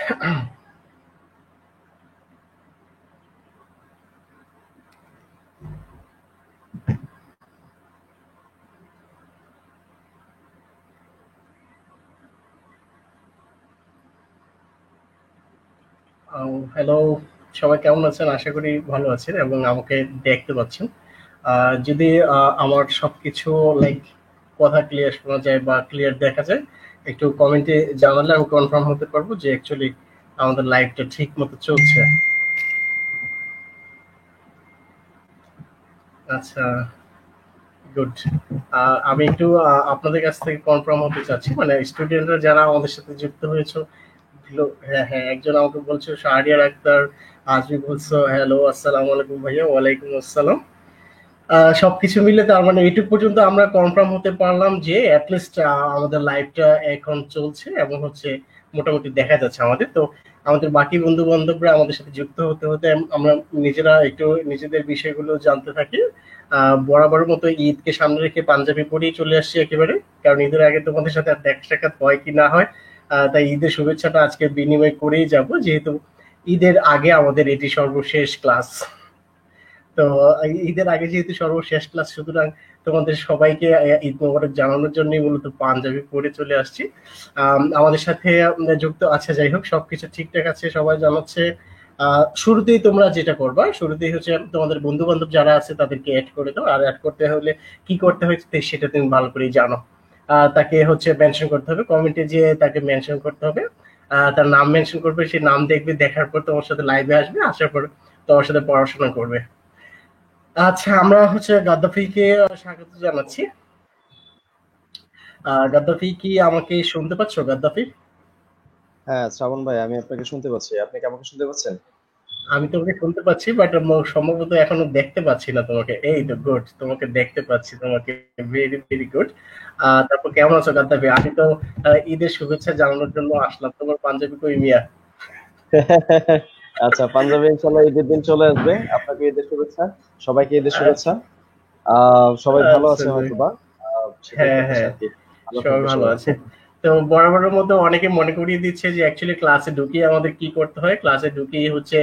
Hello, সবাই কেমন আছেন? আশা করি ভালো আছেন এবং আমাকে দেখতে পাচ্ছেন। যদি আমার সবকিছু লাইক কথা ক্লিয়ার শোনা যায় বা ক্লিয়ার দেখা যায়, একটু কমেন্টে জানালে আমি কনফার্ম হতে পারবো যে অ্যাকচুয়ালি আমাদের লাইভটা ঠিক মতো চলছে। আচ্ছা, গুড। আমি একটু আপনাদের কাছ থেকে কনফার্ম হতে চাচ্ছি, মানে স্টুডেন্টরা যারা আমাদের সাথে যুক্ত হয়েছে। হ্যাঁ হ্যাঁ, একজন আমাকে বলছে শাহরিয়ার আক্তার, আজমি বলছো হ্যালো আসসালামু আলাইকুম ভাইয়া। ওয়ালাইকুম আসসালাম। সবকিছু মিলে তার মানে এইটুকু পর্যন্ত আমরা কনফার্ম হতে পারলাম যে অ্যাটলিস্ট আমাদের লাইভটা এখন চলছে এবং হচ্ছে মোটামুটি দেখা যাচ্ছে আমাদের। তো আমাদের বাকি বন্ধু বান্ধবরা আমাদের সাথে যুক্ত হতে হতে আমরা নিজেরা একটু নিজেদের বিষয়গুলো জানতে থাকি। বরাবরের মতো ঈদকে সামনে রেখে পাঞ্জাবি পরেই চলে আসছি একেবারে, কারণ ঈদের আগে তোমাদের সাথে আর দেখা সাক্ষাৎ হয় কি না হয়। তাই ঈদের শুভেচ্ছাটা আজকে বিনিময় করেই যাব, যেহেতু ঈদের আগে আমাদের এটি সর্বশেষ ক্লাস। তো ঈদের আগে যেহেতু সর্বশেষ ক্লাস, সুতরাং তোমাদের সবাইকে ঈদ মোবারক জানানোর জন্যই মূলত পাঞ্জাবি পরে চলে আসছি। আমাদের সাথে যুক্ত আছে, যাই হোক সবকিছু ঠিকঠাক আছে, সবাই জানাচ্ছে। শুরুতেই তোমরা যেটা করবা, শুরুতেই হচ্ছে তোমাদের বন্ধু বান্ধব যারা আছে তাদেরকে অ্যাড করে দাও। আর অ্যাড করতে হলে কি করতে হয় সেটা তুমি ভালো করেই জানো। তাকে হচ্ছে মেনশন করতে হবে, কমেন্টে যে তাকে মেনশন করতে হবে। তার নাম মেনশন করবে, সে নাম দেখবে, দেখার পর তোমার সাথে লাইভে আসবে, আসার পর তোমার সাথে পড়াশোনা করবে। আচ্ছা, আমরা হচ্ছে গাদ্দাফিকে স্বাগত জানাচ্ছি। গাদ্দাফি, কি আমাকে শুনতে পাচ্ছ গাদ্দাফি? হ্যাঁ, শ্রাবণ ভাই, আমি আপনাকে শুনতে পাচ্ছি। আপনি কি আমাকে শুনতে পাচ্ছেন? আমি তোমাকে শুনতে পাচ্ছি, বাট সম্ভবত এখনো দেখতে পাচ্ছি না তোমাকে। এই তো গুড, তোমাকে দেখতে পাচ্ছি তোমাকে। Very very good. তারপর কেমন আছো গাদ্দাফি? আমি তো ঈদের শুভেচ্ছা জানানোর জন্য আসলাম। তোমার পাঞ্জাবি কই মিয়া? আচ্ছা, পাঞ্জাবে ইনশাল্লাহ ঈদের দিন চলে আসবে। আপনাকে ঈদের শুভেচ্ছা। সবাইকে ঈদের শুভেচ্ছা। আচ্ছা সবাই ভালো আচ্ছা, আছে good. হয়তোবা। সেটাই হ্যাঁ প্রত্যাশা হ্যাঁ, আর কি। ভালো সবাই থাকবে ভালো সবাই। আছে। তো বরাবরের মতো অনেকে মনে করিয়ে দিচ্ছে যে অ্যাকচুয়ালি ক্লাসে ঢুকিয়ে আমাদের কি করতে হয়, ক্লাসে ঢুকিয়ে হচ্ছে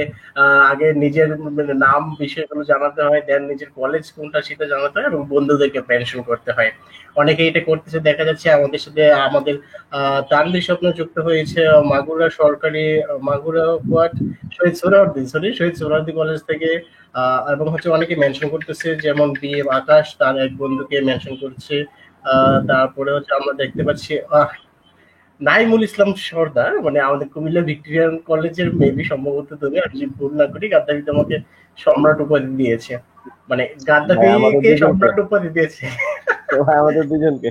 আগে নিজের মানে নাম বিষয়গুলো জানাতে হয়, দেন নিজের কলেজ কোনটা সেটা জানাতে হয় এবং বন্ধুদেরকে মেনশন করতে হয়। অনেকে এটা করতেছে দেখা যাচ্ছে। আমাদের সাথে আমাদের তানভীর স্বপ্ন যুক্ত হয়েছে মাগুরা সরকারি মাগুরা কোয়াট শহীদ সোহরাওয়ার্দী, শহীদ সোহরাওয়ার্দী কলেজ থেকে। এবং হচ্ছে অনেকে মেনশন করতেছে, যেমন বি এম আকাশ তার এক বন্ধুকে মেনশন করছে। তারপরে হচ্ছে আমরা দেখতে পাচ্ছি নাইমুল ইসলাম সর্দার, মানে আমাদের কুমিল্লা ভিক্টোরিয়ান কলেজের মেবি, সম্ভবত তুমি, আমি যদি ভুল না করি, গাদ্দাফি তোমাকে সম্রাট উপাধি দিয়েছে, মানে হ্যাঁ, আমাদের গাদ্দাফিকে দুজনকে। সম্রাট উপাধি দিয়েছে। হ্যাঁ, আমাদের দুজনকে।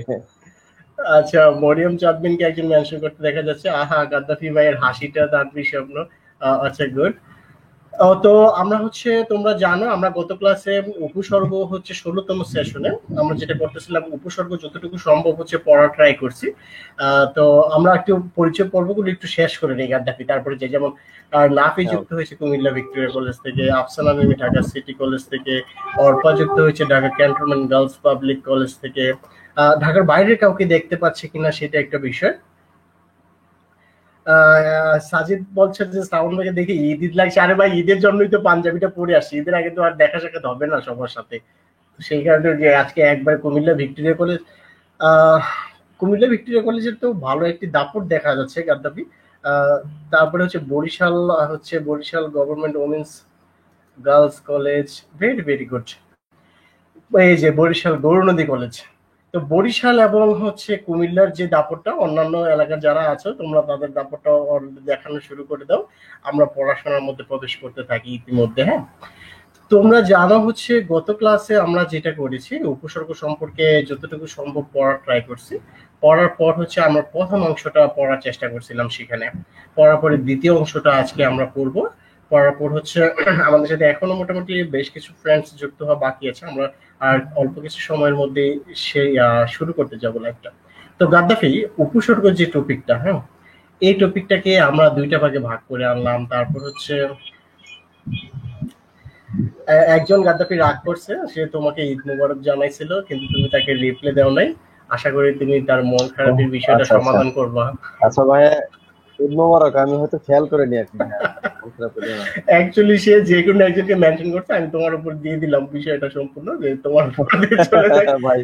আচ্ছা, মরিয়ম চাঁদবিনকে একজন মেনশন করতে দেখা যাচ্ছে। আহা, গাদ্দাফি ভাইয়ের হাসিটা তার স্বপ্ন। আচ্ছা, গুড। তো আমরা হচ্ছে, তোমরা জানো আমরা গত ক্লাসে উপসর্গ হচ্ছে 16তম সেশনে আমরা যেটা করতেছিলাম, উপসর্গ যতটুকু সম্ভব হচ্ছে পড়া ট্রাই করছি। তো আমরা একটু পরিচয় পর্বগুলো একটু শেষ করে নিই গাদ্দাফি, তারপরে যে যেমন নাফি হ্যাঁ, যুক্ত হয়েছে কুমিল্লা ভিক্টোরিয়া কলেজ থেকে, আফসানা মিমি ঢাকা সিটি কলেজ থেকে, অর্পা যুক্ত হয়েছে Dhaka cantonment girls public college থেকে। ঢাকার বাইরে কাউকে দেখতে পাচ্ছে কিনা সেটা একটা বিষয়। সাজিদ বলছে যে শ্রাবণ ভাইকে দেখে ঈদ ঈদ লাগছে। আরে ভাই, ঈদের জন্যই তো পাঞ্জাবিটা পরে আসি, ঈদের আগে তো আর দেখা সাক্ষাৎ হবে না সবার সাথে। তো সেই কারণে যে আজকে একবার কুমিল্লা ভিক্টোরিয়া কলেজ, আহ কুমিল্লা ভিক্টোরিয়া কলেজের তো ভালো একটি দাপট দেখা যাচ্ছে গাদ্দাফি। আহ তারপরে হচ্ছে বরিশাল, হচ্ছে Barishal government women's girls college. Very very good. এই যে বরিশাল গৌরনদী কলেজ। তো বরিশাল এবং হচ্ছে কুমিল্লার যে দাপটটা, অন্যান্য এলাকার যারা আছো তোমরা তাদের দাপটটা দেখানো শুরু করে দাও। আমরা পড়াশোনার মধ্যে প্রবেশ করতে থাকি ইতিমধ্যে। হ্যাঁ, তোমরা জানো হচ্ছে গত ক্লাসে আমরা যেটা করেছি, উপসর্গ সম্পর্কে যতটুকু সম্ভব পড়ার ট্রাই করছি। পড়ার পর হচ্ছে আমরা প্রথম অংশটা পড়ার চেষ্টা করছিলাম সেখানে। পড়ার পরে দ্বিতীয় অংশটা আজকে আমরা পড়বো। পড়ার পর হচ্ছে আমাদের সাথে এখনো মোটামুটি বেশ কিছু ফ্রেন্ডস যুক্ত হওয়া বাকি আছে। আমরা আর অল্প কিছু সময়ের মধ্যে সেই শুরু করতে যাবো লাইভটা। তো গাদ্দাফি, উপসর্গ যে টপিকটা, হ্যাঁ, এই টপিকটাকে আমরা দুইটা ভাগে ভাগ করে আনলাম। তারপর হচ্ছে একজন গাদ্দাফি রাগ করছে, সে তোমাকে ঈদ মুবারক জানাইছিল কিন্তু তুমি তাকে রিপ্লাই দাও নাই। আশা করি তুমি তার মন ও, খারাপের বিষয়টা আচ্ছা আচ্ছা। সমাধান করবা। আচ্ছা ভাইয়া, ঈদ মোবারক, আমি হয়তো খেয়াল করিনি আর কি। হ্যাঁ, মন খারাপ করিও না। অ্যাকচুয়ালি সে যে কোনো একজনকে মেনশন করছে, আমি তোমার উপর দিয়ে দিলাম বিষয়টা সম্পূর্ণ, যে তোমার উপর দিয়ে চলে যাক। ভাই,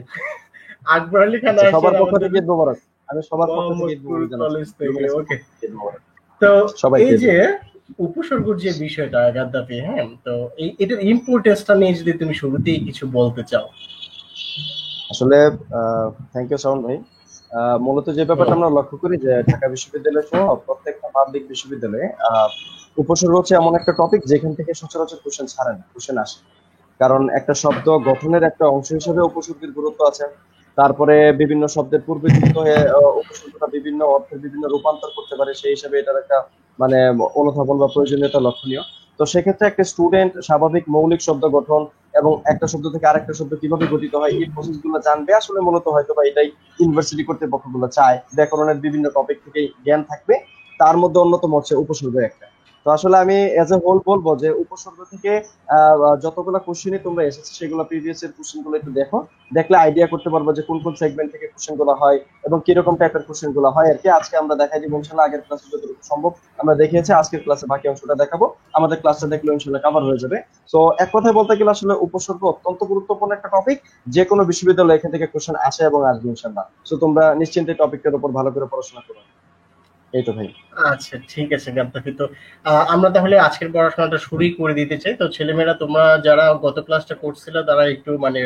আকবর আলী খান আচ্ছা, আসেন সবার পক্ষ আমাদের থেকে ঈদ মোবারক। আমি সবার পক্ষ থেকে ঈদ মোহাম্মদপুর মোবারক জানাচ্ছি, কলেজ থেকে। লুমিনাসের ওকে, পক্ষ থেকে ঈদ মোবারক তো সবাইকে। এই ঈদ যে মোবারক। উপসর্গের যে বিষয়টা গাদ্দাফি, হ্যাঁ, তো এই এটার ইম্পর্টেন্সটা নিয়ে যদি তুমি শুরুতেই কিছু বলতে চাও। আসলে থ্যাংক ইউ শাওন ভাই। মূলত যে ব্যাপারটা হুম, আমরা লক্ষ্য করি যে ঢাকা বিশ্ববিদ্যালয় সহ প্রত্যেকটা পাবলিক বিশ্ববিদ্যালয়ে উপসর্গ হচ্ছে এমন একটা টপিক যেখান থেকে সচরাচর কোশ্চেন ছাড়ে না, কোশ্চেন আসে। কারণ একটা শব্দ গঠনের একটা অংশ হিসেবে উপসর্গের গুরুত্ব আছে। তারপরে বিভিন্ন শব্দের পূর্বে যুক্ত হয়ে উপসর্গটা বিভিন্ন অর্থের বিভিন্ন রূপান্তর করতে পারে, সেই হিসাবে এটার একটা মানে অনুধাবন বা প্রয়োজনীয়তা লক্ষণীয়। তো সেক্ষেত্রে একটা স্টুডেন্ট স্বাভাবিক মৌলিক শব্দ গঠন এবং একটা শব্দ থেকে আরেকটা শব্দ কিভাবে গঠিত হয় এই প্রসেস গুলো জানবে। আসলে মূলত হয়তো বা এটাই ইউনিভার্সিটি কর্তৃপক্ষগুলো চায়, ব্যাকরণের বিভিন্ন টপিক থেকে জ্ঞান থাকবে। তার মধ্যে অন্যতম হচ্ছে উপসর্গ একটা। তো আসলে আমি এজ এ হোল বলবো যে উপসর্গ থেকে যতগুলো কোশ্চেনই তোমরা এসেছে সেগুলো প্রিভিয়াস এর কোশ্চেন গুলো একটু দেখো, দেখলে আইডিয়া করতে পারবো যে কোন কোন সেগমেন্ট থেকে কোশ্চেন গুলো হয় এবং কিরকম টাইপের কোশ্চেন গুলো হয় আর কি। আজকে আমরা দেখাই দিব ইনশাল্লাহ, আগের ক্লাসে যতটুকু সম্ভব আমরা দেখিয়েছি, আজকের ক্লাসে বাকি অংশটা দেখাবো। আমাদের ক্লাসটা দেখলে ইনশাল্লাহ কভার হয়ে যাবে। তো এক কথায় বলতে গেলে আসলে উপসর্গ অত্যন্ত গুরুত্বপূর্ণ একটা টপিক, যে কোনো বিশ্ববিদ্যালয়ে এখান থেকে কোশ্চেন আসে এবং আসবে ইনশাল্লাহ। তো তোমরা নিশ্চিন্তে টপিকটার উপর ভালো করে পড়াশোনা করো। এই তো ভাই। আচ্ছা ঠিক আছে গাদ্দাফি। তো আমরা তাহলে আজকের পড়াশোনাটা শুরুই করে দিতে চাই। তো ছেলেমেয়েরা তোমরা যারা গত ক্লাসটা করছিলে তারা একটু মানে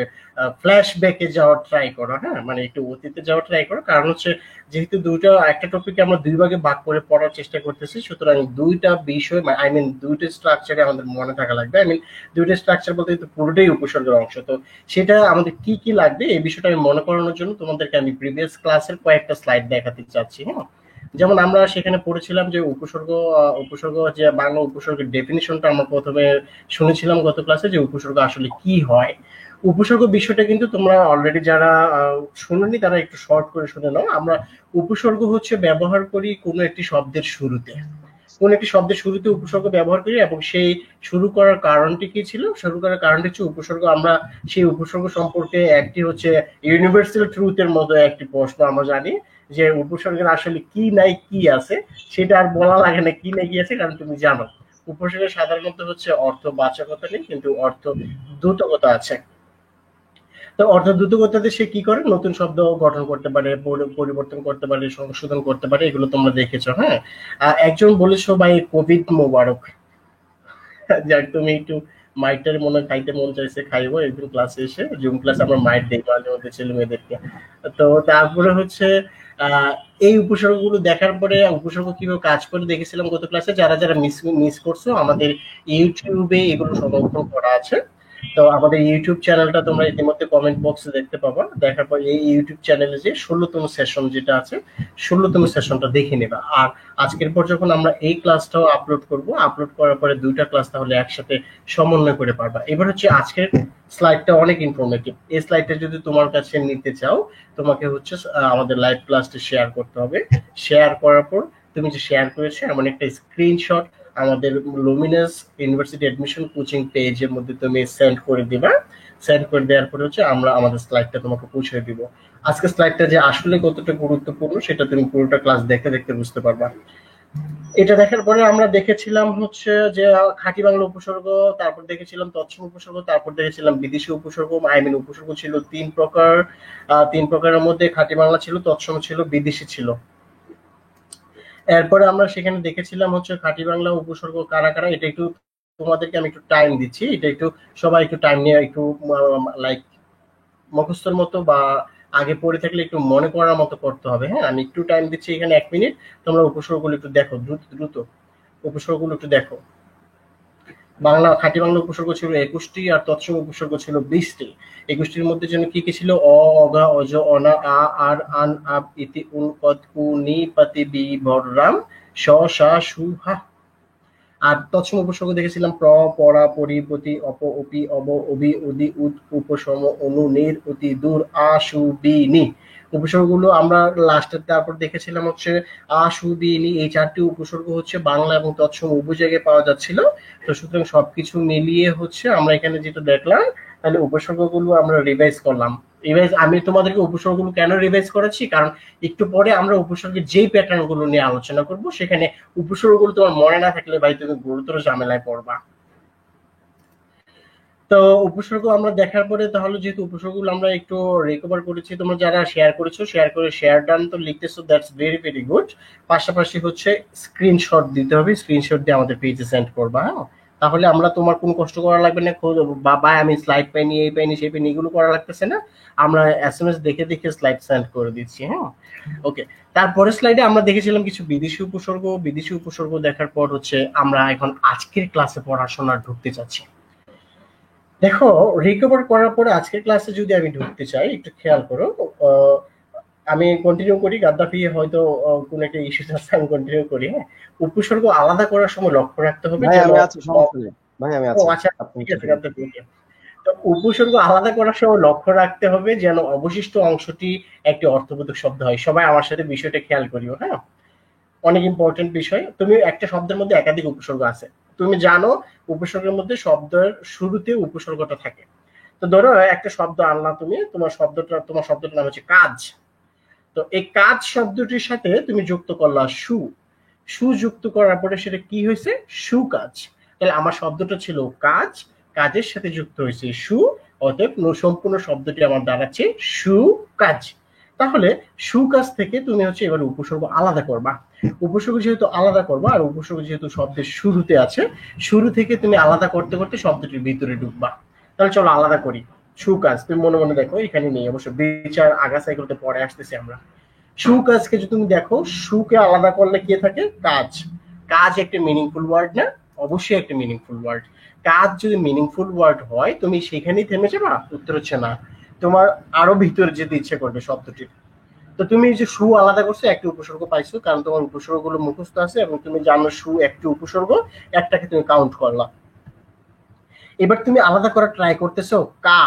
ফ্ল্যাশ ব্যাকে যাওয়ার ট্রাই করো, হ্যাঁ, মানে একটু অতীতে যাওয়ার ট্রাই করো। কারণ হচ্ছে যেহেতু দুইটা একটা টপিকে আমরা দুই ভাগে ভাগ করে পড়ার চেষ্টা করতেছি, সুতরাং দুইটা বিষয় আই মিন দুইটা স্ট্রাকচারে আমাদের মনে থাকা লাগবে। আই মিন দুইটা স্ট্রাকচার বলতে কিন্তু পুরোটাই উপসর্গের অংশ। তো সেটা আমাদের কি কি লাগবে এই বিষয়টা আমি মনে করানোর জন্য তোমাদেরকে আমি প্রিভিয়াস ক্লাসের কয়েকটা স্লাইড দেখাতে চাচ্ছি, হ্যাঁ। যেমন আমরা সেখানে পড়েছিলাম যে উপসর্গ, উপসর্গ যে বাংলা উপসর্গের ডেফিনিশনটা আমরা প্রথমে শুনেছিলাম গত ক্লাসে, যে উপসর্গ আসলে কি হয়। উপসর্গ বিষয়টা কিন্তু তোমরা অলরেডি যারা শুনোনি তারা একটু শর্ট করে শুনে নাও। আমরা উপসর্গ হচ্ছে ব্যবহার করি কোনো একটি শব্দের শুরুতে, কোন একটি শব্দের শুরুতে উপসর্গ ব্যবহার করি, এবং সেই শুরু করার কারণটি কি ছিল, শুরু করার কারণটি হচ্ছে উপসর্গ। আমরা সেই উপসর্গ সম্পর্কে একটি হচ্ছে ইউনিভার্সাল ট্রুথের মতো একটি প্রশ্ন আমরা জানি, যে উপসর্গের আসলে কি নাই কি আছে, সেটা আর বলা লাগে না কি নাই কি আছে, কারণ তুমি জানো উপসর্গের সাধারণত হচ্ছে অর্থবাচকতা নেই, কিন্তু অর্থ দ্রুতকতা আছে। তো অর্থদ্রুতগতিতে সে কি করে, নতুন শব্দ গঠন করতে পারে, পরিবর্তন করতে পারে, সংশোধন করতে পারে, এগুলো তোমরা দেখেছো, হ্যাঁ। একজন বলেছো ভাই কোভিড মোবারক, যাক তুমি একটু মাইটার মনে হয় খাইতে মন চাইছে, খাইবো একদিন ক্লাসে এসে, জুম ক্লাস আমরা মাইট দিই মাঝে মধ্যে ছেলে মেয়েদেরকে। তো তারপরে হচ্ছে আহ এই উপসর্গগুলো দেখার পরে উপসর্গ কিভাবে কাজ করে দেখেছিলাম গত ক্লাসে। যারা যারা মিস মিস করছো, আমাদের ইউটিউবে এগুলো সংরক্ষণ করা আছে। তো আমাদের ইউটিউব চ্যানেলটা তোমরা ইতিমধ্যে কমেন্ট বক্সে দেখতে পাবা, দেখার পর এই ইউটিউব চ্যানেলে যে 16তম সেশন যেটা আছে, 16তম সেশনটা দেখে নেবা। আর আজকের পর যখন আমরা এই ক্লাসটাও আপলোড করব, আপলোড করার পরে দুইটা ক্লাস তাহলে একসাথে সমন্বয় করে পারবা। এবার হচ্ছে আজকের স্লাইডটা অনেক ইনফরমেটিভ। এই স্লাইডটা যদি তোমার কাছে নিতে চাও, তোমাকে হচ্ছে আমাদের লাইভ ক্লাসটা শেয়ার করতে হবে। শেয়ার করার পর তুমি যে শেয়ার করেছো এমন একটা স্ক্রিনশট আমাদের লুমিনাস ইউনিভার্সিটি অ্যাডমিশন কোচিং পেজের মধ্যে তুমি সেন্ড করে দিবা। সেন্ড করে দেওয়ার পরে হচ্ছে আমরা আমাদের স্লাইডটা তোমাকে পৌঁছে দিব। আজকে স্লাইডটা যে আসলে কতটা গুরুত্বপূর্ণ সেটা তুমি পুরোটা ক্লাস দেখতে দেখতে বুঝতে পারবা। এটা দেখার পরে আমরা দেখেছিলাম হচ্ছে যে খাঁটি বাংলা উপসর্গ, তারপর দেখেছিলাম তৎসম উপসর্গ, তারপর দেখেছিলাম বিদেশি উপসর্গ। আই মিন উপসর্গ ছিল তিন প্রকার। তিন প্রকারের মধ্যে খাঁটি বাংলা ছিল, তৎসম ছিল, বিদেশি ছিল। এরপরে আমরা সেখানে দেখেছিলাম হচ্ছে খাঁটি বাংলা উপসর্গ কারা কারা। এটা একটু তোমাদেরকে আমি একটু টাইম দিচ্ছি, এটা একটু সবাই একটু টাইম নিয়ে একটু লাইক মুখস্থর মতো বা আগে পড়ে থাকলে একটু মনে করার মতো করতে হবে, হ্যাঁ। আমি একটু টাইম দিচ্ছি এখানে 1 মিনিট, তোমরা উপসর্গগুলো একটু দেখো, দ্রুত দ্রুত উপসর্গগুলো একটু দেখো। বাংলা খাঁটি বাংলা উপসর্গ ছিল 21টি, আর তৎসম উপসর্গ ছিল 20টি। 21টির মধ্যে যেন কি কি ছিল, অগা অজ অনা আ আর আন আব ইতি উন কত কু নি পাতি বি ভররাম স সা সু হা। আর তৎসম উপসর্গ দেখেছিলাম প্র, পরা, পরি, প্রতি, অপ, অপি, অব, অবি, অদি, উদ, উপসম, অনু, নির, অতি, দূর, আ, সু, বি, নি। উপসর্গগুলো আমরা লাস্টে তারপর দেখেছিলাম হচ্ছে আ, সু, বি, নি, এই 4টি উপসর্গ হচ্ছে বাংলা এবং তৎসম উভয় জায়গায় পাওয়া যাচ্ছিল। তো সুতরাং সবকিছু মিলিয়ে হচ্ছে আমরা এখানে যেটা দেখলাম, তাহলে উপসর্গগুলো আমরা রিভাইজ করলাম। রিভাইজ আমি তোমাদেরকে উপসর্গগুলো কেন রিভাইজ করেছি, কারণ একটু পরে আমরা উপসর্গের যেই প্যাটার্ন গুলো নিয়ে আলোচনা করব, সেখানে উপসর্গগুলো তোমার মনে না থাকলে ভাই তুমি গুরুতর ঝামেলায় পড়বা। তো উপসর্গ আমরা দেখার পরে তাহলে যেহেতু উপসর্গগুলো আমরা একটু রিকভার করেছি, তোমরা যারা শেয়ার করেছো শেয়ার করে শেয়ার ডান তো লিখতেছো, দ্যাটস ভেরি ভেরি গুড। পাশাপাশি হচ্ছে স্ক্রিনশট দিতে হবে, স্ক্রিনশট দিয়ে আমাদের পেজে সেন্ড করবা। হ্যাঁ, তাহলে আমরা তোমার কোনো কষ্ট করা লাগবে না, বাবা আমি স্লাইড পাইনি এই পাইনি সেই পাইনি এগুলো করা লাগতেছে না, আমরা এসএমএস দেখে দেখে স্লাইড সেন্ড করে দিচ্ছি। হ্যাঁ, ওকে। তারপরে স্লাইডে আমরা দেখেছিলাম কিছু বিদেশি উপসর্গ। বিদেশি উপসর্গ দেখার পর হচ্ছে আমরা এখন আজকের ক্লাসে পড়াশোনা ঢুকতে যাচ্ছি। দেখো, রিকভার করার পরে আজকের ক্লাসে যদি আমি ঢুকতে চাই, একটু খেয়াল করো। আহ, আমি কন্টিনিউ করি, গাদ্দাফি হয়তো কোন একটা ইস্যু আছে, আমি কন্টিনিউ করি। হ্যাঁ, উপসর্গ আলাদা করার সময় লক্ষ্য রাখতে হবে ভাই যেন, আমি আছি, সমস্যা নেই। ভাই আমি ও আছি, আচ্ছা আপনি ঠিক কি আছে বলেন? গাদ্দাফি, ওকে। তো উপসর্গ আলাদা করার সময় লক্ষ্য রাখতে হবে যেন অবশিষ্ট অংশটি একটি অর্থবোধক শব্দ হয়। সবাই আমার সাথে বিষয়টা খেয়াল করিও। হ্যাঁ, অনেক ইম্পর্টেন্ট বিষয়। তুমি একটা শব্দের মধ্যে একাধিক উপসর্গ আছে, তুমি জানো উপসর্গের মধ্যে শব্দের শুরুতে উপসর্গটা থাকে। তো ধরো একটা শব্দ আনলা তুমি, তোমার শব্দটার নাম হচ্ছে কাজ। তো এই কাজ শব্দটির সাথে তুমি যুক্ত করলা সু, সু যুক্ত করার পরে সেটা কি হয়েছে, সুকাজ। তাহলে আমার শব্দটা ছিল কাজ, কাজের সাথে যুক্ত হয়েছে সু, অতএব সম্পূর্ণ শব্দটি আমার দাঁড়াচ্ছে সুকাজ। তাহলে সুকাজ থেকে তুমি হচ্ছে এবার উপসর্গ আলাদা করবা। উপসর্গ যেহেতু আলাদা করবা, আর উপসর্গ যেহেতু শব্দের শুরুতে আছে, শুরু থেকে তুমি আলাদা করতে করতে শব্দটির ভিতরে ঢুকবা। তাহলে চলো আলাদা করি। সুকাজ তুমি মনে মনে দেখো, এখানে নেই অবশ্য, বিচার আগাছা এগুলোতে পরে আসতেছি আমরা। সুকাজকে যদি তুমি দেখো, সুকে আলাদা করলে কি থাকে, কাজ। কাজ একটা মিনিংফুল ওয়ার্ড না? অবশ্যই একটা মিনিংফুল ওয়ার্ড। কাজ যদি মিনিংফুল ওয়ার্ড হয়, তুমি সেখানেই থেমে যাবা? উত্তর হচ্ছে না, তোমার আরো ভিতরে যেতে ইচ্ছে করবে শব্দটির। তো তুমি যে সু আলাদা করছো, একটি উপসর্গ পাইছো, কারণ তোমার উপসর্গগুলো মুখস্থ আছে এবং তুমি জানো সু একটি উপসর্গ, একটাকে তুমি কাউন্ট করলা। এবার তুমি আলাদা করার ট্রাই করতেছো কা,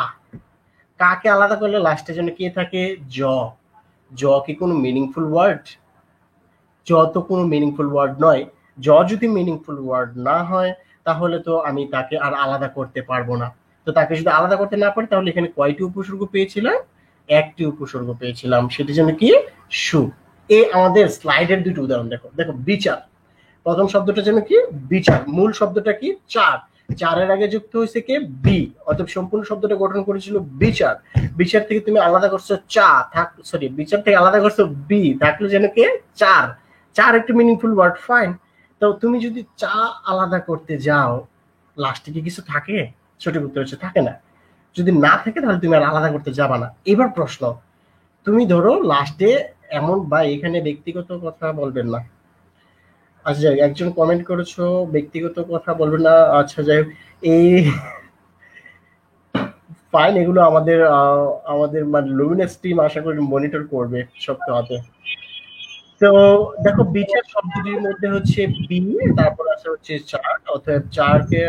কাকে আলাদা করলে লাস্টে যেন কে থাকে, জ। জ কি কোনো মিনিংফুল ওয়ার্ড? জ তো কোনো মিনিংফুল ওয়ার্ড নয়। জ যদি মিনিংফুল ওয়ার্ড না হয়, তাহলে তো আমি তাকে আর আলাদা করতে পারবো না। তো তাকে যদি আলাদা করতে না পারি, তাহলে এখানে কয়টি উপসর্গ পেয়েছিলাম? একটি উপসর্গ পেয়েছিলাম, সেটি জন্য কি, সু। এ আমাদের স্লাইডের দুটো উদাহরণ দেখো। দেখো বিচার, প্রথম শব্দটা যেন কি, বিচার। মূল শব্দটা কি, চার। চারের আগে যুক্ত হয়েছে কে, বি। অর্থাৎ সম্পূর্ণ শব্দটা গঠন করেছিল বিচার। বিচার থেকে তুমি আলাদা করছো চা, থাক সরি, বিচার থেকে আলাদা করছো বি, থাকলো যেন কে, চার। চার একটি মিনিংফুল ওয়ার্ড, ফাইন। তো তুমি যদি চা আলাদা করতে যাও, লাস্টে কি কিছু থাকে? সঠিক উত্তর হচ্ছে থাকে না। যদি না থাকে তাহলে তুমি আর আলাদা করতে যাবা না। এবার প্রশ্ন, তুমি ধরো লাস্টে এমন, বা এখানে ব্যক্তিগত কথা বলবেন না। আচ্ছা যাই, একজন কমেন্ট করেছো ব্যক্তিগত কথা বলবেন না, আচ্ছা যাই হোক, এই ফাইন, এগুলো আমাদের মানে লুমিনাস টিম আশা করি মনিটর করবে সপ্তাহে। তো দেখো, বিচার শব্দটির মধ্যে হচ্ছে বি, তারপর আছে হচ্ছে চার, অর্থাৎ চারকে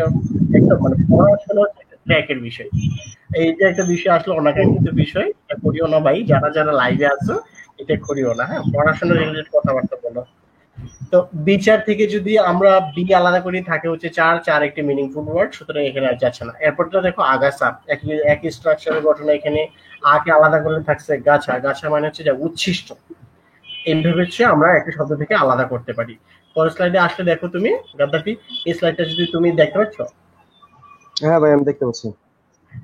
একটা মানে পড়াশোনা ট্র্যাকের বিষয়। এই যে একটা বিষয় আসলে অনাকাঙ্ক্ষিত বিষয়, এটা করিও না ভাই, যারা যারা লাইভে আছো এটা করিও না। হ্যাঁ, পড়াশোনা রিলেটেড কথাবার্তা বলো। তো বিচার থেকে যদি আমরা বি আলাদা করি, থাকে হচ্ছে চার, চার একটি মিনিংফুল ওয়ার্ড, সুতরাং এখানে আর যাচ্ছে না। এরপরটা দেখো আগাছা, একই একই স্ট্রাকচারের ঘটনা। এখানে আকে আলাদা করলে থাকছে গাছা, গাছা মানে হচ্ছে যা উচ্ছিষ্ট। এইভাবে হচ্ছে আমরা একটা শব্দ থেকে আলাদা করতে পারি। পরের স্লাইডে আসলে দেখো তুমি, গাদ্দাফি, এই স্লাইডটা যদি তুমি দেখতে পাচ্ছ, হ্যাঁ ভাই আমি দেখতে পাচ্ছি।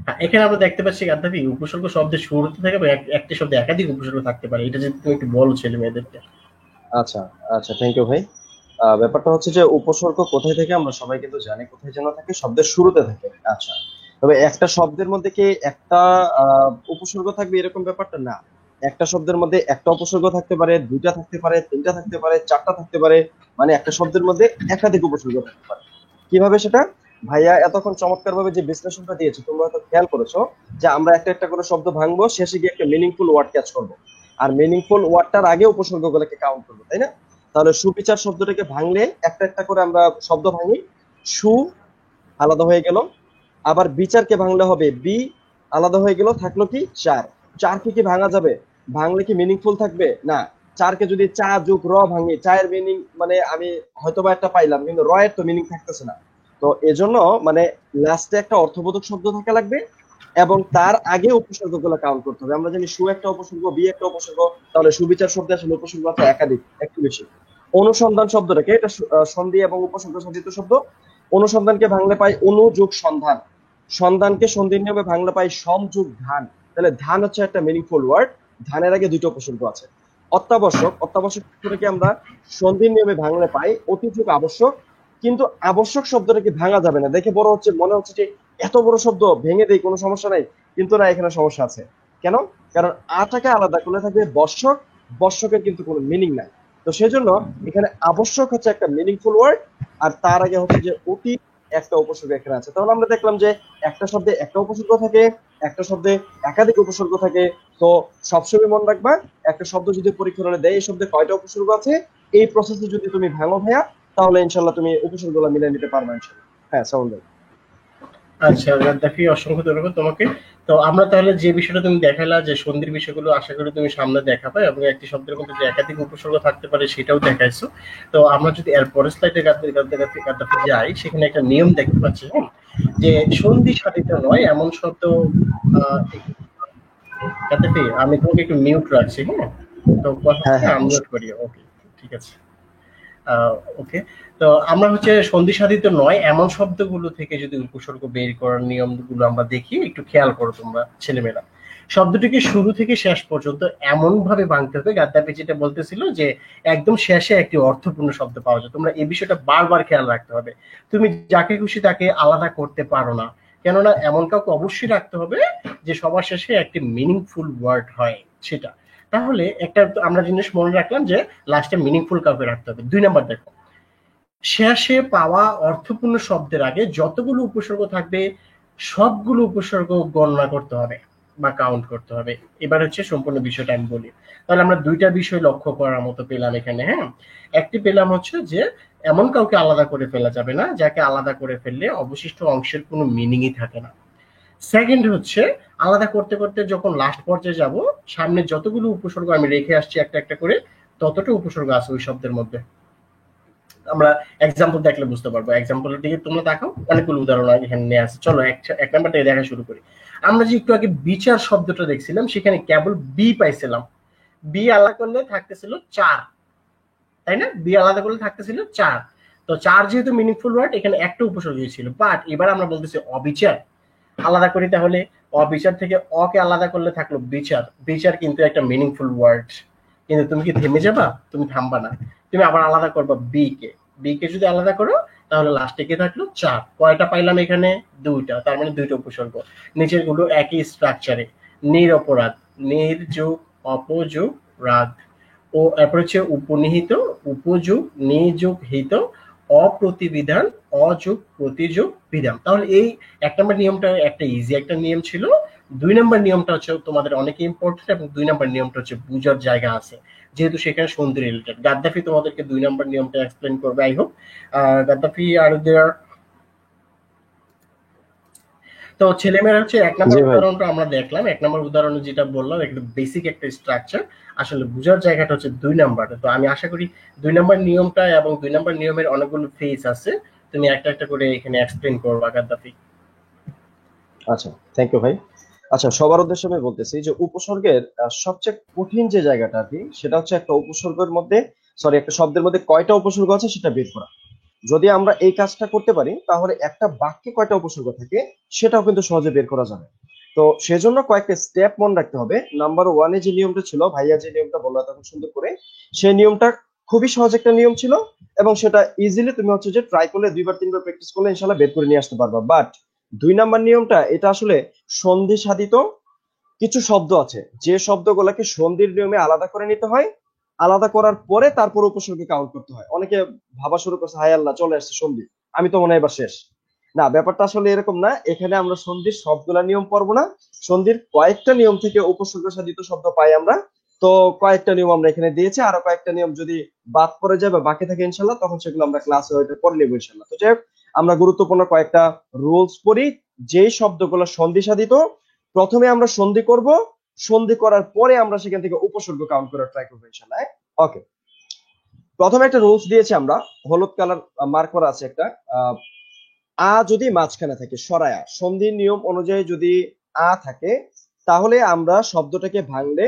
হ্যাঁ, এখানে আমরা দেখতে পাচ্ছি গাদ্দাফি উপসর্গ শব্দের শুরুতে থাকে বা একটি শব্দে একাধিক উপসর্গ থাকতে পারে। এটা যদি তুমি একটু বলো ছেলে মেয়েদেরকে। আচ্ছা আচ্ছা, থ্যাংক ইউ ভাই। ব্যাপারটা হচ্ছে যে উপসর্গ কোথায় থেকে আমরা সবাই কিন্তু জানি, কোথায় যেন থাকে, শব্দের শুরুতে থাকে। আচ্ছা, তবে একটা শব্দের মধ্যে কি একটা উপসর্গ থাকবে এরকম ব্যাপারটা না। একটা শব্দের মধ্যে একটা উপসর্গ থাকতে পারে, দুইটা থাকতে পারে, তিনটা থাকতে পারে, চারটা থাকতে পারে। মানে একটা শব্দের মধ্যে একাধিক উপসর্গ থাকতে পারে। কিভাবে সেটা? ভাইয়া এতক্ষণ চমৎকার ভাবে যে বিশ্লেষণটা দিয়েছে, তোমরা হয়তো খেয়াল করেছো যে আমরা একটা একটা করে শব্দ ভাঙবো, শেষে গিয়ে একটা মিনিংফুল ওয়ার্ড ক্যাচ করবো, আর মিনিংফুল ওয়ার্ডটার আগে উপসর্গগুলোকে কাউন্ট করবো, তাই না? তাহলে সুবিচার শব্দটাকে ভাঙলে একটা একটা করে আমরা শব্দ ভাঙি। সু আলাদা হয়ে গেল, আবার বিচারকে ভাঙলে হবে বি, আলাদা হয়ে গেল, থাকলো কি, চার। চারকে কি ভাঙা যাবে? ভাঙলে কি মিনিংফুল থাকবে? না। চারকে যদি চা যোগ র ভাঙি, চায়ের মিনিং মানে আমি হয়তোবা একটা পাইলাম, কিন্তু র এর তো মিনিং থাকতেছে না। তো এজন্য মানে লাস্টে একটা অর্থবোধক শব্দ থাকা লাগবে, এবং তার আগে উপসর্গগুলো কাউন্ট করতে হবে। আমরা জানি সু একটা উপসর্গ, বি একটা উপসর্গ, তাহলে সুবিচার শব্দে আসলে উপসর্গ আছে একাধিক, একটু বেশি। অনুসন্ধান শব্দটাকে, এটা সন্ধি এবং উপসর্গ সাধিত শব্দ। অনুসন্ধানকে ভাঙলে পাই অনু যোগ সন্ধান, সন্ধানকে সন্ধির নিয়মে ভাঙলে পাই সম যোগ ধান। তাহলে ধান হচ্ছে একটা মিনিংফুল ওয়ার্ড, ধানের আগে দুটো উপসর্গ আছে। অত্যাবশ্যক, অত্যাবশ্যক শব্দটাকে আমরা সন্ধির নিয়মে ভাঙলে পাই অতি যোগ আবশ্যক, কিন্তু আবশ্যক শব্দটাকে ভাঙা যাবে না। দেখে বড় হচ্ছে, মনে হচ্ছে যে এত বড় শব্দ ভেঙে দেই, কোনো সমস্যা নাই, কিন্তু না, এখানে সমস্যা আছে। কেন? কারণ আটাকে আলাদা করলে থাকবে বর্ষক, বর্ষকের কিন্তু কোনো মিনিং নাই। তো সেজন্য এখানে আবশ্যক হচ্ছে একটা মিনিংফুল ওয়ার্ড, আর তার আগে হচ্ছে যে অতি একটা উপসর্গ এখানে আছে। তাহলে আমরা দেখলাম যে একটা শব্দে একটা উপসর্গ থাকে, একটা শব্দে একাধিক উপসর্গ থাকে। তো সবসময় মনে রাখবা, একটা শব্দ যদি পরীক্ষা হলে দেয় এই শব্দে কয়টা উপসর্গ আছে, এই প্রসেসে যদি তুমি ভাঙো ভাইয়া, তাহলে ইনশাল্লাহ তুমি উপসর্গগুলো মিলিয়ে নিতে পারবে ইনশাল্লাহ। হ্যাঁ, সাউন্ড। আচ্ছা গাদ্দাফি, অসংখ্য ধন্যবাদ তোমাকে। তো আমরা তাহলে যে বিষয়টা তুমি দেখালা যে সন্ধির বিষয়গুলো আশা করি তুমি সামনে দেখাবে, এবং একটি শব্দের মধ্যে যে একাধিক উপসর্গ থাকতে পারে সেটাও দেখাইছো। তো আমরা যদি এর পরের স্লাইডে গাদ্দাফি যাই, সেখানে একটা নিয়ম দেখতে পাচ্ছি, হ্যাঁ, যে সন্ধি সাধিত নয় এমন শব্দ। গাদ্দাফি, আমি তোমাকে একটু মিউট রাখছি, হ্যাঁ, তো হ্যাঁ, কথাটা হ্যাঁ, আনমিউট অবশ্যই। করি, ওকে, ঠিক আছে। ওকে। তো আমরা হচ্ছে সন্ধি সাধিত নয় এমন শব্দগুলো থেকে যদি উপসর্গ বের করার নিয়মগুলো আমরা দেখি, একটু খেয়াল করো তোমরা ছেলেমেয়েরা। শব্দটিকে শুরু থেকে শেষ পর্যন্ত এমন ভাবে ভাঙতে হবে, গাদ্দাফি যেটা বলতেছিল যে একদম শেষে একটি অর্থপূর্ণ শব্দ পাওয়া যায়। তোমরা এই বিষয়টা বারবার খেয়াল রাখতে হবে। তুমি যাকে খুশি তাকে আলাদা করতে পারো না, কেননা এমন কাউকে অবশ্যই রাখতে হবে যে সবার শেষে একটি মিনিংফুল ওয়ার্ড হয় সেটা। তাহলে একটা আমরা জিনিস মনে রাখলাম যে লাস্টে মিনিংফুল কাউকে রাখতে হবে। 2 নাম্বার দেখো, শেষে পাওয়া অর্থপূর্ণ শব্দের আগে যতগুলো উপসর্গ থাকবে সবগুলো উপসর্গ গণনা করতে হবে বা কাউন্ট করতে হবে। এবার হচ্ছে সম্পূর্ণ বিষয়টা আমি বলি। তাহলে আমরা দুইটা বিষয় লক্ষ্য করার মতো পেলাম এখানে, হ্যাঁ। একটি পেলাম হচ্ছে যে এমন কাউকে আলাদা করে ফেলা যাবে না যাকে আলাদা করে ফেললে অবশিষ্ট অংশের কোনো মিনিংই থাকে না। সেকেন্ড হচ্ছে, আলাদা করতে করতে যখন লাস্ট পর্যায়ে যাব, সামনে যতগুলো উপসর্গ আমি রেখে আসছি একটা একটা করে, ততটা উপসর্গ আছে ওই শব্দের মধ্যে। আমরা এক্সাম্পল দেখলে বুঝতে পারবো। এক্সাম্পলের দিকে তোমরা দেখো, অনেকগুলো উদাহরণ এখানে নিয়ে আসছে। চলো এক নাম্বার থেকে দেখা শুরু করি। আমরা যে একটু আগে বিচার শব্দটা দেখছিলাম, সেখানে কেবল বি পাইছিলাম। বি আলাদা করলে থাকতেছিল 4, তাই না? বি আলাদা করলে থাকতেছিল 4। তো 4 যেহেতু মিনিংফুল ওয়ার্ড, এখানে একটা উপসর্গ ছিল। বাট এবার আমরা বলতেছি অবিচার, আলাদা করি। তাহলে অবিচার থেকে অকে আলাদা করলে থাকলো বিচার। বিচার কিন্তু একটা মিনিংফুল ওয়ার্ড, কিন্তু তুমি কি থেমে যাবা? তুমি থামবা না, তুমি আবার আলাদা করবা বি কে। বি কে যদি আলাদা করো, তাহলে লাস্টে কে থাকলো 4। কয়টা পাইলাম এখানে? 2টা, তার মানে 2টা উপসর্গ। নিচের গুলো একই স্ট্রাকচারে। নিরপরাধ, নির্যোগ অপযোগ রাধ। ও এরপর হচ্ছে উপনিহিত, উপযোগ নিযোগ হিত, অপ্রতিবিধান অযোগ প্রতিযোগ বিধান। তাহলে এই 1 নম্বর নিয়মটা একটা ইজি একটা নিয়ম ছিল। 2 নম্বর নিয়মটা হচ্ছে তোমাদের অনেক ইম্পর্টেন্ট, এবং 2 নম্বর নিয়মটা হচ্ছে বুঝার জায়গা আছে, যেহেতু সেখানে সন্ধি রিলেটেড। গাদ্দাফি তোমাদেরকে 2 নম্বর নিয়মটা এক্সপ্লেন করবে, আই হোপ। গাদ্দাফি আর দেয়ার। তো ছেলেমেয়েরা হচ্ছে 1 নম্বর জি ভাই। উদাহরণটা আমরা দেখলাম। 1 নম্বর উদাহরণে যেটা বললাম, একটা বেসিক একটা স্ট্রাকচার। আসলে বুঝার জায়গাটা হচ্ছে 2 নম্বর। তো আমি আশা করি 2 নম্বর নিয়মটা এবং 2 নম্বর নিয়মের অনেকগুলো ফেজ আছে, তুমি একটা একটা করে এখানে এক্সপ্লেন করবা গাদ্দাফি। আচ্ছা, থ্যাংক ইউ ভাই। আচ্ছা, সবার উদ্দেশ্যে আমি বলতেছি যে উপসর্গের সবচেয়ে কঠিন যে জায়গাটা আর কি, সেটা হচ্ছে একটা উপসর্গের মধ্যে, সরি, একটা শব্দের মধ্যে কয়টা উপসর্গ আছে সেটা বের করা। যদি আমরা এই কাজটা করতে পারি, তাহলে একটা বাক্যে কয়টা উপসর্গ থাকে সেটাও কিন্তু সহজে বের করা যাবে। তো সেজন্য কয়েকটা স্টেপ মনে রাখতে হবে। নাম্বার ওয়ানে যে নিয়মটা ছিল, ভাইয়া যে নিয়মটা বললো এত সুন্দর করে, সেই নিয়মটা খুবই সহজ একটা নিয়ম ছিল, এবং সেটা ইজিলি তুমি হচ্ছে যে ট্রাই করলে 2 বার 3 বার প্র্যাকটিস করলে ইনশাল্লাহ বের করে নিয়ে আসতে পারবা। বাট 2 নাম্বার নিয়মটা, এটা আসলে সন্ধি সাধিত কিছু শব্দ আছে, যে শব্দগুলোকে সন্ধির নিয়মে আলাদা করে নিতে হয়, আলাদা করার পরে তারপর উপসর্গে কাউন্ট করতে হয়। অনেকে ভাবা শুরু করছে, হায় আল্লাহ, চলে আসছে সন্ধি, আমি তো মনে হয় এবার শেষ। না, ব্যাপারটা আসলে এরকম না। এখানে আমরা সন্ধির সবগুলা নিয়ম পড়বো না, সন্ধির কয়েকটা নিয়ম থেকে উপসর্গ সাধিত শব্দ পাই আমরা। তো কয়েকটা নিয়ম আমরা এখানে দিয়েছি, আরো কয়েকটা নিয়ম যদি বাদ পড়ে যায় বা বাকি থাকে ইনশাল্লাহ, তখন সেগুলো আমরা ক্লাসে হয়তো পড়ে নেবো ইনশাল্লাহ। তো যাই হোক, আমরা গুরুত্বপূর্ণ কয়েকটা রুলস পড়ি। যেই শব্দগুলো সন্ধি সাধিত, প্রথমে আমরা সন্ধি করব, সন্ধি করার পরে আমরা সেখান থেকে উপসর্গ কাউন্ট করার ট্রাই করবো ইনশাল্লাহ। ওকে, প্রথমে একটা রুলস দিয়েছি আমরা, হলুদ কালার মার্ক করা আছে একটা। আহ, আ যদি মাঝখানে থাকে, সরায়া, সন্ধির নিয়ম অনুযায়ী যদি আ থাকে, তাহলে আমরা শব্দটাকে ভাঙলে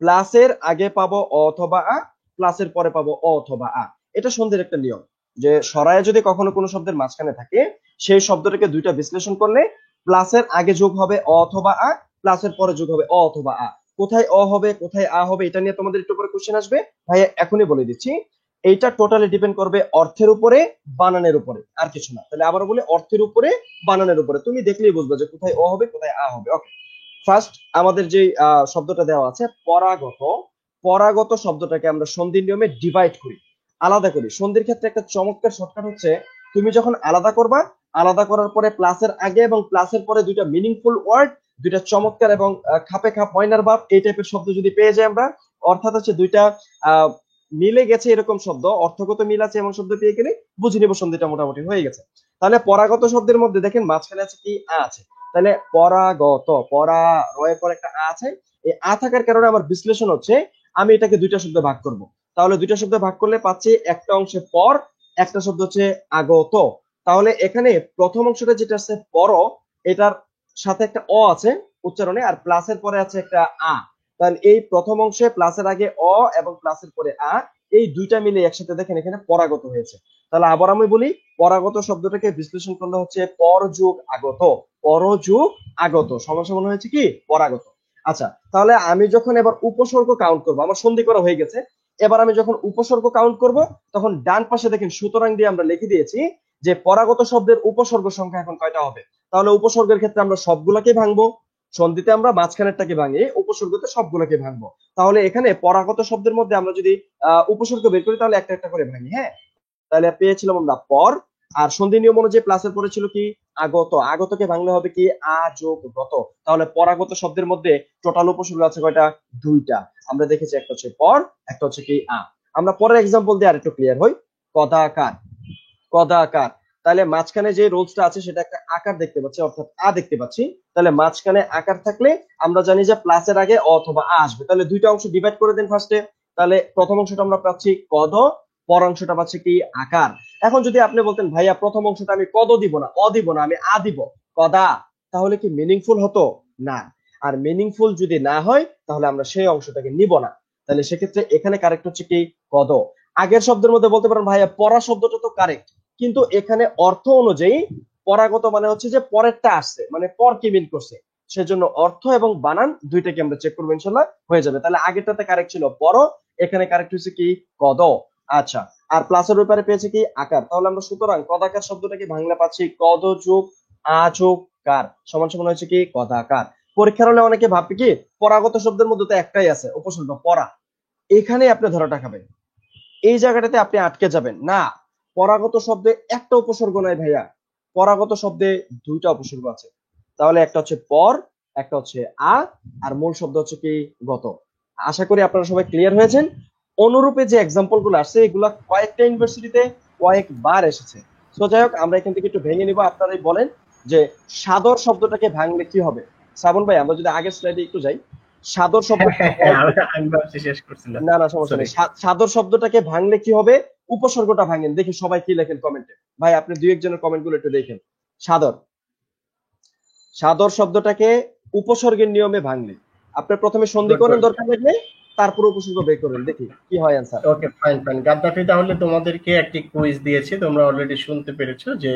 প্লাসের আগে পাবো অ অথবা আ, প্লাসের পরে পাবো অ অথবা আ। এটা সন্ধির একটা নিয়ম, যে সরায় যদি কখনো কোনো শব্দের মাঝখানে থাকে, সেই শব্দটাকে দুইটা বিশ্লেষণ করলে প্লাসের আগে যোগ হবে অ অথবা আ, প্লাসের পরে যোগ হবে অ অথবা আ। কোথায় অ হবে কোথায় আ হবে এটা নিয়ে তোমাদের একটু পরে কোশ্চেন আসবে, ভাইয়া এখনই বলে দিচ্ছি। এইটা টোটালি ডিপেন্ড করবে অর্থের উপরে, বানানের উপরে, আর কিছু না। তাহলে আবার বলে অর্থের উপরে, বানানের উপরে, তুমি দেখলেই বুঝবে যে কোথায় অ হবে কোথায় আ হবে। ওকে, ফার্স্ট আমাদের যে শব্দটা দেওয়া আছে পরাগত, পরাগত শব্দটাকে আমরা সন্ধির নিয়মে ডিভাইড করি, আলাদা করি। সন্ধির ক্ষেত্রে একটা চমৎকার শর্টকাট হচ্ছে, তুমি যখন আলাদা করবা, আলাদা করার পরে প্লাসের আগে এবং প্লাসের পরে দুইটা মিনিংফুল ওয়ার্ড, দুইটা চমৎকার এবং খাপে খাপ ময়নার বাপ এই টাইপের শব্দ যদি পেয়ে যাই আমরা, অর্থাৎ হচ্ছে দুইটা আহ মিলে গেছে এরকম শব্দ, অর্থগত মিল আছে এমন শব্দ পেয়ে গেলে বুঝে নিব সন্ধিটা মোটামুটি হয়ে গেছে। তাহলে পরাগত শব্দের মধ্যে দেখেন মাঝখানে আছে কি আ আছে, তাহলে পরাগত, পরা রয়ের পর একটা আ আছে, এই আ থাকার কারণে আমার বিশ্লেষণ হচ্ছে আমি এটাকে দুইটা শব্দে ভাগ করব। তাহলে দুইটা শব্দে ভাগ করলে পাচ্ছি একটা অংশে পর, একটা শব্দ হচ্ছে আগত। তাহলে এখানে প্রথম অংশটা যেটা আছে পর, এটার সাথে একটা অ আছে উচ্চারণে, আর প্লাসের পরে আছে একটা আ। তাহলে এই প্রথম অংশে প্লাসের আগে অ এবং প্লাসের পরে আ, এই দুইটা মিলে একসাথে দেখেন এখানে পরাগত হয়েছে। তাহলে আবার আমি বলি, পরাগত শব্দটাকে বিশ্লেষণ করলে হচ্ছে পর যোগ আগত, পর যোগ আগত সমান সমান হয়েছে কি পরাগত। আচ্ছা, তাহলে আমি যখন এবার উপসর্গ কাউন্ট করবো, আমার সন্ধি করা হয়ে গেছে, এবার আমি যখন উপসর্গ কাউন্ট করব, তখন ডান পাশে দেখেন সুতরাং দিয়ে আমরা লিখে দিয়েছি যে পরাগত শব্দের উপসর্গ সংখ্যা এখন কয়টা হবে। তাহলে উপসর্গের ক্ষেত্রে আমরা সবগুলোকে ভাঙবো, সন্ধিতে আমরা মাঝখানেরটাকে ভাঙি, উপসর্গতে সবগুলোকে ভাঙবো। তাহলে এখানে পরাগত শব্দের মধ্যে আমরা যদি উপসর্গ বের করি, তাহলে একটা একটা করে ভাঙি। হ্যাঁ, তাহলে পেয়েছিলাম আমরা পর, আর সন্ধি নিয়ম অনুযায়ী প্লাসের পরে ছিল কি আগত, আগতকে ভাঙলে হবে কি আ যোগ গত। তাহলে পরাগত শব্দের মধ্যে টোটাল উপসর্গ আছে কয়টা, দুইটা। আমরা দেখেছি একটা হচ্ছে পর, একটা হচ্ছে কি আ। আমরা পরের এক্সাম্পল দিয়ে আরেকটু ক্লিয়ার হই। কদাকার, কদাকার, তাহলে মাঝখানে যে রোলসটা আছে সেটা একটা আকার দেখতে পাচ্ছি, অর্থাৎ আ দেখতে পাচ্ছি। তাহলে মাঝখানে আকার থাকলে আমরা জানি যে প্লাসের আগে অ অথবা আ আসবে। তাহলে দুইটা অংশ ডিভাইড করে দেন ফার্স্টে। তাহলে প্রথম অংশটা আমরা পাচ্ছি কদ, পর অংশটা পাচ্ছি কি আকার। এখন যদি আপনি বলতেন ভাইয়া প্রথম অংশটা আমি কদ দিব না, অ দিব না, আমি আ দিব, কদা, তাহলে কি মিনিংফুল হতো? না। আর মিনিংফুল যদি না হয় তাহলে আমরা সেই অংশটাকে নিব না। তাহলে সেক্ষেত্রে এখানে কারেক্ট হচ্ছে কি কদ। আগের শব্দের মধ্যে বলতে পারেন ভাইয়া পরা শব্দটা তো কারেক্ট, কিন্তু এখানে অর্থ অনুযায়ী পরাগত মানে হচ্ছে যে পরেরটা আসছে, মানে পর কি মিন করছে, সেজন্য অর্থ এবং বানান দুইটাকে আমরা চেক করবো, ইনশাল্লাহ হয়ে যাবে। তাহলে আগেরটাতে কারেক্ট ছিল পর, এখানে কারেক্ট হচ্ছে কি কদ। আচ্ছা, আর প্লাসের ব্যাপারে পেয়েছে কি আকার। তাহলে আমরা সুতরাং কদাকার শব্দটাকে বাংলা পাচ্ছি কদ যোগ আ যোগ কার সমান সমান হচ্ছে কি কদাকার। পরীক্ষার হলে অনেকে ভাববে কি পরাগত শব্দের মধ্যে তো একটাই আছে উপসর্গ পরা, এখানে আপনি ধরাটা খাবেন, এই জায়গাটাতে আপনি আটকে যাবেন না। পরাগত শব্দে একটা উপসর্গ নয় ভাইয়া, পরাগত শব্দে দুইটা উপসর্গ আছে। তাহলে একটা হচ্ছে পর, একটা হচ্ছে আ, আর মূল শব্দ হচ্ছে কি গত। আশা করি আপনারা সবাই ক্লিয়ার হয়েছেন। অনুরূপে যে এক্সাম্পল গুলো আসছে এগুলা কয়েকটা ইউনিভার্সিটিতে কয়েকবার এসেছে। তো যাই হোক, আমরা এখান থেকে একটু ভেঙে নিব। আপনারাই বলেন যে সাদর শব্দটাকে ভাঙলে কি হবে। শ্রাবণ ভাই, আমরা যদি আগের স্লাইডে একটু যাই, সাদর শব্দটাকে আমি ভাবছি শেষ করছিলাম। না না সমস্যা সরি। নেই, সাদর শব্দটাকে ভাঙলে কি হবে, উপসর্গটা ভাঙেন, দেখি সবাই কি লেখেন কমেন্টে। ভাই আপনি দুই একজনের কমেন্ট গুলো একটু দেখেন। সাদর, সাদর শব্দটাকে উপসর্গের নিয়মে ভাঙলে আপনি প্রথমে সন্ধি গুড করেন গুড। দরকার লাগলে, তারপর উপসর্গ বের করেন, দেখি কি হয় অ্যান্সার। ওকে, ফাইন ফাইন গাদ্দাফি, তাহলে তোমাদেরকে একটি কুইজ দিয়েছি, তোমরা অলরেডি শুনতে পেরেছো যে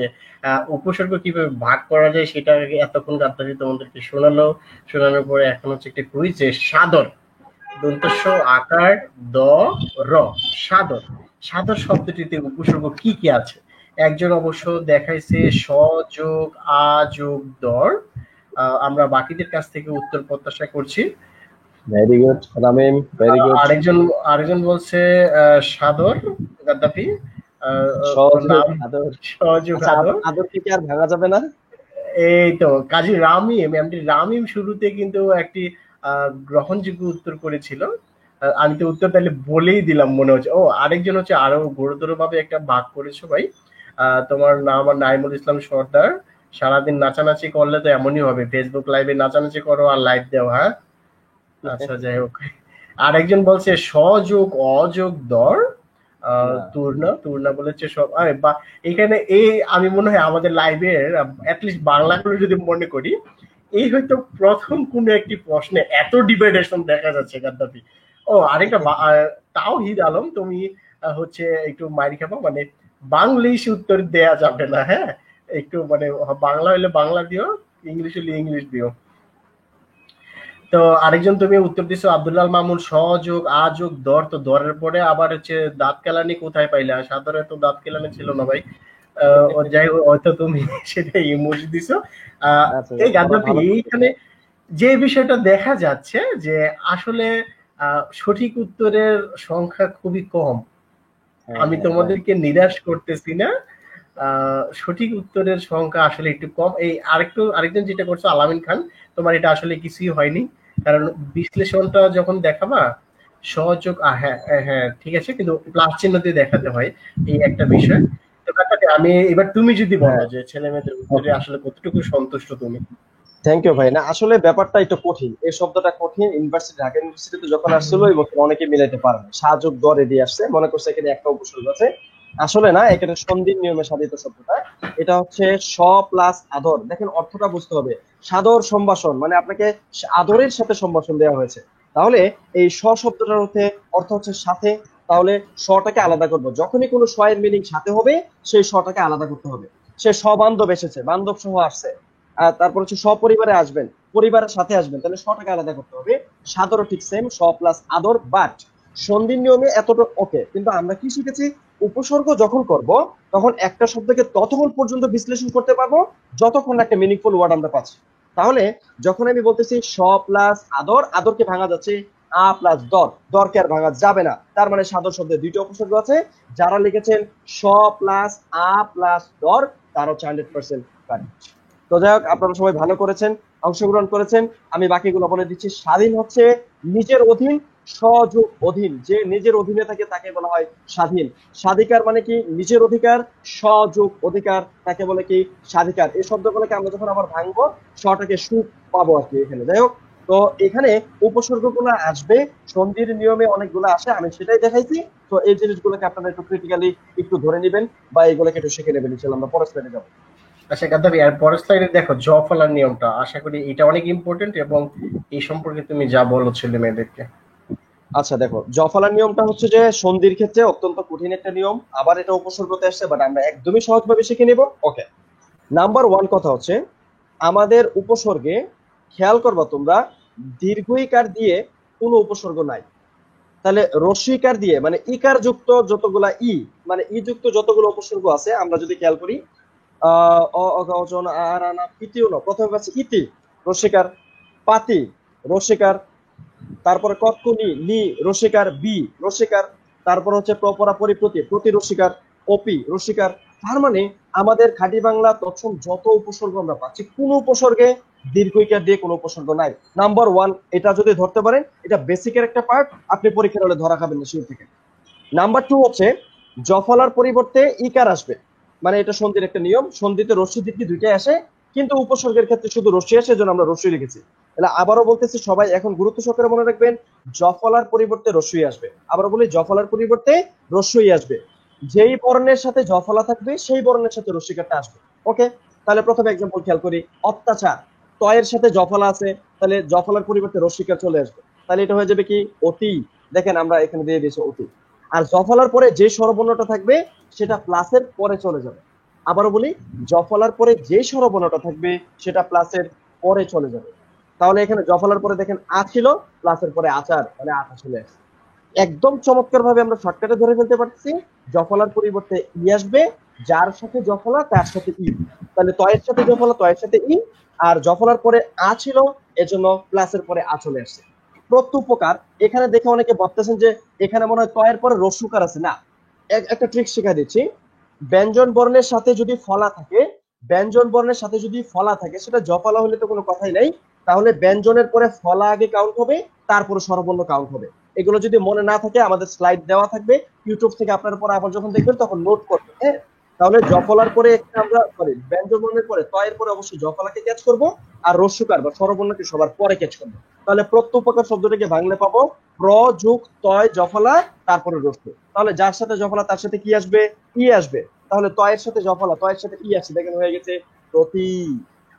উপসর্গ কিভাবে ভাগ করা যায় সেটা এতক্ষণ গাদ্দাফি তোমাদেরকে শোনালো। শোনানোর পরে এখন হচ্ছে একটি কুইজ যে সাদর, দন্তস্ব আকার দ র, সাদর, সাদর শব্দটিতে উপসর্গ কি কি আছে। একজন অবশ্য দেখাইছে স যোগ আ যোগ দর। আমরা বাকিদের কাছ থেকে উত্তর প্রত্যাশা করছি। Very good Ramim, very good. আরেকজন আরেকজন বলছে সাদর গাদ্দাফি, ওর সহযোগ নাম আদর। সহযোগ আচ্ছা, আদর। আদর থেকে আর ভাঙা যাবে না। এই তো কাজী রামিম, এমডি রামিম শুরুতে কিন্তু একটি গ্রহণযোগ্য উত্তর করেছিল। আমি তো উত্তর তাহলে বলেই দিলাম মনে হচ্ছে। ও আরেকজন হচ্ছে আরো গুরুতর ভাবে একটা ভাগ করেছো ভাই। তোমার নাম আমার নাইমুল ইসলাম সর্দার। সারাদিন নাচানাচি করলে তো এমনই হবে, ফেসবুক লাইভে নাচানাচি করো আর লাইভ দাও। হ্যাঁ, আচ্ছা যাই হোক। আরেকজন বলছে সযোগ অযোগ দর। না, তুর্না তুর্না বলেছে সব। আরে বা, এখানে এই আমি মনে হয় আমাদের লাইভের অ্যাটলিস্ট বাংলাগুলো যদি মনে করি, এই হয়তো প্রথম কোন একটি প্রশ্নে এত ডিবেটেশন দেখা যাচ্ছে গাদ্দাফি। ও আরেকটা তাওহিদ আলম, তুমি হচ্ছে একটু মাইর খাবো, মানে বাংলিশ উত্তর দেয়া যাবে না, হ্যাঁ? একটু মানে বাংলা হইলে বাংলা দিও, ইংলিশ হইলে ইংলিশ দিও। তো আরেকজন তুমি উত্তর দিছো আব্দুল্লাহ মামুন, স যোগ আ যোগ দর, তো দরের পরে আবার হচ্ছে দাঁত কেলানি কোথায় পাইলা? সাদরে তো দাঁত কেলানি ছিল না ভাই। যাই হোক, হয়তো তুমি সেটা ইমোজি দিছো। আচ্ছা, এই ওরা গাদ্দাফি, ভালো করেছে। এইখানে যে বিষয়টা দেখা যাচ্ছে যে আসলে সঠিক উত্তরের সংখ্যা খুবই কম। হ্যাঁ, আমি হ্যাঁ, রাইট। তোমাদেরকে নিরাশ করতেছি না। সঠিক উত্তরের সংখ্যা আসলে একটু কম। এই আরেকজন যেটা করছো আলামিন খান, তোমার এটা আসলে কিছুই হয়নি। কারণ বিশ্লেষণটা যখন দেখাবা সহযোগ, হ্যাঁ হ্যাঁ ঠিক আছে, কিন্তু প্লাস চিহ্ন দিয়ে দেখাতে হয়, এই একটা বিষয়। তো ব্যাপারটা আমি এবার, তুমি যদি বলো হ্যাঁ, যে ছেলে মেয়েদের উত্তরে ওকে। আসলে কতটুকু সন্তুষ্ট তুমি। থ্যাংক ইউ ভাই। না আসলে ব্যাপারটা একটু কঠিন, এই শব্দটা কঠিন। ইউনিভার্সিটি, ঢাকা ইউনিভার্সিটিতে যখন আসছিল এই বছর অনেকে মিলাইতে পারে না, সাযোগ দরে দিয়ে আসছে, মনে করছে এখানে একটা উপসর্গ আছে। আসলে না, এখানে সন্ধির নিয়মে সাধিত শব্দটা। এটা হচ্ছে স প্লাস আদর। দেখেন অর্থটা বুঝতে হবে। সাদর সম্ভাষণ মানে আপনাকে আদরের সাথে সম্ভাষণ দেওয়া হয়েছে। তাহলে এই স শব্দটার অর্থ হচ্ছে সাথে। তাহলে সটাকে আলাদা করবো, যখনই কোনো স এর মিনিং সাথে হবে সেই সটাকে আলাদা করতে হবে। সে সবান্ধব এসেছে, বান্ধব সহ আসছে। আর তারপর হচ্ছে সপরিবারে আসবেন, পরিবারের সাথে আসবেন, তাহলে শটাকে আলাদা করতে হবে। সাদরও ঠিক সেম, স প্লাস আদর। বাট সন্ধির নিয়মে এতটা ওকে, কিন্তু আমরা কি শিখেছি, উপসর্গ যখন করব তখন একটা শব্দকে ততক্ষণ পর্যন্ত বিশ্লেষণ করতে পারবো যতক্ষণ না একটা মিনিংফুল ওয়ার্ড আমরা পাচ্ছি। তাহলে যখন আমি বলতেছি স প্লাস আদর, আদরকে ভাঙা যাচ্ছে আ প্লাস দর, দরকে আর ভাঙা যাবে না। তার মানে সাদর শব্দের দুইটা উপসর্গ আছে। যারা লিখেছেন স প্লাস আ প্লাস দর, তার হচ্ছে 100% কারেক্ট। তো যাই হোক, আপনারা সবাই ভালো করেছেন, অংশগ্রহণ করেছেন। আমি বাকিগুলো বলে দিচ্ছি। স্বাধীন হচ্ছে নিজের অধীন, সযোগ অধীন। যে নিজের অধীনে থাকে তাকে বলা হয় স্বাধীন। স্বাধিকার মানে কি, নিজের অধিকার। সযোগ অধিকার তাকে বলে কি, স্বাধিকার। এই শব্দগুলোকে আমরা যখন আবার ভাঙবো, সটাকে সুখ পাবো আর কি এখানে। যাই হোক, তো এখানে উপসর্গগুলো আসবে, সন্ধির নিয়মে অনেকগুলো আসে, আমি সেটাই দেখাইছি। তো এই জিনিসগুলোকে আপনারা একটু ক্রিটিক্যালি একটু ধরে নেবেন বা এইগুলোকে একটু শিখে নেবেন। ইনশাআল্লাহ আমরা পরের স্লাইডে যাবো। আচ্ছা গাদ্দাফি, আর পরের স্লাইডে দেখো জ ফলার নিয়মটা, আশা করি এটা অনেক ইম্পর্টেন্ট, এবং এই সম্পর্কে তুমি যা বলো ছেলে মেয়েদেরকে। আচ্ছা দেখো, জফলার নিয়মটা হচ্ছে যে সন্ধির ক্ষেত্রে অত্যন্ত কঠিন একটা নিয়ম। আবার এটা উপসর্গতে আসছে, বাট আমরা একদমই সহজভাবে শিখে নিব। ওকে, নাম্বার ওয়ান কথা হচ্ছে, আমাদের উপসর্গে খেয়াল করবা তোমরা, দীর্ঘইকার দিয়ে কোনো উপসর্গ নাই। তাহলে রস্বইকার দিয়ে মানে ইকার যুক্ত যতগুলা মানে যুক্ত যতগুলো উপসর্গ আছে, আমরা যদি খেয়াল করি, অজন আরানা পিতিও না, প্রথমে পাচ্ছি ইতি রস্বইকার, পাতি রস্বইকার, তারপরে কক্ষনি নি রসিকার, বি রসিকার, তারপর হচ্ছে প্রপরা পরিপ্রতি প্রতি রসিকার, অপি রসিকার। তার মানে আমাদের খাঁটি বাংলা তৎসম যত উপসর্গ আমরা পাচ্ছি, কোন উপসর্গে দীর্ঘইকার দিয়ে কোনো উপসর্গ নাই। নাম্বার ওয়ান, এটা যদি ধরতে পারেন, এটা বেসিকের একটা পার্ট, আপনি পরীক্ষার হলে ধরা খাবেন না শুরু থেকে। নাম্বার টু হচ্ছে, জফলার পরিবর্তে ইকার আসবে, মানে এটা সন্ধির একটা নিয়ম। সন্ধিতে রস্যি দীর্ঘ দুইটাই আসে, কিন্তু উপসর্গের ক্ষেত্রে শুধু রস্যি আসে, এজন্য আমরা রস্যি লিখেছি। তাহলে আবারও বলতেছি, সবাই এখন গুরুত্ব সহকারে মনে রাখবেন, জফলার পরিবর্তে রস্যই আসবে। আবার বলি, জফলার পরিবর্তে রস্যই আসবে। যেই বর্ণের সাথে জফলা থাকবে সেই বর্ণের সাথে রস্যিকারটা আসবে। ওকে, তাহলে প্রথমে এক্সাম্পল খেয়াল করি। অত্যাচার, তয়ের সাথে জফলা আছে, তাহলে জফলার পরিবর্তে রস্যিকার চলে আসবে। তাহলে এটা হয়ে যাবে কি, অতি। দেখেন আমরা এখানে দিয়ে দিয়েছি অতি। আর জফলার পরে যে স্বরবর্ণটা থাকবে সেটা প্লাসের পরে চলে যাবে। আবারও বলি, জফলার পরে যে স্বরবর্ণটা থাকবে সেটা প্লাসের পরে চলে যাবে। তাহলে এখানে জফলার পরে দেখেন আ ছিল, প্লাসের পরে আচার, মানে আটা চলে আসছে। একদম চমৎকার ভাবে আমরা শর্টকাটে ধরে ফেলতে পারছি, জফলার পরিবর্তে ই আসবে, যার সাথে জফলা তার সাথে ই। তাহলে তয়ের সাথে জফলা, তয়ের সাথে ই। আর জফলার পরে আ ছিল, এজন্য প্লাসের পরে আ চলে আসছে। প্রত্যুপকার, এখানে দেখে অনেকে ভাবতেছেন যে এখানে মনে হয় তয়ের পরে রস্যকার আছে, না। একটা ট্রিক শিখাই দিচ্ছি। ব্যঞ্জন বর্ণের সাথে যদি ফলা থাকে, ব্যঞ্জন বর্ণের সাথে যদি ফলা থাকে, সেটা জফলা হলে তো কোনো কথাই নাই। তাহলে ব্যঞ্জনের পরে ফলা আগে কাউন্ট হবে, তারপরে স্বরবর্ণ কাউন্ট হবে। এগুলো যদি মনে না থাকে, আমাদের স্লাইড দেওয়া থাকবে ইউটিউব থেকে, আপনার পরে আবার যখন দেখবেন তখন নোট করবেন, হ্যাঁ। তাহলে জফলার পরে একটা আমরা সরি, ব্যঞ্জন বর্ণের পরে তয়ের পরে অবশ্যই জফলাকে ক্যাচ করব, আর রস্যকার বা স্বরবর্ণকে সবার পরে ক্যাচ করব। তাহলে প্রত্যুপকার শব্দটাকে বাংলা পাবো প্র যুগ তয় জফলা, তারপরে রস্য। তাহলে যার সাথে জফলা তার সাথে কি আসবে, ই আসবে। তাহলে তয়ের সাথে জফলা, তয়ের সাথে ই আসছে, দেখেন হয়ে গেছে প্রতি।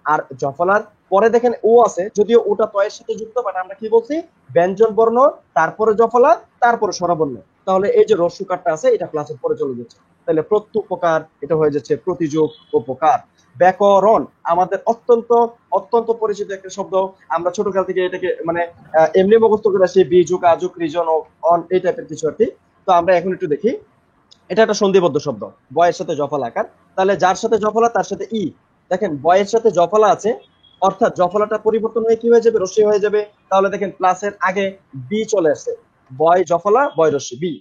আর জফলার পরে দেখেন ও আছে, যদিও ওটা তয়ের সাথে যুক্ত, বাট আমরা কি বলছি, ব্যঞ্জন বর্ণ, তারপরে জফলা, তারপরে স্বরবর্ণ। তাহলে এই যে রস্যকারটা আছে এটা ক্লাসের পরে চলে যাচ্ছে, তাহলে প্রত্যুপকার এটা হয়ে যাচ্ছে প্রতিযোগ উপকার। ব্যাকরণ আমাদের অত্যন্ত অত্যন্ত পরিচিত একটা শব্দ, আমরা ছোটকাল থেকে এটাকে মানে এমনি মুখস্থ করে আসি, বিযোগ আযোগ রিজন অন এই টাইপের কিছু আর কি। তো আমরা এখন একটু দেখি, এটা একটা সন্ধিবদ্ধ শব্দ, বয়ের সাথে জফলা আকার। তাহলে যার সাথে জফলা তার সাথে ই, দেখেন বয়ের সাথে জফলা আছে, অর্থাৎ জফলাটা পরিবর্তন হয়ে কি হয়ে যাবে, রস্যি হয়ে যাবে। তাহলে দেখেন প্লাসের আগে বি চলে আসছে, বয় জফলা বয় রস্যি বি।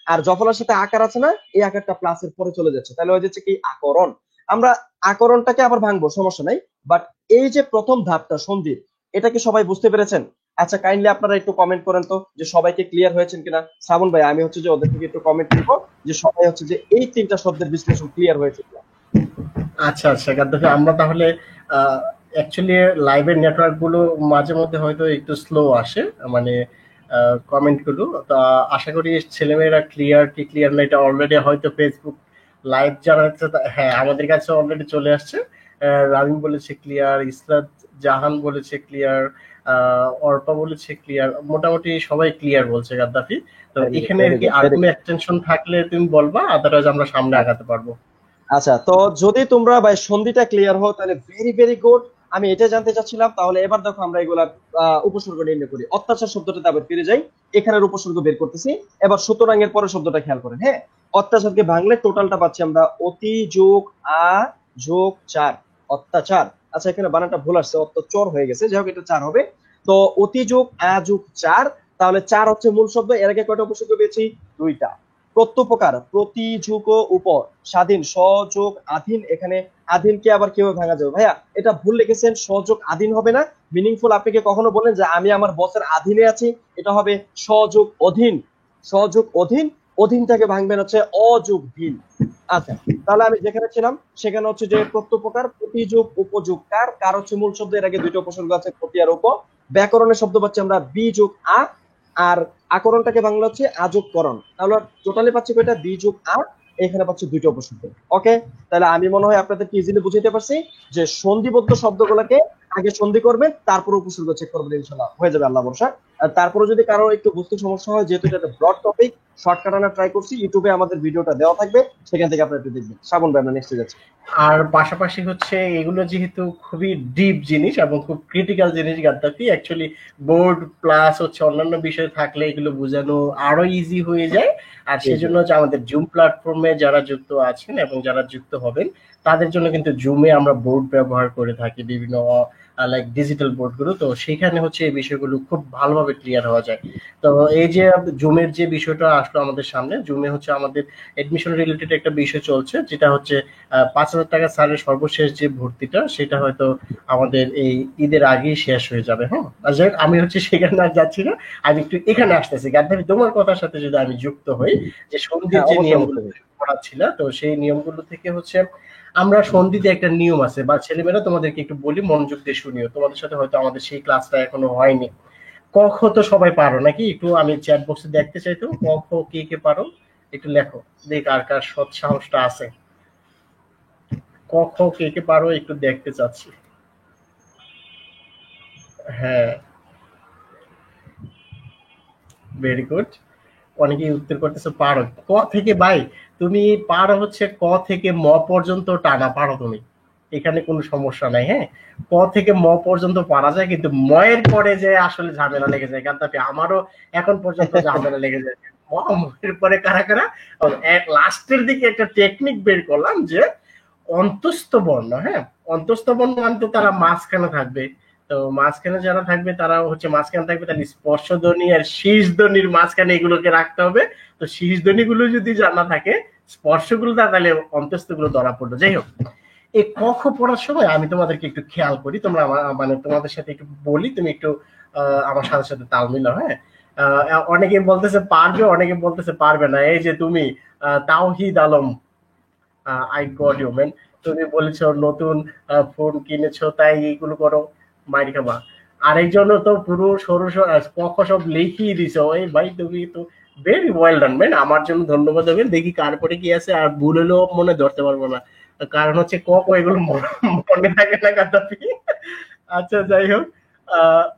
আর জফলার সাথে আকার আছে না, এই আকারটা প্লাসের পরে চলে যাচ্ছে, তাহলে হয়ে যাচ্ছে কি আকরণ। আমরা আকরণটাকে আবার ভাঙবো, সমস্যা নাই, বাট এই যে প্রথম ধাপটা সন্ধির, এটা কি সবাই বুঝতে পেরেছেন? আচ্ছা কাইন্ডলি আপনারা একটু কমেন্ট করেন তো যে সবাইকে ক্লিয়ার হয়েছেন কিনা। শ্রাবণ ভাই, আমি হচ্ছে যে ওদের থেকে একটু কমেন্ট নিব যে সবাই হচ্ছে যে এই তিনটা শব্দের বিশ্লেষণ ক্লিয়ার হয়েছে কিনা। আচ্ছা আচ্ছা গাদ্দাফি, আমরা তাহলে অ্যাকচুয়ালি লাইভের নেটওয়ার্ক গুলো মাঝে মধ্যে হয়তো একটু স্লো আসে, মানে কমেন্ট গুলো। তা আশা করি ছেলেমেয়েরা ক্লিয়ার কি ক্লিয়ার না এটা অলরেডি হয়তো ফেসবুক লাইভ জানাচ্ছে। হ্যাঁ, আমাদের কাছে অলরেডি চলে আসছে। রামিম বলেছে ক্লিয়ার, ইসরাত জাহান বলেছে ক্লিয়ার, অর্পা বলেছে ক্লিয়ার, মোটামুটি সবাই ক্লিয়ার বলছে গাদ্দাফি। তো এখানে ভেরি কি গুড, আর ভেরি কোনো গুড। এক্সটেনশন থাকলে তুমি বলবা, আদারওয়াইজ আমরা সামনে আগাতে পারবো। আচ্ছা, তো যদি তোমরা ভাই সন্ধিটা ক্লিয়ার হও তাহলে ভেরি ভেরি গুড। আমি এটা জানতে চাচ্ছিলাম, তাহলে এবার দেখো আমরা এগুলা উপসর্গ নির্ণয় করি। অত্যাচার শব্দটাতে আবার ফিরে যাই, এখানের উপসর্গ বের করতেছি। এবার সুতরাং এর পরে শব্দটা খেয়াল করেন, হ্যাঁ। অত্যাচারকে ভাঙলে টোটালটা পাচ্ছি আমরা অতি যোগ আ যোগ চার, অত্যাচার। আচ্ছা এখানে বানানটা ভুল আসছে, অত্যাচর হয়ে গেছে, যাই হোক এটা চার হবে। তো অতি যোগ আ যোগ চার, তাহলে চার হচ্ছে মূল শব্দ। এর আগে কয়টা উপসর্গ পেয়েছি? দুইটা। প্রত্যুপকার, প্রতিযুগ উপর, স্বাধীন, সযোগ আধীন। এখানে আধীনকে আবার কিভাবে ভাঙা যাবে ভাইয়া? এটা ভুল লিখেছেন, সযোগ আধীন হবে না। মিনিংফুল আপনি কি কখনো বলেন যে আমি আমার বসের আধীনে আছি? এটা হবে সযোগ অধীন, সযোগ অধীন। অধীনটাকে ভাঙবেন হচ্ছে অযোগ ধীন। আচ্ছা, তাহলে আমি যেখানে ছিলাম সেখানে হচ্ছে যে প্রত্যুপকার, প্রতিযোগ উপযোগ কার, কার হচ্ছে মূল শব্দ, এর আগে দুইটা উপসর্গ আছে প্রতি আর উপ। ব্যাকরণের শব্দ পাচ্ছি আমরা বি যোগ আ, আর আকরণটাকে বাংলা হচ্ছে আযোগকরণ। তাহলে টোটালি পাচ্ছি কয়টা? বি যোগ আ, এখানে পাচ্ছি দুইটা উপসর্গ। ওকে, তাহলে আমি মনে হয় আপনাদেরকে ইজিলি বুঝাইতে পারছি যে সন্ধিবদ্ধ শব্দগুলোকে আগে সন্ধি করবেন, তারপর উপসর্গ চেক করবেন, ইনশাআল্লাহ হয়ে যাবে আল্লাহ ভরসা। আর তারপরে যদি কারো একটু বুঝতে সমস্যা হয়, যেহেতু এটা একটা ব্রড টপিক, শর্টকাট আনার ট্রাই করছি, ইউটিউবে আমাদের ভিডিওটা দেওয়া থাকবে, সেখান থেকে আপনারা একটু দেখবেন। শ্রাবণ ভাই, আমরা নেক্সটে যাচ্ছি। আর পাশাপাশি হচ্ছে এগুলো যেহেতু খুবই ডিপ জিনিস এবং খুব ক্রিটিক্যাল জিনিস গাদ্দাফি, অ্যাকচুয়ালি বোর্ড প্লাস হচ্ছে অন্যান্য বিষয় থাকলে এগুলো বোঝানো আরো ইজি হয়ে যায়। আর সেজন্য হচ্ছে আমাদের জুম প্ল্যাটফর্মে যারা যুক্ত আছেন এবং যারা যুক্ত হবেন তাদের জন্য কিন্তু জুমে আমরা বোর্ড ব্যবহার করে থাকি, বিভিন্ন লাইক ডিজিটাল বোর্ড গুলো। তো সেখানে হচ্ছে এই বিষয়গুলো খুব ভালোভাবে ক্লিয়ার হওয়া যায়। তো এই যে জুমের যে বিষয়টা আসলো আমাদের সামনে, জুমে হচ্ছে আমাদের এডমিশন রিলেটেড একটা বিষয় চলছে, যেটা হচ্ছে 5,000 টাকা স্যারের সর্বশেষ যে ভর্তিটা, সেটা হয়তো আমাদের এই ঈদের আগেই শেষ হয়ে যাবে। হ্যাঁ, আর যাই হোক, আমি হচ্ছে সেখানে আর যাচ্ছি না, আমি একটু এখানে আসতেছি। গাদ্দাফি, তোমার কথার সাথে যদি আমি যুক্ত হই, যে সন্ধির হ্যাঁ, যে অবশ্যই নিয়মগুলো অবশ্যই। পড়াচ্ছিল, তো সেই নিয়মগুলো থেকে হচ্ছে আমরা সন্ধিতে একটা নিয়ম আছে, বা ছেলেমেয়েরা তোমাদেরকে একটু বলি, মনোযোগ দিয়ে শুনিও, তোমাদের সাথে হয়তো আমাদের সেই ক্লাসটা এখনো হয়নি। ক খ তো সবাই পারো নাকি? একটু আমি চ্যাট বক্সে দেখতে চাইতো, ক খ কে কে পারো একটু লেখো, দেখ কার কার সৎ সাহসটা আছে। ক খ কে কে পারো একটু দেখতে চাচ্ছি। হ্যাঁ, ভেরি গুড। অনেকেই উত্তর করতেছে পারো। ক থেকে ভাই, তুমি পারো হচ্ছে ক থেকে ম পর্যন্ত টানা পারো তুমি, এখানে কোনো সমস্যা নাই। হ্যাঁ, ক থেকে ম পর্যন্ত পারা যায়, কিন্তু ময়ের পরে যে আসলে ঝামেলা লেগে যায় গাদ্দাফি, আমারও এখন পর্যন্ত ঝামেলা লেগে যায়। ময়ের পরে কারা কারা, লাস্টের দিকে একটা টেকনিক বের করলাম যে অন্তস্থ বর্ণ, হ্যাঁ, অন্তস্থ বর্ণ মানে তো তারা মাঝখানে থাকবে। তো মাঝখানে যারা থাকবে তারা হচ্ছে মাঝখানে থাকবে, তাহলে স্পর্শ ধ্বনি আর শীর্ষ ধ্বনির মাঝখানে এগুলোকে রাখতে হবে। তো শীর্ষ ধ্বনি গুলো যদি জানা থাকে, স্পর্শ গুলো তাহলে অন্তস্থ গুলো ধরা পড়লো। যাই হোক, এই ক খ পড়ার সময় আমি তোমাদেরকে একটু খেয়াল করি, তোমরা মানে তোমাদের সাথে একটু বলি, তুমি একটু আমার সাথে সাথে তাল মিলাও। হ্যাঁ, অনেকে বলতেছে পারবে, অনেকে বলতেছে পারবে না। এই যে তুমি Tawhid Alam, I got you man, তুমি বলেছো নতুন ফোন কিনেছো তাই এইগুলো করো, মাইর খাবা। আরেকজনও তো পুরো সরু পক্ষ সব লিখিয়ে দিছো। এই ভাই, তুমি তো ভেরি ওয়েল ডান ম্যান, আমার জন্য ধন্যবাদ দেবেন। দেখি কার পরে কি আছে, আর ভুল হলেও মনে ধরতে পারবো না, কারণ হচ্ছে ক ক এগুলো মনে থাকে না গাদ্দাফি। আচ্ছা যাই হোক,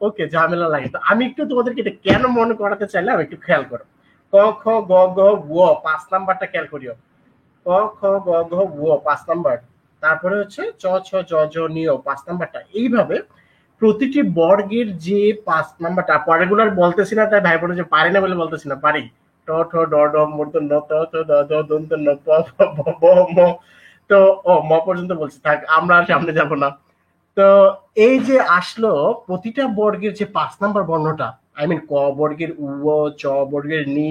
ওকে, ঝামেলা লাগে। তো আমি একটু তোমাদেরকে এটা কেন মনে করাতে চাইলাম একটু খেয়াল করো। ক খ গ ঘ ও ৫ নাম্বারটা খেয়াল করিও। ক খ গ ঘ ও ৫ নাম্বার, তারপরে হচ্ছে চ ছ জ ঝ ঞ ৫ নাম্বারটা। এইভাবে প্রতিটি বর্গের যে ৫ নাম্বারটা, পরেরগুলো আর বলতেছি না, তাই ভাই বোন যে পারি না বলে বলতেছি না, পারি। ট ঠ ড ঢ মূর্ধন্য ন, ত থ দ ধ দন্ত্য ন, প ফ ব ভ ম। তো ম পর্যন্ত বলছি, থাক আমরা আর সামনে যাব না। তো এই যে আসলো প্রতিটা বর্গের যে ৫ নাম্বার বর্ণটা, আই মিন ক বর্গের উ, চ বর্গের নি,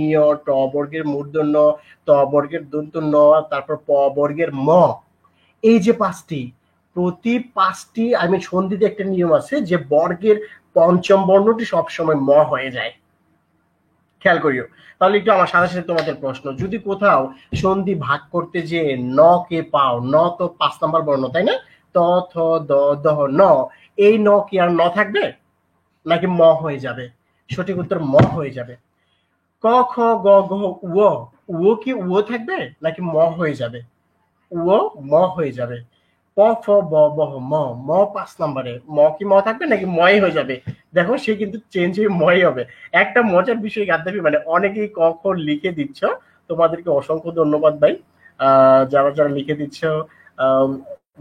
ট বর্গের মূর্ধন্য, ত বর্গের দন্ত ন, তারপর প বর্গের ম, এই যে ৫টি, প্রতি ৫টি আই মিন সন্ধিতে একটা নিয়ম আছে যে বর্গের পঞ্চম বর্ণটি সবসময় ম হয়ে যায়। খেয়াল করিও। তাহলে একটু আমার সাথে সাথে তোমাদের প্রশ্ন, যদি কোথাও সন্ধি ভাগ করতে যে ন কে পাও, ন তো ৫ নাম্বার বর্ণ তাই না? ত থ দ দহ ন, এই ন কি আর ন থাকবে নাকি ম হয়ে যাবে? সঠিক উত্তর ম হয়ে যাবে। ক খ গ ঘ উ, উ কি উ থাকবে নাকি ম হয়ে যাবে? উ ম হয়ে যাবে। প ফ ব ব ম, ম ৫ নাম্বারে, ম কি ম থাকবে নাকি ময় হয়ে যাবে? দেখো সে কিন্তু চেঞ্জ হয়ে ময় হবে। একটা মজার বিষয় গাদ্দাফি, মানে অনেকেই ক খ লিখে দিচ্ছ, তোমাদেরকে অসংখ্য ধন্যবাদ ভাই। যারা যারা লিখে দিচ্ছ, আহ,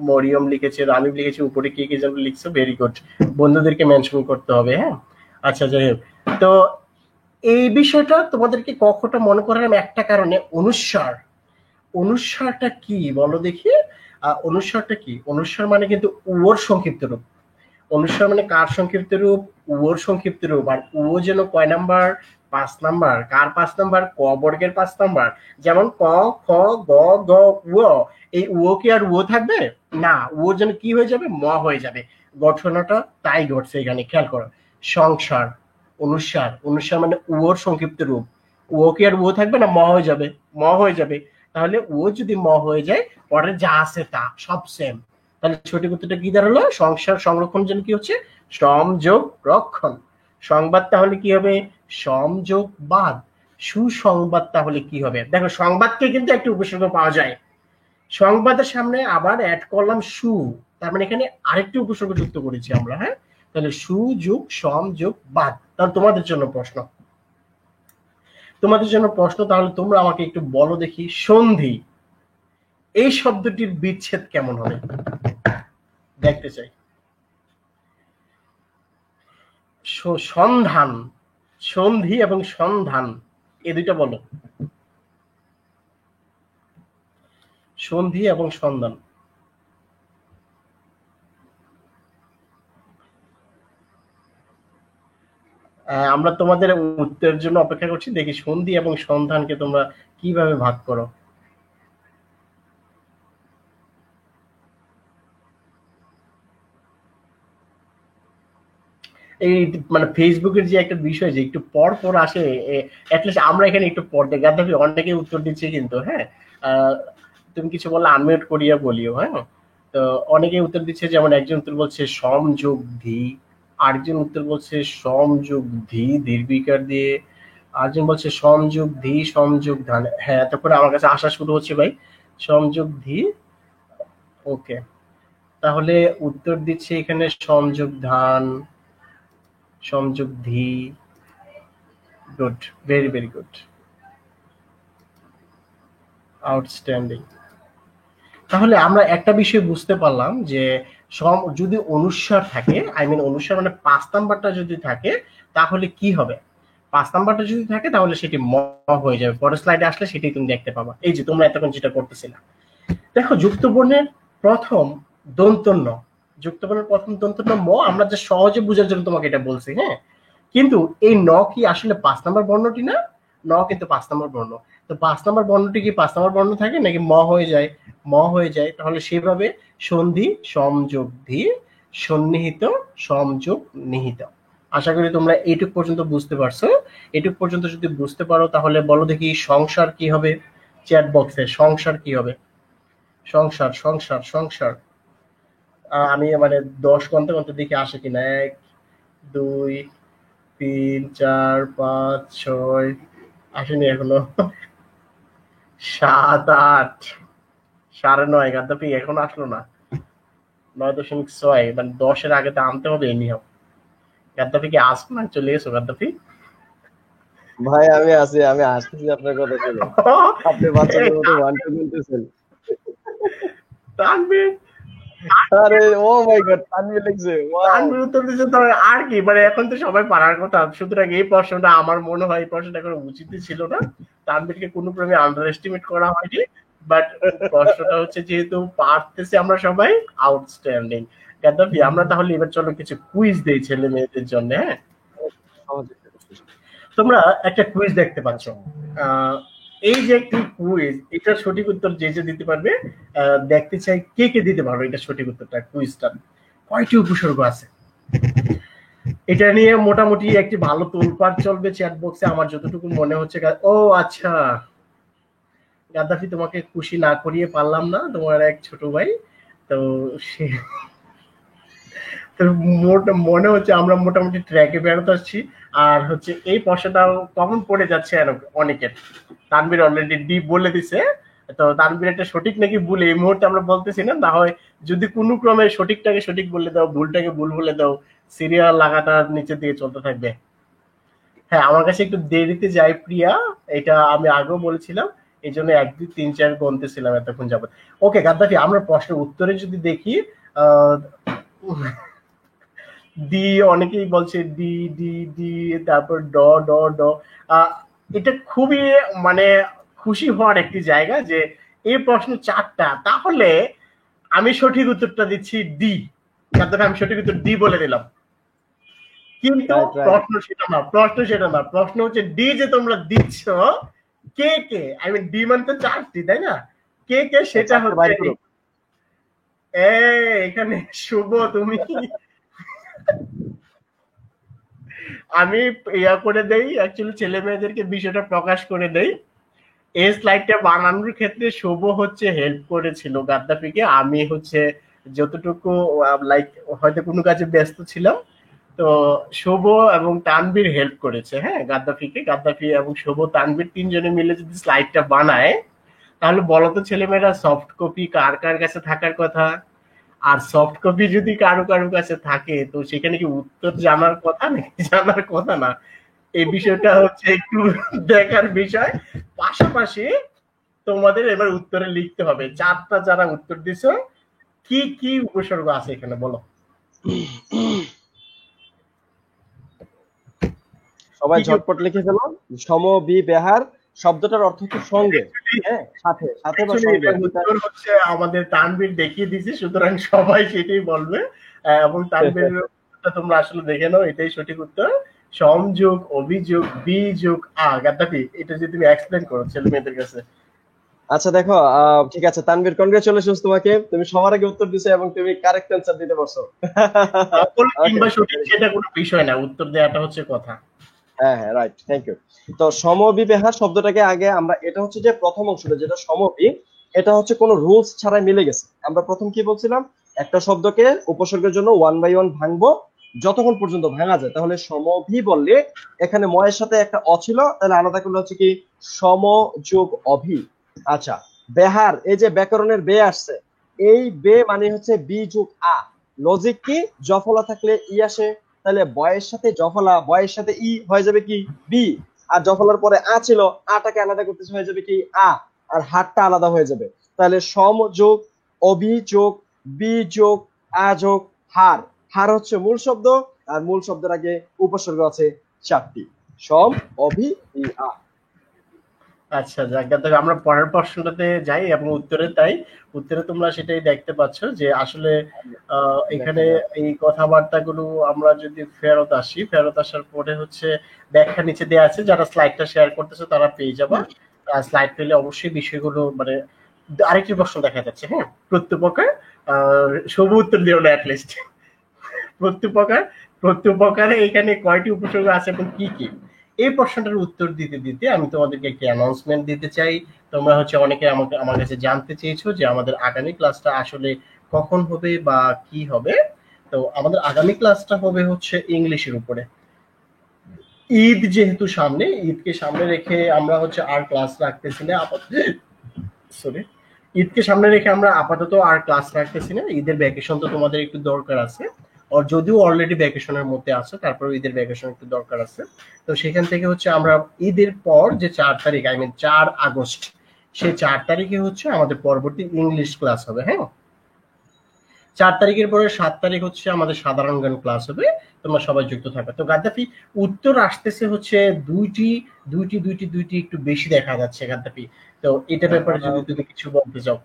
মরিয়ম লিখেছে, রামিম লিখেছে, উপরে কে কে যেন লিখছো, ভেরি গুড। বন্ধুদেরকে মেনশন করতে হবে, হ্যাঁ। আচ্ছা যাই হোক, তো এই বিষয়টা তোমাদেরকে কখটা মনে করার একটা কারণে, অনুস্বার। অনুস্বারটা কি বলো দেখি? অনুস্বারটা কি? অনুস্বার মানে কিন্তু উয়োর সংক্ষিপ্ত রূপ। অনুস্বার মানে কার সংক্ষিপ্ত রূপ? উয়োর সংক্ষিপ্ত রূপ। আর উয়ো যেন কয় নাম্বার? ৫ নাম্বার। কার ৫ নাম্বার? ক বর্গের ৫ নাম্বার। যেমন ক খ গ ঘ উ, এই উয়ো কি আর উয়ো থাকবে না, উয়ো যেন কি হয়ে যাবে? ম হয়ে যাবে। ঘটনাটা তাই ঘটছে এখানে, খেয়াল করো। সংসার, অনুস্বার, অনুস্বার মানে উয়োর সংক্ষিপ্ত রূপ। উয়ো কি আর উয়ো থাকবে না, ম হয়ে যাবে। ম হয়ে যাবে। তাহলে ও যদি ম হয়ে যায়, পরে যা আছে তা সব সেম। তাহলে সঠিক উত্তরটা কি দাঁড়ালো? সংসার সংরক্ষণ জন্য কি হচ্ছে? সংযোগ রক্ষণ। সংবাদ তাহলে কি হবে? সংযোগ বাদ। সুসংবাদ তাহলে কি হবে? দেখো সংবাদকে কিন্তু একটা উপসর্গ পাওয়া যায়, সংবাদের সামনে আবার অ্যাড করলাম সু, তার মানে এখানে আরেকটি উপসর্গ যুক্ত করেছি আমরা, হ্যাঁ। তাহলে সুযোগ সংযোগ বাদ। তাহলে তোমাদের জন্য প্রশ্ন, তোমাদের জন্য প্রশ্ন, তাহলে তোমরা আমাকে একটু বলো দেখি, সন্ধি এই শব্দটির বিচ্ছেদ কেমন হবে দেখতে চাই। সন্ধান, সন্ধি এবং সন্ধান, এই দুইটা বলো। সন্ধি এবং সন্ধান। আমরা তোমাদের উত্তরের জন্য অপেক্ষা করছি, দেখি সন্ধি এবং সন্ধানকে তোমরা কিভাবে ভাগ করো। এই মানে ফেসবুকের যে একটা বিষয় যে একটু পর পর আসে, অ্যাটলিস্ট আমরা এখানে একটু পর দেখি। গাদ্দাফি অনেকে উত্তর দিচ্ছে কিন্তু, হ্যাঁ। আহ, তুমি কিছু বললে আনমিউট করিয়া বলিও, হ্যাঁ। তো অনেকে উত্তর দিচ্ছে, যেমন একজন উত্তর বলছে সমযোগ ধি, আরেকজন উত্তর বলছে সমযোগ ধি দীর্ঘিকার দিয়ে, আরেকজন বলছে সমযোগ ধি সমযোগ ধান। হ্যাঁ, তারপরে আমার কাছে আসা শুরু হচ্ছে ভাই, সমযোগ ধি। ওকে, তাহলে উত্তর দিচ্ছে এখানে সংযোগ ধান, সংযোগ ধি। Good, very very good, outstanding. তাহলে আমরা একটা বিষয় বুঝতে পারলাম যে যদি অনুস্বার থাকে, আই মিন অনুস্বার মানে ৫ নাম্বারটা যদি থাকে, তাহলে কি হবে? ৫ নাম্বারটা যদি থাকে তাহলে সেটি ম হয়ে যাবে। পরের স্লাইডে আসলে সেটি তুমি দেখতে পাবা। এই যে তোমরা এতক্ষণ যেটা করতেছিলা, দেখো যুক্ত বর্ণের প্রথম দন্ত ন, যুক্ত বর্ণের প্রথম দন্ত ন ম, আমরা যে সহজে বোঝার জন্য তোমাকে এটা বলছি, হ্যাঁ। কিন্তু এই ন কি আসলে ৫ নাম্বার বর্ণটি না? ন কিন্তু ৫ নাম্বার বর্ণ। তো ৫ নাম্বার বর্ণটি কি ৫ নাম্বার বর্ণ থাকে নাকি ম হয়ে যায়? ম হয়ে যায়। তাহলে সেভাবে সন্ধি সংযোগ ধি, সন্নিহিত সংযোগ নিহিত। আশা করি তোমরা এইটুক পর্যন্ত বুঝতে পারছো। এটুক পর্যন্ত যদি বুঝতে পারো তাহলে বলো দেখি সংসার কি হবে? চ্যাট বক্সে সংসার কি হবে? সংসার, সংসার, সংসার। আমি মানে ১০ গন্তে গন্তে দেখি আসে কিনা। ১, ২, ৩, ৪, ৫, ৬, আসেনি এখনো। ৭, ৮, ৯:৩০ গাদ্দাফি এখনো আসলো না। 9.6 মানে 10-এর আগে তো আনতে হবে এনিহাও। গাদ্দাফি কি আসবে না, চলে এসো গাদ্দাফি। ভাই আমি আছি, আমি আসতেছি আপনার কথা শুনে। আপনি বাচ্চাদের মতো ওয়ান টু বলতেছেন। তানভীর আরে ও মাই গড, তানভীর লিখছে, ওয়াও। তানভীর উত্তর দিচ্ছে তো আর কি, মানে এখন তো সবাই পারার কথা। সুতরাং এই প্রশ্নটা আমার মনে হয় এই প্রশ্নটা করা উচিতই ছিল না। তানভীরকে কোনো ক্রমে আন্ডার এস্টিমেট করা হয়নি, বাট প্রশ্নটা হচ্ছে যেহেতু পারতেছি আমরা সবাই, আউটস্ট্যান্ডিং। গাদ্দাফি আমরা তাহলে এবার চলো কিছু কুইজ দেই ছেলে মেয়েদের জন্য, হ্যাঁ। তোমরা একটা কুইজ দেখতে পাচ্ছ। আচ্ছা আহ, এই যে একটি কুইজ, এটার সঠিক উত্তর যে যে দিতে পারবে, দেখতে চাই কে কে দিতে পারবে এটা সঠিক উত্তরটা। কুইজটা কয়টি উপসর্গ আছে এটা নিয়ে মোটামুটি একটি ভালো তোলপাড় চলবে চ্যাট বক্সে, আমার যতটুকু মনে হচ্ছে। ও আচ্ছা, গাদ্দাফি তোমাকে খুশি না করিয়ে পারলাম না, তোমার এক ছোট ভাই। তো সে তো মনে হচ্ছে আমরা মোটামুটি ট্র্যাকে বেরোতে আসছি। আর হচ্ছে এই প্রশ্নটাও কমন পড়ে যাচ্ছে অনেকের। তানভীর অলরেডি ডি বলে দিছে। তো তানভীর একটা সঠিক নাকি ভুল এই মুহূর্তে আমরা বলতেছি না, না হয় যদি কোনো ক্রমে সঠিকটাকে সঠিক বলে দাও, ভুলটাকে ভুল বলে দাও, সিরিয়াল লাগাতার নিচে দিয়ে চলতে থাকবে। হ্যাঁ, আমার কাছে একটু দেরিতে যায় প্রিয়া, এটা আমি আগেও বলেছিলাম। এই জন্য 1 2 3 4 গুনতেছিলাম এতক্ষণ যাবত। ওকে গাদ্দাফি, আমরা প্রশ্নের উত্তরে যদি দেখি, আহ ডি, অনেকেই বলছে ডি ডি ডি, তারপর ড ড ড। আহ, এটা খুবই মানে খুশি হওয়ার একটি জায়গা যে এই প্রশ্ন 4টা, তাহলে আমি সঠিক উত্তরটা দিচ্ছি ডি। তারপরে আমি সঠিক উত্তর ডি বলে দিলাম। কিন্তু রাইট রাইট। প্রশ্ন সেটা না, প্রশ্ন সেটা না, প্রশ্ন হচ্ছে ডি যে তোমরা দিচ্ছ, কে কে, আই মিন ডি মানে তো 4টি, তাই না? কে কে সেটা চারটে হচ্ছে বাইর করো। এখানে শুভ তুমি। আমি ইয়া করে দেই, অ্যাকচুয়ালি ছেলে মেয়েদেরকে বিষয়টা প্রকাশ করে দেই। এই স্লাইডটা বানানোর ক্ষেত্রে শুভ হচ্ছে হেল্প করেছিল গাদ্দাফিকে। আমি হচ্ছে যতটুকু লাইক হয়তো কোনো কাজে ব্যস্ত ছিলাম, তো শুভ এবং তানভীর হেল্প করেছে, হ্যাঁ, গাদ্দাফিকে। গাদ্দাফি এবং শুভ তানভীর তিনজনে মিলে যদি স্লাইডটা বানায়, তাহলে বলতো ছেলেমেয়েরা সফট কপি কার কার কাছে থাকার কথা? আর সফট কপি যদি কারো কারো কাছে থাকে, তো সেখানে কি উত্তর জানার কথা নাকি জানার কথা না? এই বিষয়টা হচ্ছে একটু দেখার বিষয়। পাশাপাশি তোমাদের এবার উত্তরে লিখতে হবে 4টা যারা উত্তর দিছো, কি কি উপসর্গ আছে এখানে বলো। সবাই কি কি ঝটপট লিখে ফেলো। সমবিব্যাহার শব্দটার অর্থ হচ্ছে সঙ্গে, হ্যাঁ, সাথে সাথে বা অ্যাকচুয়ালি সঙ্গে এটার দুইটা। উত্তর হচ্ছে আমাদের তানভীর দেখিয়ে দিছে, সুতরাং সবাই সেটাই বলবে। এবং তানভীর উত্তরটা তোমরা আসলে দেখে নাও, এটাই সঠিক উত্তর। সংযোগ, অভিযোগ, বিযোগ, গাদ্দাফি, এটা যদি তুমি এক্সপ্লেন করো ছেলে মেয়েদের কাছে। আচ্ছা দেখো, ঠিক আছে তানভীর, কনগ্রাচুলেশনস তোমাকে, তুমি সবার আগে উত্তর দিছো এবং তুমি কারেক্ট অ্যান্সার দিতে পারছো। সফল ওকে, কিংবা সঠিক সেটা কোনো বিষয় না, উত্তর দেওয়াটা হচ্ছে কথা। হ্যাঁ হ্যাঁ রাইট, থ্যাংক ইউ। তো সমবিব্যাহার শব্দটাকে আগে আমরা, এটা হচ্ছে যে প্রথম অংশটা যেটা সমবি, এটা হচ্ছে কোনো রুলস ছাড়াই মিলে গেছে। আমরা প্রথম কি বলছিলাম, একটা শব্দকে উপসর্গের জন্য ওয়ান বাই ওয়ান ভাঙবো, যতক্ষণ পর্যন্ত ভাঙা যায়। তাহলে সমভি বললে এখানে ময়ের সাথে একটা অ ছিল, তাহলে আলাদা করলে হচ্ছে কি সম যোগ অভি। আচ্ছা, বেহার, এই যে ব্যাকরণের বে আসছে, এই বে মানে হচ্ছে বি যোগ আ। লজিক কি, জফলা থাকলে ই আসে, তাহলে বয়ের সাথে জফলা, বয়ের সাথে ই হয়ে যাবে কি বি। আর জফলার পরে আ ছিল, আটাকে আলাদা করতে হয়ে যাবে কি আ, আর হাতটা আলাদা হয়ে যাবে। তাহলে সম যোগ অভিযোগ বিযোগ আযোগ হার। হার হচ্ছে মূল শব্দ, আর মূল শব্দের আগে উপসর্গ আছে 4টি, সম অভি ই আ। আচ্ছা, যাক, তবে আমরা পরের প্রশ্নটাতে যাই এবং উত্তরে তাই। উত্তরে তোমরা সেটাই দেখতে পাচ্ছ যে আসলে দেখা এখানে যাক। এই কথাবার্তাগুলো আমরা যদি ফেরত আসি, ফেরত আসার পরে হচ্ছে ব্যাখ্যা নিচে দেওয়া আছে, যারা স্লাইডটা শেয়ার করতেছে তারা পেয়ে যাবা। স্লাইড পেলে অবশ্যই বিষয়গুলো মানে আরেকটি প্রশ্ন দেখা যাচ্ছে, হ্যাঁ, প্রত্যুপকার, সবু উত্তর দিও না অ্যাটলিস্ট। প্রত্যুপকার, প্রত্যুপকারে এখানে কয়টি উপসর্গ আছে এবং কি কি? এই প্রশ্নটার উত্তর দিতে দিতে আমি তোমাদেরকে একটি অ্যানাউন্সমেন্ট দিতে চাই। তোমরা হচ্ছে অনেকে আমাকে আমার কাছে জানতে চেয়েছো যে আমাদের আগামী ক্লাসটা আসলে কখন হবে বা কি হবে। তো আমাদের আগামী ক্লাসটা হবে হচ্ছে ইংলিশের উপরে। ঈদ যেহেতু সামনে, ঈদকে সামনে রেখে আমরা হচ্ছে আর ক্লাস রাখতেছি না আপাতত। সরি, ঈদকে সামনে রেখে আমরা আপাতত আর ক্লাস রাখতেছি না, ঈদের ভ্যাকেশন তো তোমাদের একটু দরকার আছে, আর যদিও অলরেডি ভ্যাকেশনের মধ্যে আছে, তারপরে ঈদের ভ্যাকেশন একটু দরকার আছে। তো সেখান থেকে হচ্ছে আমরা ঈদের পর যে 4 তারিখ, আই মিন 4 আগস্ট, সেই 4 তারিখে হচ্ছে আমাদের পরবর্তী ইংলিশ ক্লাস হবে। হ্যাঁ, 4 তারিখের পরে 7 তারিখ হচ্ছে আমাদের সাধারণ জ্ঞান ক্লাস হবে। তোমরা সবাই যুক্ত থাকবে। তো গাদ্দাফি, উত্তর আসতেছে হচ্ছে দুইটি দুইটি একটু বেশি দেখা যাচ্ছে গাদ্দাফি। তো এটা ব্যাপারে যদি তুমি কিছু বলতে চাও।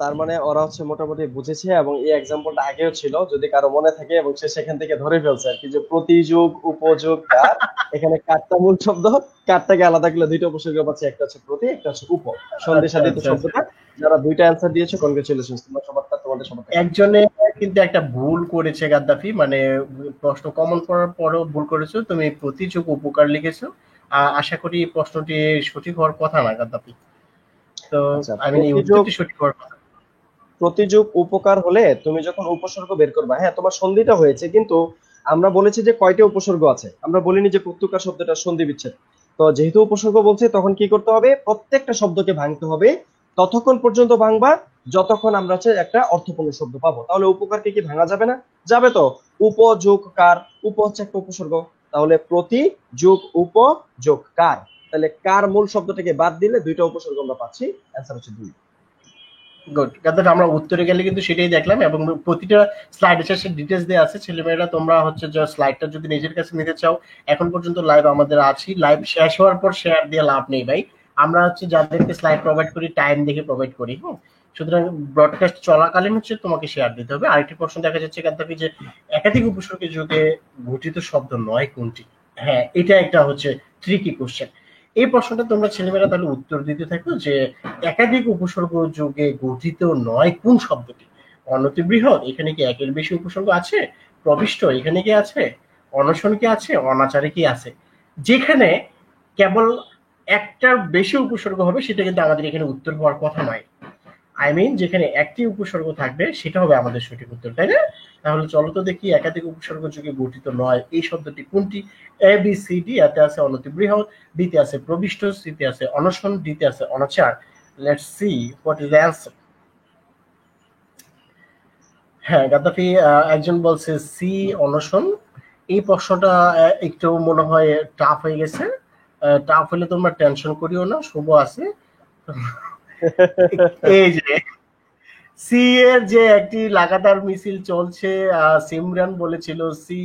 তার মানে ওরা হচ্ছে মোটামুটি বুঝেছে, এবং এই এক্সাম্পলটা আগেও ছিল যদি কারো মনে থাকে, এবং সে সেখান থেকে ধরে ফেলছে আর কি, যে প্রতিযোগ উপযোগ কার, এখানে কারটা মূল শব্দ, কারটাকে আলাদা করলে দুইটা উপসর্গ পাচ্ছে, একটা হচ্ছে প্রতি, একটা হচ্ছে উপ, সন্ধি আচ্ছা সাধিত আচ্ছা আচ্ছা। শব্দটা। যারা দুইটা অ্যান্সার দিয়েছো, কনগ্রেচুলেশনস, তোমরা সবারটা, তোমাদের সবারটা। একজনে কিন্তু একটা ভুল করেছে গাদ্দাফি, মানে প্রশ্ন কমন করার পরেও ভুল করেছো, তুমি প্রতিযোগ উপকার লিখেছো। আশা করি এই প্রশ্নটি সঠিক হওয়ার কথা না গাদ্দাফি। তো আচ্ছা, আই মিন এই প্রতিযোগ, উত্তরটি সঠিক হওয়ার কথা। প্রতিযোগ উপকার হলে তুমি যখন উপসর্গ বের করবা, হ্যাঁ তোমার সন্ধিটা হয়েছে, কিন্তু আমরা বলেছি যে কয়টা উপসর্গ আছে, আমরা বলিনি যে প্রত্যেকটা শব্দটা সন্ধি বিচ্ছেদ। তো যেহেতু উপসর্গ বলছে, তখন কি করতে হবে, প্রত্যেকটা শব্দকে ভাঙতে হবে, ততক্ষণ পর্যন্ত ভাঙবা যতক্ষণ আমরা হচ্ছে একটা অর্থপূর্ণ শব্দ পাবো। তাহলে উপকারকে কি ভাঙা যাবে না? যাবে তো। উপ যোগ কার, উপ হচ্ছে একটা উপসর্গ, তাহলে প্রতি যোগ উপ যোগ কার, তাহলে কার মূল শব্দটাকে বাদ দিলে দুইটা উপসর্গ আমরা পাচ্ছি, অ্যান্সার হচ্ছে 2। গুড, গাদ্দাফি আমরা উত্তরে গেলে কিন্তু সেটাই দেখলাম, এবং প্রতিটা স্লাইডের শেষে ডিটেলস দেওয়া আছে। ছেলেমেয়েরা তোমরা হচ্ছে যে স্লাইডটা যদি নিজের কাছে নিতে চাও, এখন পর্যন্ত লাইভ আমাদের আছি, লাইভ শেষ হওয়ার পর শেয়ার দিয়ে লাভ নেই ভাই। আমরা হচ্ছে যাদেরকে স্লাইড প্রোভাইড করি, টাইম দেখে প্রোভাইড করি। হ্যাঁ, সুতরাং ব্রডকাস্ট চলাকালীন হচ্ছে তোমাকে শেয়ার দিতে হবে। আরেকটি প্রশ্ন দেখা যাচ্ছে গাদ্দাফি, যে একাধিক উপসর্গের যুগে গঠিত শব্দ নয় কোনটি? হ্যাঁ, এটা একটা হচ্ছে ট্রিকি কোশ্চেন। এই প্রশ্নটা তোমরা ছেলেমেয়েরা তাহলে উত্তর দিতে থাকো, যে একাধিক উপসর্গ যোগে গঠিত নয় কোন শব্দটি? অনতিবৃহৎ, এখানে কি একের বেশি উপসর্গ আছে? প্রবিষ্ট, এখানে কি আছে? অনশন কি আছে? অনাচারে কি আছে? যেখানে কেবল একটার বেশি উপসর্গ হবে, সেটা কিন্তু আমাদের এখানে উত্তর হওয়ার কথা নয়। আই মিন যেখানে একটি উপসর্গ থাকবে সেটা হবে আমাদের সঠিক উত্তর, তাই না? তাহলে চলো তো দেখি একাধিক উপসর্গ যোগে গঠিত নয় এই শব্দটি কোনটি। এ বি সি ডি, এতে আছে অনতিবৃহৎ, বিতে আছে প্রবিষ্ট, সিতে আছে অনশন, ডিতে আছে অনাচার। Let's see what is the answer. হ্যাঁ গাদ্দাফি, একজন বলছে সি, অনশন। এই প্রশ্নটা একটু মনে হয় টাফ হয়ে গেছে। টাফ হলে তোমরা টেনশন করিও না, শুভ আছে। এই যে সি এর যে একটি লাগাতার মিছিল চলছে, সিমরান বলেছিল সি,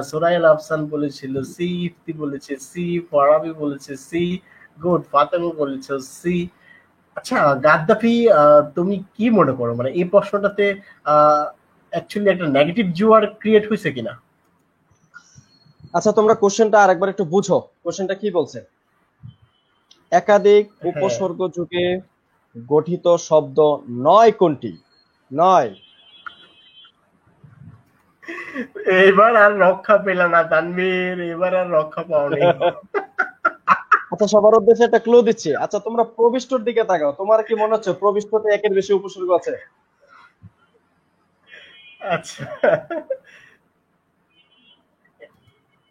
সোরাইল আফসান বলেছিল সি, ইফতি বলেছে সি, ফরাবি বলেছে সি, গুড, ফাতেমা বলেছে সি। আচ্ছা গাদ্দাফি, তুমি কি মনে করো, মানে এই প্রশ্নটাতে অ্যাকচুয়ালি একটা নেগেটিভ জুয়ার ক্রিয়েট হয়েছে কিনা? আচ্ছা, তোমরা কোশ্চেনটা আরেকবার একটু বুঝো, কোশ্চেনটা কি বলছে। একাধিক হ্যাঁ, উপসর্গ যুগে গঠিত শব্দ নয় কোনটি? নয়। এবার আর রক্ষা পেল না তানভীর, এবার আর রক্ষা পাওনি। আচ্ছা, সবার উদ্দেশ্যে একটা ক্লু দিচ্ছি। আচ্ছা, তোমরা প্রবিষ্টর দিকে তাকাও, তোমার কি মনে হচ্ছে প্রবিষ্টতে একের বেশি উপসর্গ আছে? আচ্ছা,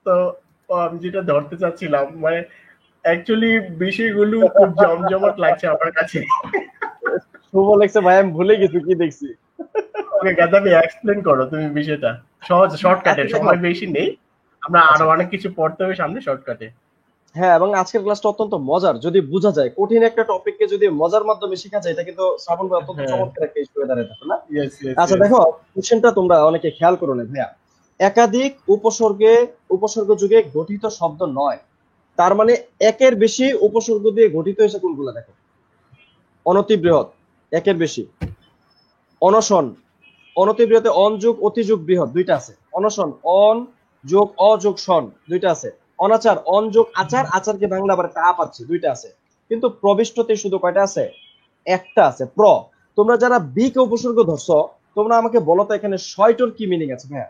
তো আমি যেটা ধরতে চাচ্ছিলাম, মানে অ্যাকচুয়ালি বিষয়গুলো খুব জমজমাট লাগছে আমার কাছে। শুভ লেগছে ভাই, আমি ভুলে গেছি কি দেখছি। ওকে গাদ্দাফি, এক্সপ্লেন করো তুমি বিষয়টা, সহজ শর্টকাটে, আচ্ছা দেখো, সময় বেশি নেই, আমরা আরো আচ্ছা, অনেক কিছু পড়তে হবে সামনে শর্টকাটে। হ্যাঁ, এবং আজকের ক্লাসটা অত্যন্ত মজার, যদি বোঝা যায় কঠিন একটা টপিককে যদি মজার মাধ্যমে শেখা যায়, এটা কিন্তু শ্রাবণ ভাই অত্যন্ত হ্যাঁ, চমৎকার একটা ইস্যু হয়ে দাঁড়ায়, তাই না? ইয়েস ইয়েস আচ্ছা ইয়েস। দেখো, কোশ্চেনটা তোমরা অনেকে খেয়াল করো না ভাইয়া। একাধিক উপসর্গ যুগে গঠিত শব্দ নয়, তার মানে একের বেশি উপসর্গ দিয়ে গঠিত হয়েছে কোনগুলা দেখো। অনতিবৃহৎ, একের বেশি। অনশন, অনতিবৃহতে অন যোগ অতিযোগ বৃহৎ, দুইটা আছে। অনশন, অন যোগ অযোগ সন, দুইটা আছে। অনাচার, অন যোগ আচার, আচারকে বাংলা আবার একটা আ পাচ্ছি, দুইটা আছে। কিন্তু প্রবিষ্টতে শুধু কয়টা আছে? একটা আছে, প্র। তোমরা যারা বি কে উপসর্গ ধরছো, তোমরা আমাকে বলো তো এখানে শয়টর কি মিনিং আছে ভাইয়া?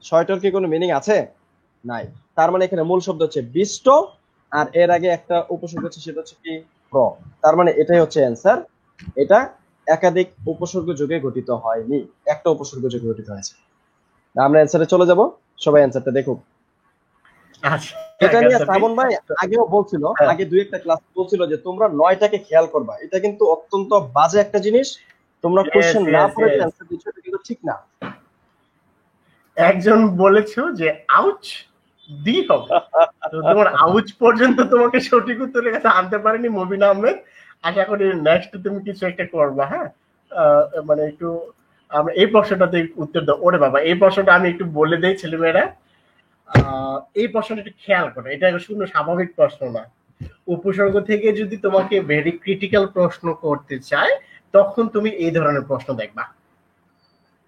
শয়টর কি কোনো মিনিং আছে? নাই। তার মানে এখানে মূল শব্দ হচ্ছে বিষ্ট, আর এর আগে একটা উপসর্গ হচ্ছে, সেটা হচ্ছে কি? প্র। তার মানে এটাই হচ্ছে অ্যান্সার। এটা একাধিক উপসর্গ যুগে গঠিত হয়নি, একটা উপসর্গ যুগে গঠিত হয়েছে। আমরা অ্যান্সারে চলে যাব, সবাই অ্যান্সারটা দেখুন। আচ্ছা এটা নিয়ে গাদ্দাফি। শ্রাবণ ভাই তো আগেও বলছিল, হ্যাঁ, আগে দুই একটা ক্লাস বলছিল যে তোমরা নয়টাকে খেয়াল করবা, এটা কিন্তু অত্যন্ত বাজে একটা জিনিস। তোমরা ইয়েস কোশ্চেন না ইয়েস পড়ে যে ইয়েস, অ্যান্সার দিচ্ছ, এটা কিন্তু ঠিক না। একজন বলেছো যে আউচ ডি হবে, তো তোমার আউচ পর্যন্ত তোমাকে সঠিক উত্তরের কাছে আনতে পারেনি মবিন আহমেদ। আশা করি নেক্সট তুমি কিছু একটা করবা, হ্যাঁ। মানে একটু আমরা এই প্রশ্নটাতে উত্তর দাও। ওরে বাবা, এই প্রশ্নটা আমি একটু বলে দেই ছেলেমেয়েরা, এই প্রশ্নটা একটু খেয়াল করো, এটা শুধু স্বাভাবিক প্রশ্ন না। উপসর্গ থেকে যদি তোমাকে ভেরি ক্রিটিক্যাল প্রশ্ন করতে চায়, তখন তুমি এই ধরনের প্রশ্ন দেখবা।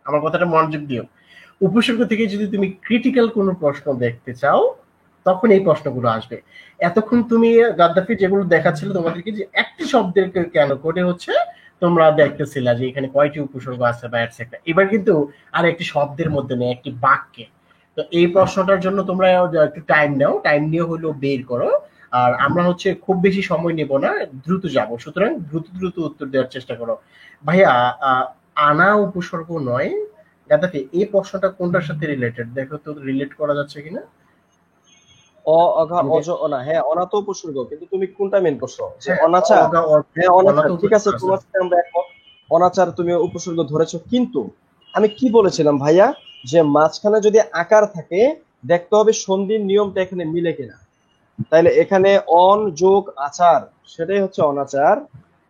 আমার কথাটা মনোযোগ দিও। উপসর্গ থেকে যদি তুমি ক্রিটিক্যাল কোনো প্রশ্ন দেখতে চাও, তখন এই প্রশ্নগুলো আসবে। এতক্ষণ তুমি গাদ্দাফি যেগুলো দেখাচ্ছিল তোমাদেরকে, যে একটি শব্দের কেন করে হচ্ছে তোমরা দেখতেছিলা যে এখানে কয়টি উপসর্গ আছে বা এটসেট্রা। এবার কিন্তু আর একটি শব্দের মধ্যে নেই, একটি বাক্যে। তো এই প্রশ্নটার জন্য তোমরা একটু টাইম নাও, টাইম নিয়ে হলো বের করো। আর আমরা হচ্ছে খুব বেশি সময় নেব না, দ্রুত যাব, সুতরাং দ্রুত দ্রুত উত্তর দেওয়ার চেষ্টা করো। ভাইয়া, আনা উপসর্গ নয়। গাদ্দাফি, এই প্রশ্নটা কোনটার সাথে রিলেটেড দেখো তো, রিলেট করা যাচ্ছে কিনা। অ, অঘা, আমাকে, অজ, অনা, হ্যাঁ অনাথ উপসর্গ, কিন্তু তুমি কোনটা মেন করছো, যে হ্যাঁ, অনাচার? অগা হ্যাঁ অনাথ অনাচার, ঠিক আছে, উপসর্গ আছে। তোমার সাথে আমরা একমত। অনাচার তুমি উপসর্গ ধরেছো, কিন্তু আমি কি বলেছিলাম ভাইয়া, যে মাঝখানে যদি আকার থাকে, দেখতে হবে সন্ধির নিয়মটা এখানে মিলে কিনা। তাইলে এখানে অন যোগ আচার, সেটাই হচ্ছে অনাচার।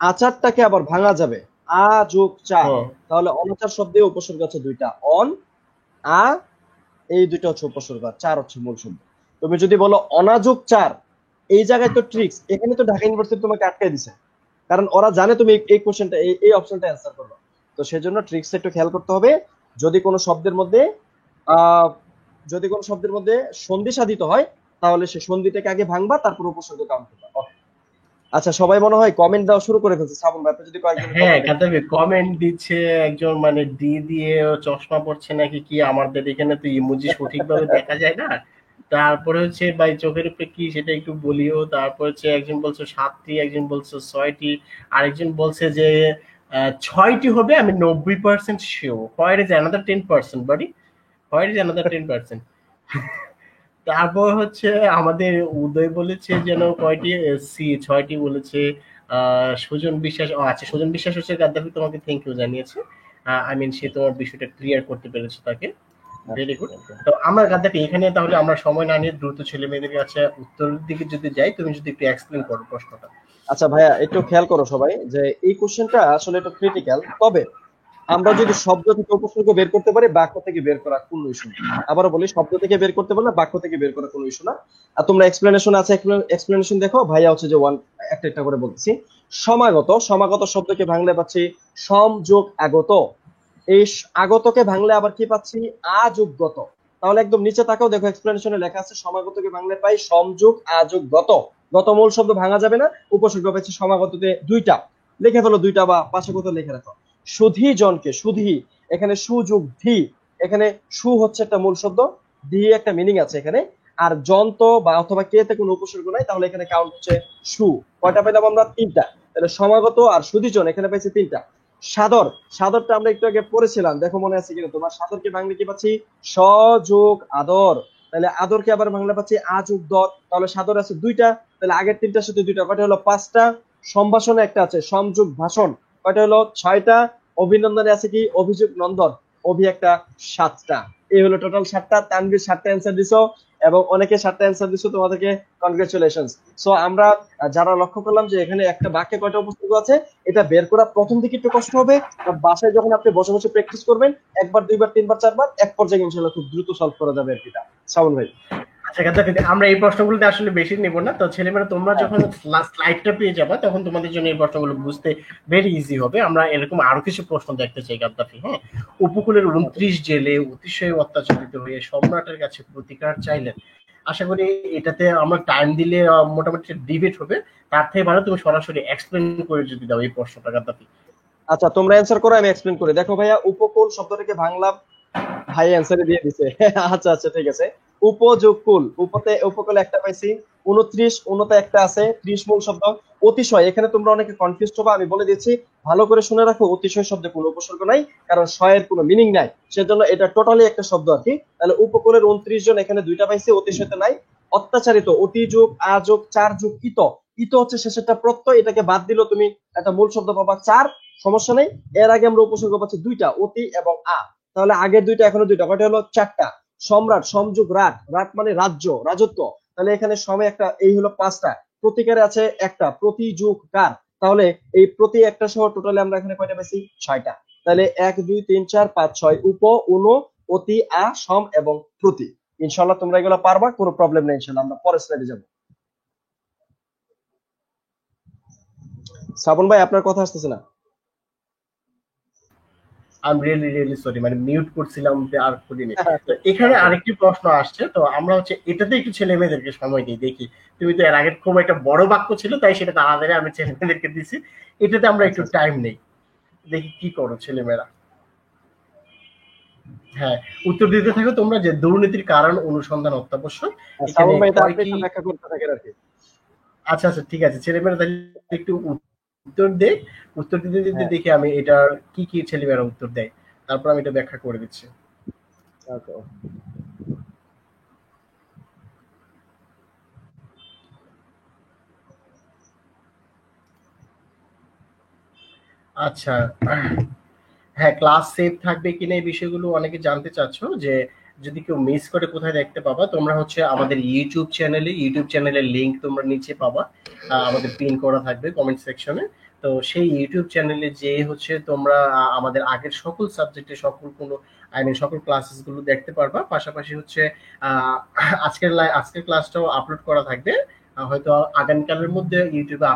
আচারটাকে আবার ভাঙা যাবে, আ যোগ চার, হুম। তাহলে অনাচার শব্দে উপসর্গ আছে দুইটা, অন, আ, এই দুইটা হচ্ছে উপসর্গ, আর চার হচ্ছে মূল শব্দ। তুমি যদি বলো অনাযোগ চার, এই জায়গায় তো ট্রিক্স, এখানে তো ঢাকা ইউনিভার্সিটি তোমাকে আটকাই দিছে, কারণ ওরা জানে তুমি এই কোশ্চেনটা, এই অপশনটা অ্যান্সার করবে। তো সেজন্য ট্রিক্স একটু খেয়াল করতে হবে। যদি কোনো শব্দের মধ্যে আহ যদি কোনো শব্দের মধ্যে সন্ধি সাধিত হয়, তাহলে সে সন্ধিটাকে আগে ভাঙবা, তারপর উপসর্গ কাউন্ট করবা। Okay. আচ্ছা, সবাই মনে হয় কমেন্ট দেওয়া শুরু করে ফেলছে, শ্রাবণ ভাই আপনি যদি কয়েকজন হ্যাঁ, কমেন্ট দেখেন। গাদ্দাফি কমেন্ট দিচ্ছে একজন, মানে ডি দিয়ে চশমা পড়ছে নাকি কি, আমাদের এখানে তো ইমোজি সঠিকভাবে দেখা যায় না। তারপরে হচ্ছে ভাই চোখের উপরে কি সেটা একটু বলিও। তারপর হচ্ছে একজন বলছে ৭টি, একজন বলছে ৬টি, আরেকজন বলছে যে ৬টি হবে, আমি ৯০% শিওর। হোয়ার ইজ অ্যানাদার 10% বাড়ি, হোয়ার ইজ অ্যানাদার 10%। তারপর হচ্ছে আমাদের উদয় বলেছে যেন কয়টি, ৬টি বলেছে। সুজন বিশ্বাস, ও আচ্ছা, সুজন বিশ্বাস হচ্ছে গাদ্দাফি তোমাকে থ্যাংক ইউ জানিয়েছে। আই মিন সে তোমার বিষয়টা ক্লিয়ার করতে পেরেছে তাকে। Very good. তো আমরা গাদ্দাফি এখানে তাহলে আমরা সময় না নিয়ে দ্রুত ছেলে মেয়েদের কাছে উত্তরের দিকে যদি যাই, তুমি যদি একটু এক্সপ্লেন করো প্রশ্নটা। আচ্ছা ভাইয়া, একটু খেয়াল করো সবাই, যে এই কোশ্চেনটা আসলে একটু ক্রিটিক্যাল। তবে আমরা যদি শব্দ থেকে উপসর্গ বের করতে পারি, বাক্য থেকে বের করা কোনো ইস্যু না। আবারও বলি, শব্দ থেকে বের করতে পারলে বাক্য থেকে বের করা কোনো ইস্যু না। আর তোমরা এক্সপ্লেনেশন আছে, এক্সপ্লেনেশন দেখো, ভাইয়া হচ্ছে যে একটা একটা করে বলতেছি। সমাগত, সমাগত শব্দকে ভাঙলে পাচ্ছি সম যোগ আগত। এই আগতকে ভাঙলে আবার কি পাচ্ছি, আ যোগ গত। তাহলে একদম নিচে তাকাও, দেখো এক্সপ্লেনেশনে লেখা আছে সমাগতকে ভাঙলে পাই সমযোগ আ যোগ গত। গত মূল শব্দ ভাঙা যাবে না, উপসর্গ পাচ্ছি সমাগততে দুইটা, লিখে ফেলো দুইটা, বা পাশে কোথাও লিখে রাখো। সুধি জনকে, সুধি, এখানে সুযোগ ধি, এখানে সু হচ্ছে একটা মূল শব্দ, ধি একটা মিনিং আছে এখানে। আর যন্ত বা অথবা কে তে কোনো উপসর্গ নাই, তাহলে এখানে কাউন্ট হচ্ছে সু। কয়টা পেলাম আমরা, তিনটা। তাহলে সমাগত আর সুধিজন এখানে পাইছি তিনটা। সাদর, সাদরটা আমরা একটু আগে পড়েছিলাম, দেখো মনে আছে কিনা তোমার, সাদরকে ভাঙলে কি পাচ্ছি, সযোগ আদর। তাহলে আদরকে আবার বাংলা পাচ্ছি আযোগ দর, তাহলে সাদর আছে দুইটা, তাহলে আগের তিনটার সাথে দুইটা, কয়টা হলো পাঁচটা। সম্ভাষণে একটা আছে সমযোগ ভাষণ, কয়টা হলো ছয়টা। অভিনন্দনে আছে কি অভিযোগ নন্দন, অভি একটা, সাতটা। এই হলো টোটাল সাতটা। তানভীর সাতটা অ্যান্সার দিছো, এবং অনেকে সাতটা অ্যান্সার দিছো, তোমাদেরকে কনগ্রেচুলেশন। সো আমরা যারা লক্ষ্য করলাম যে এখানে একটা বাক্যে কয়টা উপসর্গ আছে, এটা বের করা প্রথম দিকে একটু কষ্ট হবে, আর বাসায় যখন আপনি বসে বসে প্র্যাকটিস করবেন, একবার দুইবার তিনবার চারবার, এক পর্যায়ে ইনশাআল্লাহ খুব দ্রুত সলভ করা যাবে আর কি। শ্রাবণ ভাই। আচ্ছা গাদ্দাফি, আমরা এই প্রশ্নগুলোতে আসলে বেশি নেব না। তো ছেলেমেয়েরা তোমরা হ্যাঁ, যখন স্লাইডটা পেয়ে যাবে, তখন তোমাদের জন্য এই প্রশ্নগুলো বুঝতে ভেরি ইজি হবে। আমরা এরকম আরো কিছু প্রশ্ন দেখতে চাই গাদ্দাফি, হ্যাঁ। উপকূলের হ্যাঁ। ২৯ জেলে অতিশয় অত্যাচারিত হয়ে সম্রাটের কাছে প্রতিকার চাইলেন। আশা করি এটাতে আমরা টাইম দিলে মোটামুটি ডিবেট হবে। তার থেকে ভালো তুমি সরাসরি এক্সপ্লেন করে যদি দাও এই প্রশ্নটা গাদ্দাফি। আচ্ছা, তোমরা অ্যান্সার করো, আমি এক্সপ্লেন করি। দেখো ভাইয়া, উপকূল শব্দটাকে বাংলা, ভাই অ্যান্সারে দিয়ে দিছে। আচ্ছা আচ্ছা, ঠিক আছে। উপযোগ কুল, উপতে উপকূলে একটা পাইছি। 29, উনতে একটা আছে, 30 মূল শব্দ। অতিশয়, এখানে তোমরা অনেকে কনফিউজ হবা, আমি বলে দিচ্ছি, ভালো করে শুনে রাখো। অতিশয় শব্দে কোনো উপসর্গ নাই, কারণ শয়ের কোনো মিনিং নাই, সেজন্য এটা টোটালি একটা শব্দ আর কি। তাহলে উপকূলের 29 জন, এখানে দুইটা পাইছি, অতিশয়তে নাই। অত্যাচারিত, অতি যোগ আ যোগ চার যোগ ইত, ইত হচ্ছে শেষেরটা প্রত্যয়, এটাকে বাদ দিলেও তুমি একটা মূল শব্দ পাবা চার, সমস্যা নেই। এর আগে আমরা উপসর্গ পাচ্ছি দুইটা, অতি এবং আ, তাহলে আগের দুইটা এখনো দুইটা, কয়টা হলো চারটা। সম্রাট, সমযোগ রাট, রাট মানে রাজ্য, রাজত্ব, তাহলে এখানে সমে একটা, এই হলো পাঁচটা। প্রতিকারে আছে একটা, প্রতি যোগ কার, তাহলে এই প্রতি একটা সহ টোটালি আমরা এখানে কয়টা পেয়েছি, ছয়টা। তাহলে 1 2 3 4 5 6 উপ, অনু, অতি, আ, সম এবং প্রতি। ইনশাআল্লাহ তোমরা এগুলো পারবা, কোনো প্রবলেম নেই ইনশাআল্লাহ। আমরা পরের স্লাইডে যাব। শ্রাবণ ভাই আপনার কথা আসতেছে না। আই এম রিয়েলি সরি, মানে মিউট করছিলাম আর করিনি। তো এখানে আরেকটি প্রশ্ন আসছে, তো আমরা হচ্ছে এটাতে একটু ছেলে মেয়েদেরকে সময় দিই, দেখি। তুমি তো এর আগে খুব একটা বড় বাক্য ছিল, তাই সেটা তাড়াতাড়ি আমি ছেলে মেয়েদেরকে দিছি। এটাতে আমরা একটু আচ্ছা টাইম নেই, দেখি কি করো ছেলেমেয়েরা। হ্যাঁ, উত্তর দিতে থাকো তোমরা যে দুর্নীতির কারণ অনুসন্ধান অত্যাবশ্যক। এখানে শ্রাবণ ভাই এটা আপনি কয়টি, একটু ব্যাখ্যা করতে থাকেন আর কি। আচ্ছা আচ্ছা ঠিক আছে, ছেলেমেয়েরা তাহলে একটু উত্তর দেয়। উত্তর দিতে দিতে হ্যাঁ, দেখি আমি এটার কি কি ছেলেমেয়েরা উত্তর দেয়, তারপর আমি এটা ব্যাখ্যা করে দিচ্ছি। ওকে। আচ্ছা, হ্যাঁ, ক্লাস সেভ থাকবে কিনা এই বিষয়গুলো অনেকে জানতে চাচ্ছ, যে যদি কেউ মিস করে কোথায় দেখতে পাবা, তোমরা হচ্ছে আমাদের ইউটিউব চ্যানেলের লিংক তোমরা নিচে পাবা, আমাদের পিন করা থাকবে কমেন্ট সেকশনে। তো সেই ইউটিউব চ্যানেলে যে হচ্ছে তোমরা আমাদের আগের সকল সাবজেক্টে সকল ক্লাসেস গুলো দেখতে পারবা। পাশাপাশি হচ্ছে আহ, আজকের ক্লাসটাও আপলোড করা থাকবে, হয়তো আগামীকালের মধ্যে ইউটিউবে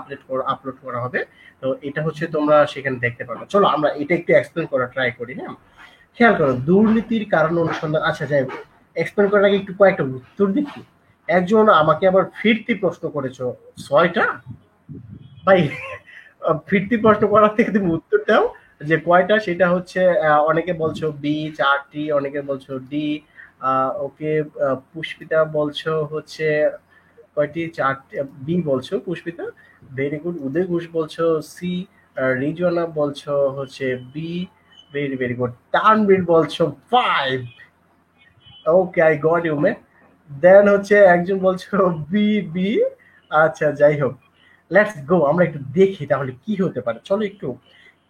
আপলোড করা হবে। তো এটা হচ্ছে তোমরা সেখানে দেখতে পারবে। চলো আমরা এটা একটু এক্সপ্লেন করা ট্রাই করি। হ্যাঁ, খেয়াল করো, দুর্নীতির কারণ অনুসন্ধান। আচ্ছা যাই, এক্সপ্লেন করার আগে একটু কয়েকটা উত্তর দেখি। একজন আমাকে আবার ফিরতি প্রশ্ন করেছো, 6টা। ভাই, ফিরতি প্রশ্ন করার থেকে তুমি উত্তর দাও যে কয়টা, সেটা হচ্ছে অনেকে বলছো বি 4টি, অনেকে বলছো ডি। ওকে, পুষ্পিতা বলছো হচ্ছে কয়টি, 4টি। বি বলছো পুষ্পিতা, ভেরি গুড। উদয় ঘোষ বলছো সি, রিজওয়ানা বলছো হচ্ছে বি, ভেরি গুড। তানভীর বলছো 5। ওকে, আই গট ইউ মে। দেন হচ্ছে একজন বলছো বি বি। আচ্ছা যাই হোক, লেটস গো, আমরা একটু দেখি তাহলে কি হতে পারে। চলো একটু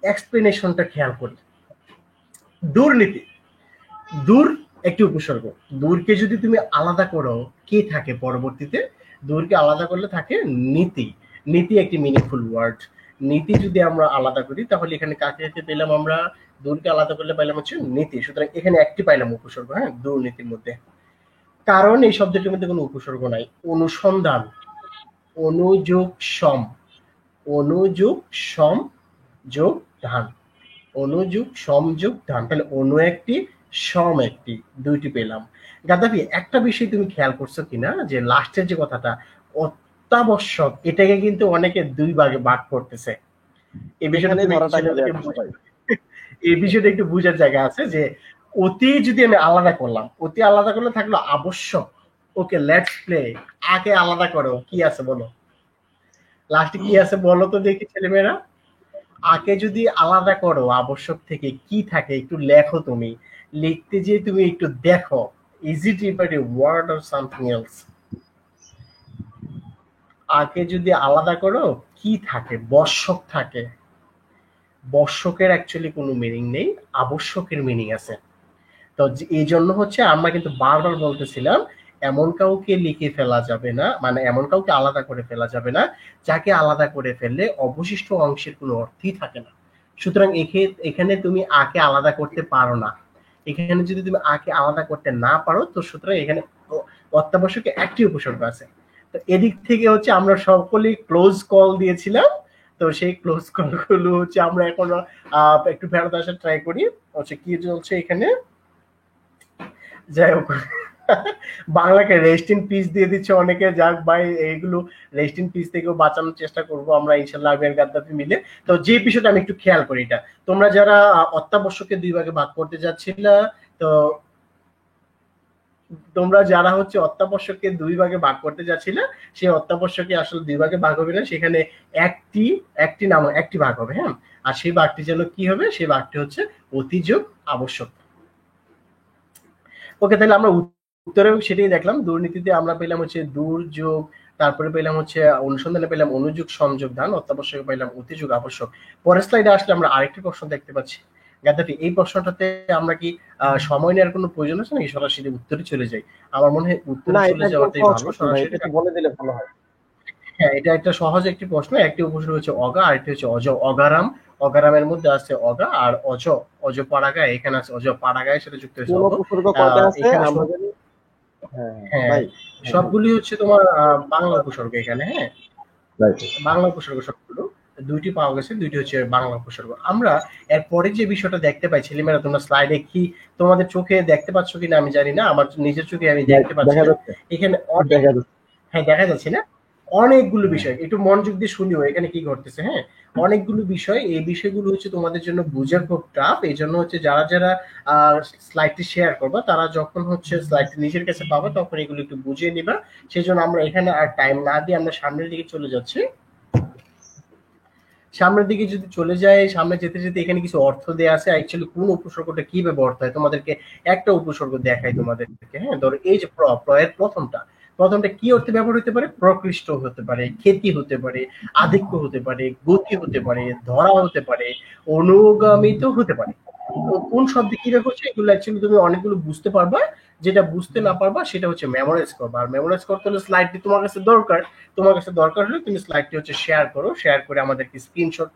এক্সপ্লেনেশনটা খেয়াল করি। দুর্নীতি, দূর একটি উপসর্গ। দূরকে যদি তুমি আলাদা করো, কি থাকে পরবর্তীতে? দূরকে আলাদা করলে থাকে নীতি। নীতি একটি মিনিংফুল ওয়ার্ড। নীতি যদি আমরা আলাদা করি, তাহলে এখানে কাকে কাকে পেলাম আমরা? দূরকে আলাদা করলে পাইলাম হচ্ছে নীতি। সুতরাং এখানে একটি পাইলাম উপসর্গ, হ্যাঁ, দুর্নীতির মধ্যে। কারণ এই শব্দটির মধ্যে কোনো উপসর্গ নাই। অনুসন্ধান, অনুযোগ সম, অনুযোগ সম যোগ ধান, অনুযোগ সমযোগ ধান, তাহলে অনু একটি, সম একটি, দুইটি পেলাম। গাদ্দাফি, একটা বিষয় তুমি খেয়াল করছো কিনা, যে লাস্টের যে কথাটা অত্যাবশ্যক, এটাকে কিন্তু অনেকে দুই ভাগে ভাগ করতেছে। এই বিষয়টা এখানেই তুমি একটু ধরাটা খেয়ে যায় ছেলেদেরকে সবাই। এই বিষয়টা একটু বুঝার জায়গা আছে, যে অতি যদি আমি আলাদা করলাম, অতি আলাদা করলে থাকলো আবশ্যক। ওকে, লেটস প্লে। আগে আলাদা করো, কি আছে বলো, লাস্টে কি আছে বলো তো দেখি ছেলেমেয়েরা। আকে যদি আলাদা করো আবশ্যক থেকে, কি থাকে একটু লেখো তুমি। লিখতে যে তুমি একটু দেখো, is it ever a word or something else? আকে যদি আলাদা করো, কি থাকে? বর্ষক থাকে। বর্ষকের অ্যাকচুয়ালি কোনো মিনিং নেই, আবশ্যকের মিনিং আছে। তো এই জন্য হচ্ছে আমরা কিন্তু বারবার বলতেছিলাম, এমন কাউকে লিখে ফেলা যাবে না, মানে এমন কাউকে আলাদা করে ফেলা যাবে না যাকে আলাদা করে ফেললে অবশিষ্ট অংশের কোনো অর্থই থাকে না। সুতরাং এখানে তুমি আকে আলাদা করতে পারো না। এখানে যদি তুমি আকে আলাদা করতে না পারো, তো সুতরাং এখানে অত্যাবশ্যকে একটি উপসর্গ আছে। তো এদিক থেকে হচ্ছে আমরা সকলেই ক্লোজ কল দিয়েছিলাম। তো সেই ক্লোজ কল গুলো হচ্ছে আমরা এখন একটু ফেরত আসার ট্রাই করি। হচ্ছে কি চলছে এখানে, যাই হোক, বাংলাকে রেস্ট ইন পিস দিয়ে দিচ্ছে অনেকে। যাক ভাই, এইগুলো রেস্ট ইন পিস থেকেও বাঁচানোর চেষ্টা করবো আমরা ইনশাল্লাহ, আমি আর গাদ্দাফি মিলে। তো যে বিষয়টা আমি একটু খেয়াল করি, এটা তোমরা যারা অত্যাবশ্যকে দুই ভাগে ভাগ করতে যাচ্ছিলা, তো তোমরা যারা হচ্ছে অত্যাবশ্যককে দুই ভাগে ভাগ করতে যাচ্ছিলে, সেই অত্যাবশ্যকে আসলে দুই ভাগে ভাগ হবে না, সেখানে একটি একটি নাম একটি ভাগ হবে। হ্যাঁ, আর সেই ভাগটি যেন কি হবে, সেই ভাগটি হচ্ছে অতিযোগ আবশ্যক। ওকে, তাহলে আমরা উত্তরেও সেটাই দেখলাম। দুর্নীতিতে আমরা পেলাম হচ্ছে দুর্যোগ, তারপরে পেলাম হচ্ছে অনুসন্ধানে পেলাম অনুযোগ সংযোগ ধান, অত্যাবশ্যক পেলাম অতিযোগ আবশ্যক। পরের স্লাইডে আসলে আমরা আরেকটি প্রশ্ন দেখতে পাচ্ছি। গাদ্দাফি, এই প্রশ্নটাতে আমরা কি সময় নেওয়ার কোনো প্রয়োজন আছে নাকি সরাসরি উত্তরে চলে যাই? আমার মনে হয় উত্তরে না, এটা চলে একদম যাওয়াটাই সহজ ভালো প্রশ্ন ভাই, এটা সরাসরি। একটু বলে দিলে ভালো হয়। হ্যাঁ, এটা একটা সহজ একটি প্রশ্ন। একটি উপসর্গ হচ্ছে অগা, আরেকটি হচ্ছে অজ। অগারাম, অগারামের মধ্যে আছে অগা আর অজ। অজ পাড়াগায়, এখানে আছে অজ পাড়াগায়ের সাথে যুক্ত হয়েছে কোন অগ। উপসর্গ কয়টা আছে এখানে আমরা জানি? হ্যাঁ হ্যাঁ, ভাই। হ্যাঁ ভাই, সবগুলি হচ্ছে তোমার বাংলা উপসর্গ এখানে, হ্যাঁ? রাইট। বাংলা উপসর্গ সবগুলো। ২ টি পাওয়া গেছে, ২ টি হচ্ছে বাংলা উপসর্গ। আমরা এরপরে যে বিষয়টা দেখতে পাই, ছেলেমেয়েরা তোমরা স্লাইডে কি তোমাদের চোখে দেখতে পাচ্ছ কিনা আমি জানি না। আমার নিজের চোখে আমি দেখতে পাচ্ছি দেখা না। যাচ্ছে, এখানে দেখা যাচ্ছে। হ্যাঁ, দেখা যাচ্ছে না? অনেকগুলো হ্যাঁ, বিষয়। একটু মনোযোগ দিয়ে শুনিও এখানে কি ঘটতেছে, হ্যাঁ? অনেকগুলো বিষয়। এই বিষয়গুলো হচ্ছে তোমাদের জন্য বুঝা খুব টাফ। এজন্য হচ্ছে যারা আ স্লাইডটি শেয়ার করবা, তারা যখন হচ্ছে স্লাইডটি নিজের কাছে পাবা তখন এগুলো একটু বুঝিয়ে নিবা। সেজন্য আমরা এখানে আর টাইম না দিয়ে আমরা সামনের দিকে চলে যাচ্ছি। সামনের দিকে যদি চলে যায়, সামনে যেতে যেতে এখানে কিছু অর্থ দেয়া আছে অ্যাকচুয়ালি কোন উপসর্গটা কিভাবে অর্থ হয় তোমাদেরকে একটা উপসর্গ দেখাই তোমাদেরকে, হ্যাঁ? ধরো এই যে এর প্রথমটা কি অর্থে ব্যবহার হতে পারে? প্রকৃষ্ট হতে পারে, খ্যাতি হতে পারে, আধিক্য হতে পারে, গতি হতে পারে, ধরা হতে পারে, অনুগামিত হতে পারে। তো কোন শব্দে কি রেখেছে এগুলো অ্যাকচুয়ালি তুমি অনেকগুলো বুঝতে পারবা। যেটা বুঝতে না পারবা সেটা হচ্ছে মেমোরাইজ করবা। আর মেমোরাইজ করতে হলে স্লাইডটি তোমার কাছে দরকার। তোমার কাছে দরকার হলে তুমি স্লাইডটি হচ্ছে শেয়ার করো, শেয়ার করে আমাদেরকে স্ক্রিনশট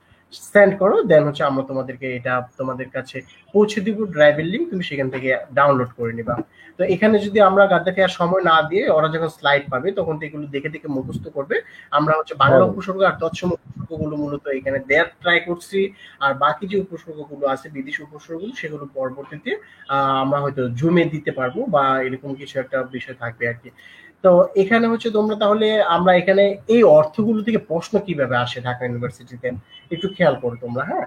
সেন্ড করো, দেন হচ্ছে আমরা তোমাদেরকে এটা তোমাদের কাছে পৌঁছে দিব ড্রাইভের লিঙ্ক, তুমি সেখান থেকে ডাউনলোড করে নিবা। তো এখানে যদি আমরা গাদ্দাফি আর সময় না দিয়ে ওরা যখন স্লাইড পাবে তখন তো এগুলো দেখে দেখে মুখস্থ করবে। আমরা হচ্ছে হ্যাঁ বাংলা ভাই। উপসর্গ আর তৎসম উপসর্গগুলো মূলত এখানে দেয়ার ট্রাই করছি। আর বাকি যে উপসর্গগুলো আছে বিদেশি উপসর্গগুলো সেগুলো পরবর্তীতে আমরা হয়তো জুমে দিতে পারবো বা এরকম কিছু একটা বিষয় থাকবে আর কি। তো এখানে হচ্ছে তোমরা তাহলে আমরা এখানে এই অর্থগুলো থেকে প্রশ্ন কিভাবে আসে ঢাকা ইউনিভার্সিটিতে একটু খেয়াল করো তোমরা, হ্যাঁ?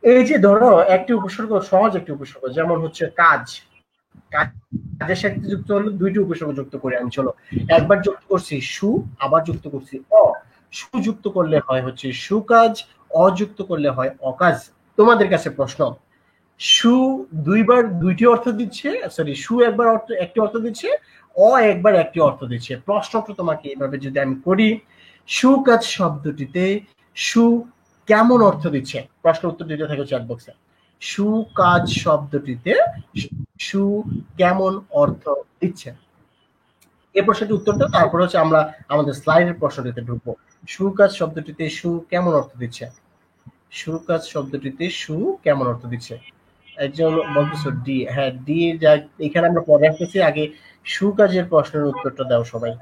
এই যে ধরো একটি উপসর্গ, সহজ একটি উপসর্গ যেমন হচ্ছে কাজ। কাজের সাথে যুক্ত হলো ২ টি উপসর্গ যুক্ত করে আমি, চলো একবার যুক্ত করছি সু, আবার যুক্ত করছি অ। সুযুক্ত করলে হয় হচ্ছে সুকাজ, অযুক্ত করলে হয় অকাজ। তোমাদের কাছে প্রশ্ন, সু দুইবার ২টি অর্থ দিচ্ছে, সরি সু একবার একটি অর্থ দিচ্ছে, অ একবার একটি অর্থ দিচ্ছে। প্রশ্নটা তোমাকে এভাবে যদি আমি করি, সুকাজ শব্দটিতে সু কেমন অর্থ দিচ্ছে? প্রশ্ন উত্তর দিতে থাকো চ্যাট বক্সে। সুকাজ শব্দটিতে সু কেমন অর্থ দিচ্ছে? এই প্রশ্নটির উত্তরটা তারপর হচ্ছে আমরা আমাদের স্লাইডের প্রশ্নটিতে ঢুকবো। সুকাজ শব্দটিতে সু কেমন অর্থ দিচ্ছে? সুকাজ শব্দটিতে সু কেমন অর্থ দিচ্ছে? একজন বলতেছো ডি, হ্যাঁ ডি। যা এখানে আমরা পরে আসতেছি, আগে সুকাজের প্রশ্নের উত্তরটা দাও সবাই।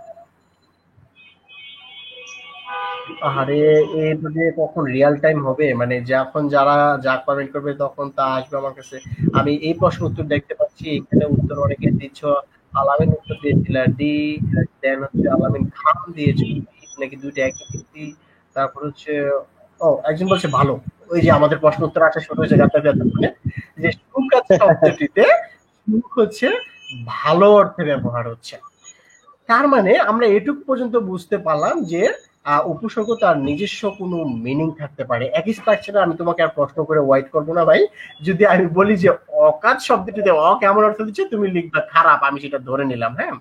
আহারে, এ যদি কখন রিয়াল টাইম হবে, মানে যখন যারা যা কমেন্ট করবে তখন তা আসবে আমার কাছে। আমি এই প্রশ্ন উত্তর দেখতে পাচ্ছি, এখানে উত্তর অনেকে দিচ্ছ। আলামিন উত্তর দিয়েছিল ডি, দেন হচ্ছে আলামিন খান দিয়েছে নাকি দুইটা একই ব্যক্তি। তারপর হচ্ছে একজন বলছে ভালো। ওই যে আমাদের প্রশ্ন উত্তর আসা শুরু হয়েছে গাদ্দাফি এতক্ষণে, যে সুকাজ শব্দটিতে সুখ হচ্ছে ভালো অর্থে ব্যবহার হচ্ছে। তার মানে আমরা এটুকু পর্যন্ত বুঝতে পারলাম যে উপসর্গ তার নিজস্ব কোনো মিনিং থাকতে পারে। একই স্ট্রাকচারে আমি তোমাকে আর প্রশ্ন করে ওয়াইট করবো না ভাই। যদি আমি বলি যে অকাজ শব্দটিতে কেমন অর্থ দিচ্ছে, তুমি লিখবা খারাপ, আমি সেটা ধরে নিলাম, হ্যাঁ?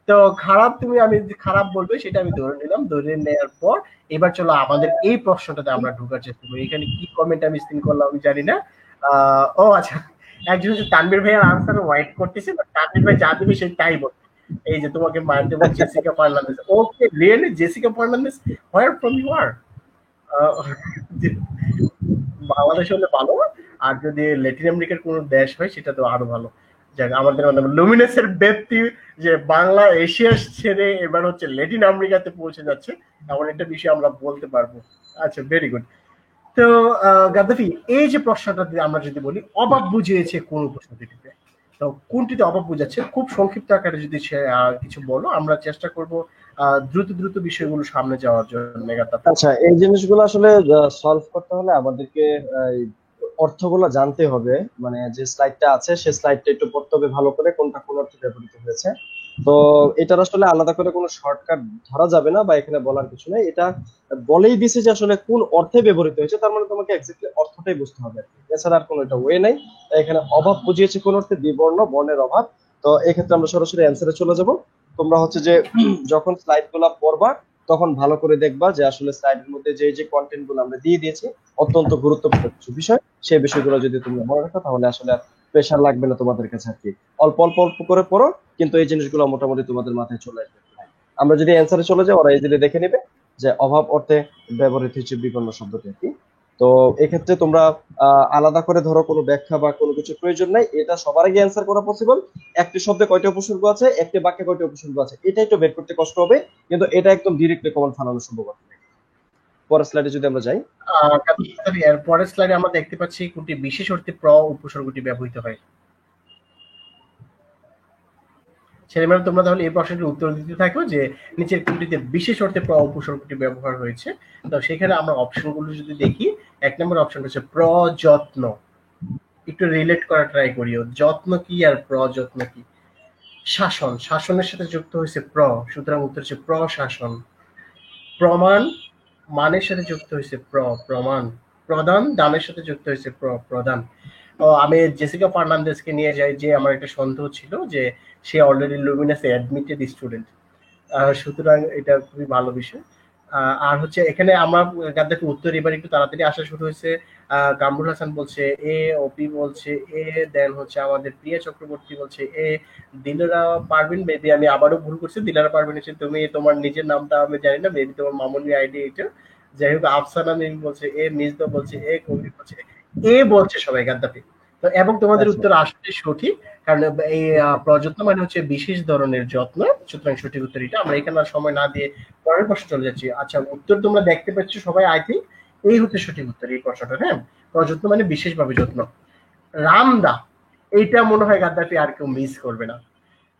তো খারাপ, আমি খারাপ বলবে সেটা আমি ধরে নিলাম। ধরে নেওয়ার পর এবার চলো আমাদের এই প্রশ্নটাতে আমরা ঢোকার চেষ্টা করি। এখানে কি কমেন্ট আমি সিন করলাম আমি জানি না। ও আচ্ছা, একজন হচ্ছে তানভীর ভাইয়ের আনসার ওয়াইট করতেছে, বাট তানভীর ভাই যা দিবে সেই তাই বলবে। এই যে তোমাকে মার দেবো Jessica Fernandez. Okay, really Jessica Fernandez, where from you are? Bangladesh হলে ভালো, আর যদি ল্যাটিন আমেরিকার কোনো দেশ হয় সেটা তো আরো ভালো। যাক, আমাদের মানে লুমিনাসের ব্যক্তি যে বাংলা এশিয়া ছেড়ে এবার হচ্ছে ল্যাটিন আমেরিকাতে পৌঁছে যাচ্ছে, এমন একটা বিষয় আমরা বলতে পারবো। আচ্ছা, ভেরি গুড। তো গাদ্দাফি, এই যে প্রশ্নটা আমরা যদি বলি অভাব বুঝিয়েছে কোন উপসর্গটিতে, তো কোনটিতে অভাব বুঝাচ্ছে খুব সংক্ষিপ্ত আকারে যদি কিছু বলো, আমরা চেষ্টা করব দ্রুত দ্রুত বিষয়গুলো সামনে যাওয়ার জন্য গাদ্দাফি। আচ্ছা, এই জিনিসগুলো আসলে সলভ করতে হলে আমাদেরকে এই অর্থগুলো জানতে হবে। মানে যে স্লাইডটা আছে সেই স্লাইডটা একটু পড়তে হবে ভালো করে, কোনটা কোন অর্থে ব্যবহৃত হয়েছে। তো এটার আসলে আলাদা করে কোনো শর্টকাট ধরা যাবে না বা এখানে বলার কিছু নেই। এটা বলেই দিছে যে আসলে কোন অর্থে ব্যবহৃত হয়েছে, তার মানে তোমাকে এক্স্যাক্টলি অর্থটাই বুঝতে হবে। এছাড়া আর কোনো এটা ওয়ে নাই। তাই এখানে অভাব বুঝিয়েছে কোন অর্থে? বিবর্ণ, বর্ণের অভাব। তো এক্ষেত্রে আমরা সরাসরি অ্যান্সারে চলে যাব। তোমরা হচ্ছে যে যখন স্লাইড গুলা পড়বা তখন ভালো করে দেখবা যে আসলে স্লাইডের মধ্যে যে যে কন্টেন্ট গুলো আমরা দিয়ে দিয়েছি অত্যন্ত গুরুত্বপূর্ণ কিছু বিষয়, সেই বিষয়গুলো যদি তোমরা মনে রাখো তাহলে আসলে প্রেশার লাগবে না তোমাদের কাছে আর কি। অল্প অল্প অল্প করে পড়ো, কিন্তু এই জিনিসগুলো মোটামুটি তোমাদের মাথায় চলে আসবে। আমরা যদি অ্যান্সারে চলে যাই ওরা ইজিলি দেখে নেবে যে অভাব অর্থে ব্যবহৃত হচ্ছে বিপন্ন শব্দটি আর কি। তো এক্ষেত্রে তোমরা আলাদা করে ধরো কোনো ব্যাখ্যা বা কোনো কিছু প্রয়োজন নাই, এটা সবার আগে অ্যান্সার করা পসিবল। একটি শব্দে কয়টা উপসর্গ আছে, একটি বাক্যে কয়টা উপসর্গ আছে, এটা একটু বের করতে কষ্ট হবে, কিন্তু এটা একদম ডিরেক্টলি কমন ফালানো সম্ভব আছে। পরের স্লাইডে যদি আমরা যাই, এর পরের স্লাইডে আমরা দেখতে পাচ্ছি কোনটি বিশেষ অর্থে প্র উপসর্গটি ব্যবহৃত হয়। ছেলেমেয়েরা তোমরা তাহলে এই প্রশ্নটির উত্তর দিতে থাকো যে নিচের কোনটিতে বিশেষ অর্থে প্র উপসর্গটি ব্যবহার হয়েছে। তো সেখানে আমরা অপশনগুলো যদি দেখি, ১ নম্বর অপশন হচ্ছে প্রযত্ন। একটু রিলেট করা ট্রাই করিও, যত্ন কি আর প্রযত্ন কি। শাসন, শাসনের সাথে যুক্ত হয়েছে প্র, সুতরাং উত্তর হচ্ছে প্রশাসন। প্রমাণ, মানের সাথে যুক্ত হয়েছে প্র, প্রমাণ। প্রদান, দানের সাথে যুক্ত হয়েছে প্র, প্রদান। আমি জেসিকা ফার্নান্দেজকে নিয়ে যাই, যে আমার একটা সন্দেহ ছিল যে সে অলরেডি লুমিনাসে অ্যাডমিটেড স্টুডেন্ট, সুতরাং এটা খুবই ভালো বিষয়। আর হচ্ছে এখানে আমার গাদ্দাফি উত্তর এবার একটু তাড়াতাড়ি আসা শুরু হয়েছে। কামরুল হাসান বলছে এ, ওপি বলছে এ, দেন হচ্ছে আমাদের প্রিয়া চক্রবর্তী বলছে এ, দিলারা পারভিন, মেবি আমি আবারও ভুল করছি, দিলারা পারভিন হচ্ছে তুমি, তোমার নিজের নামটা আমি জানি না, মেবি তোমার মামুনি আইডি এটা। যাই হোক, আফসানা মিম বলছে এ, মিজদা বলছে এ, কবির বলছে এ, বলছে সবাই গাদ্দাফি। তো এবং তোমাদের আচ্ছা উত্তর আসলে সঠিক, কারণ এই প্রযত্ন মানে হচ্ছে বিশেষ ধরনের যত্ন, সুতরাং সঠিক উত্তর এটা। আমরা এখানে আর সময় না দিয়ে পরের প্রশ্ন চলে যাচ্ছি। আচ্ছা, উত্তর তোমরা দেখতে পাচ্ছ সবাই, আই থিঙ্ক এই হচ্ছে সঠিক উত্তর এই প্রশ্নটা। হ্যাঁ, প্রযত্ন মানে বিশেষভাবে যত্ন। রামদা, এইটা মনে হয় গাদ্দাফি আর কেউ মিস করবে না।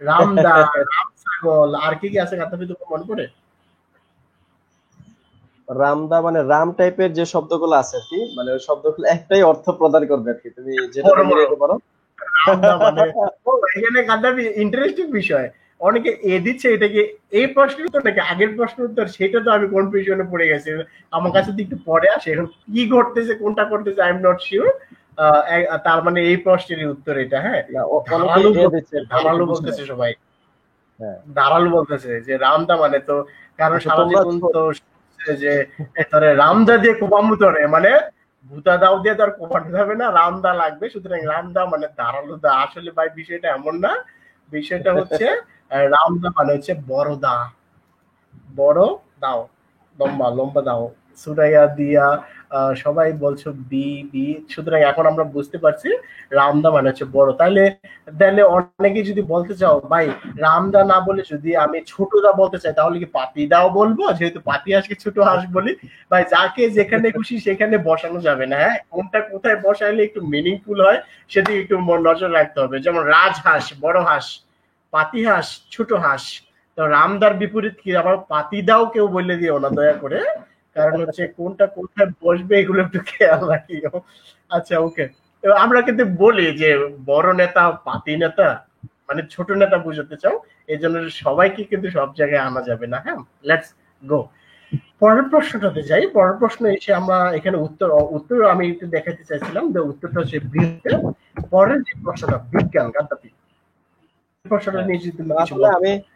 রামদা, রাম ছাগল, আর কি কি আছে গাদ্দাফি, তোমার মনে পড়ে? রামদা মানে রাম টাইপের যে শব্দগুলো আছে আর কি, মানে ওই শব্দগুলো একটাই অর্থ প্রদান করবে আর কি, তুমি যেটা বড় বড় মিলাইতে পারো। রামদা মানে, ও এখানে গাদ্দাফি ইন্টারেস্টিং বিষয়, অনেকে এ দিচ্ছে, এটা কি এই প্রশ্নের উত্তর নাকি আগের প্রশ্নের উত্তর, সেটা তো আমি কনফিউশনে পড়ে গেছি। আমার কাছে তো একটু পরে আসে, এখন কি ঘটতেছে কোনটা করতেছে আই এম নট শিওর। তার মানে এই প্রশ্নের উত্তর এটা। হ্যাঁ, না অনেকে ধারালো এ দিচ্ছে আর কি, অনেকে ধারালো বুঝে বলতেছে নাই। সবাই, হ্যাঁ, ধারালো বলতেছে যে রামদা মানে, তো কারণ আচ্ছা সারা তোমরা জীবন তো শুনছে যে তোরে রামদা দিয়ে কোবামু তোরে, মানে ভূতা দাও দিয়ে তো আর কোপানো যাবে না, রামদা লাগবে, সুতরাং রামদা মানে ধারালো দা। আসলে ভাই বিষয়টা এমন না, বিষয়টা হচ্ছে রামদা মানে হচ্ছে বড় দা, বড় দাও, লম্বা লম্বা দাও। সুরাইয়া দিয়া সবাই বলছো বি বি, সুতরাং এখন আমরা বুঝতে পারছি রামদা মানে হচ্ছে বড়। তাহলে তাহলে অনেকে যদি বলতে চাও ভাই রামদা না বলে যদি আমি ছোট দা বলতে চাই, তাহলে কি পাতি দাও বলবো, যেহেতু পাতি হাঁসকে ছোট হাঁস বলি। ভাই যাকে যেখানে খুশি সেখানে বসানো যাবে না। হ্যাঁ, কোনটা কোথায় বসাইলে একটু মিনিংফুল হয় সেদিকে একটু নজর রাখতে হবে। যেমন রাজহাঁস বড় হাঁস, পাতি হাঁস ছোট হাঁস। তো রামদার বিপরীত কি আবার পাতিদাও কেউ বলে দিও না দয়া করে, কারণ হচ্ছে কোনটা কোথায় বসবে এগুলো একটু খেয়াল রাখিও। আচ্ছা, ওকে। আমরা কিন্তু বলি যে বড় নেতা পাতি নেতা, মানে ছোট নেতা বুঝতে চাও, এই জন্য সবাইকে কিন্তু সব জায়গায় আনা যাবে না। হ্যাঁ, লেটস গো। পরের প্রশ্নটাতে যাই। পরের প্রশ্ন এসে আমরা এখানে উত্তর উত্তর আমি একটু দেখাতে চাইছিলাম যে উত্তরটা হচ্ছে বৃত্তের। পরের যে প্রশ্নটা বিজ্ঞান গাদ্দাফি, প্রশ্নটা হ্যাঁ, নিয়ে যদি তুমি তো কিছু আসলে বলতে আমি চাও।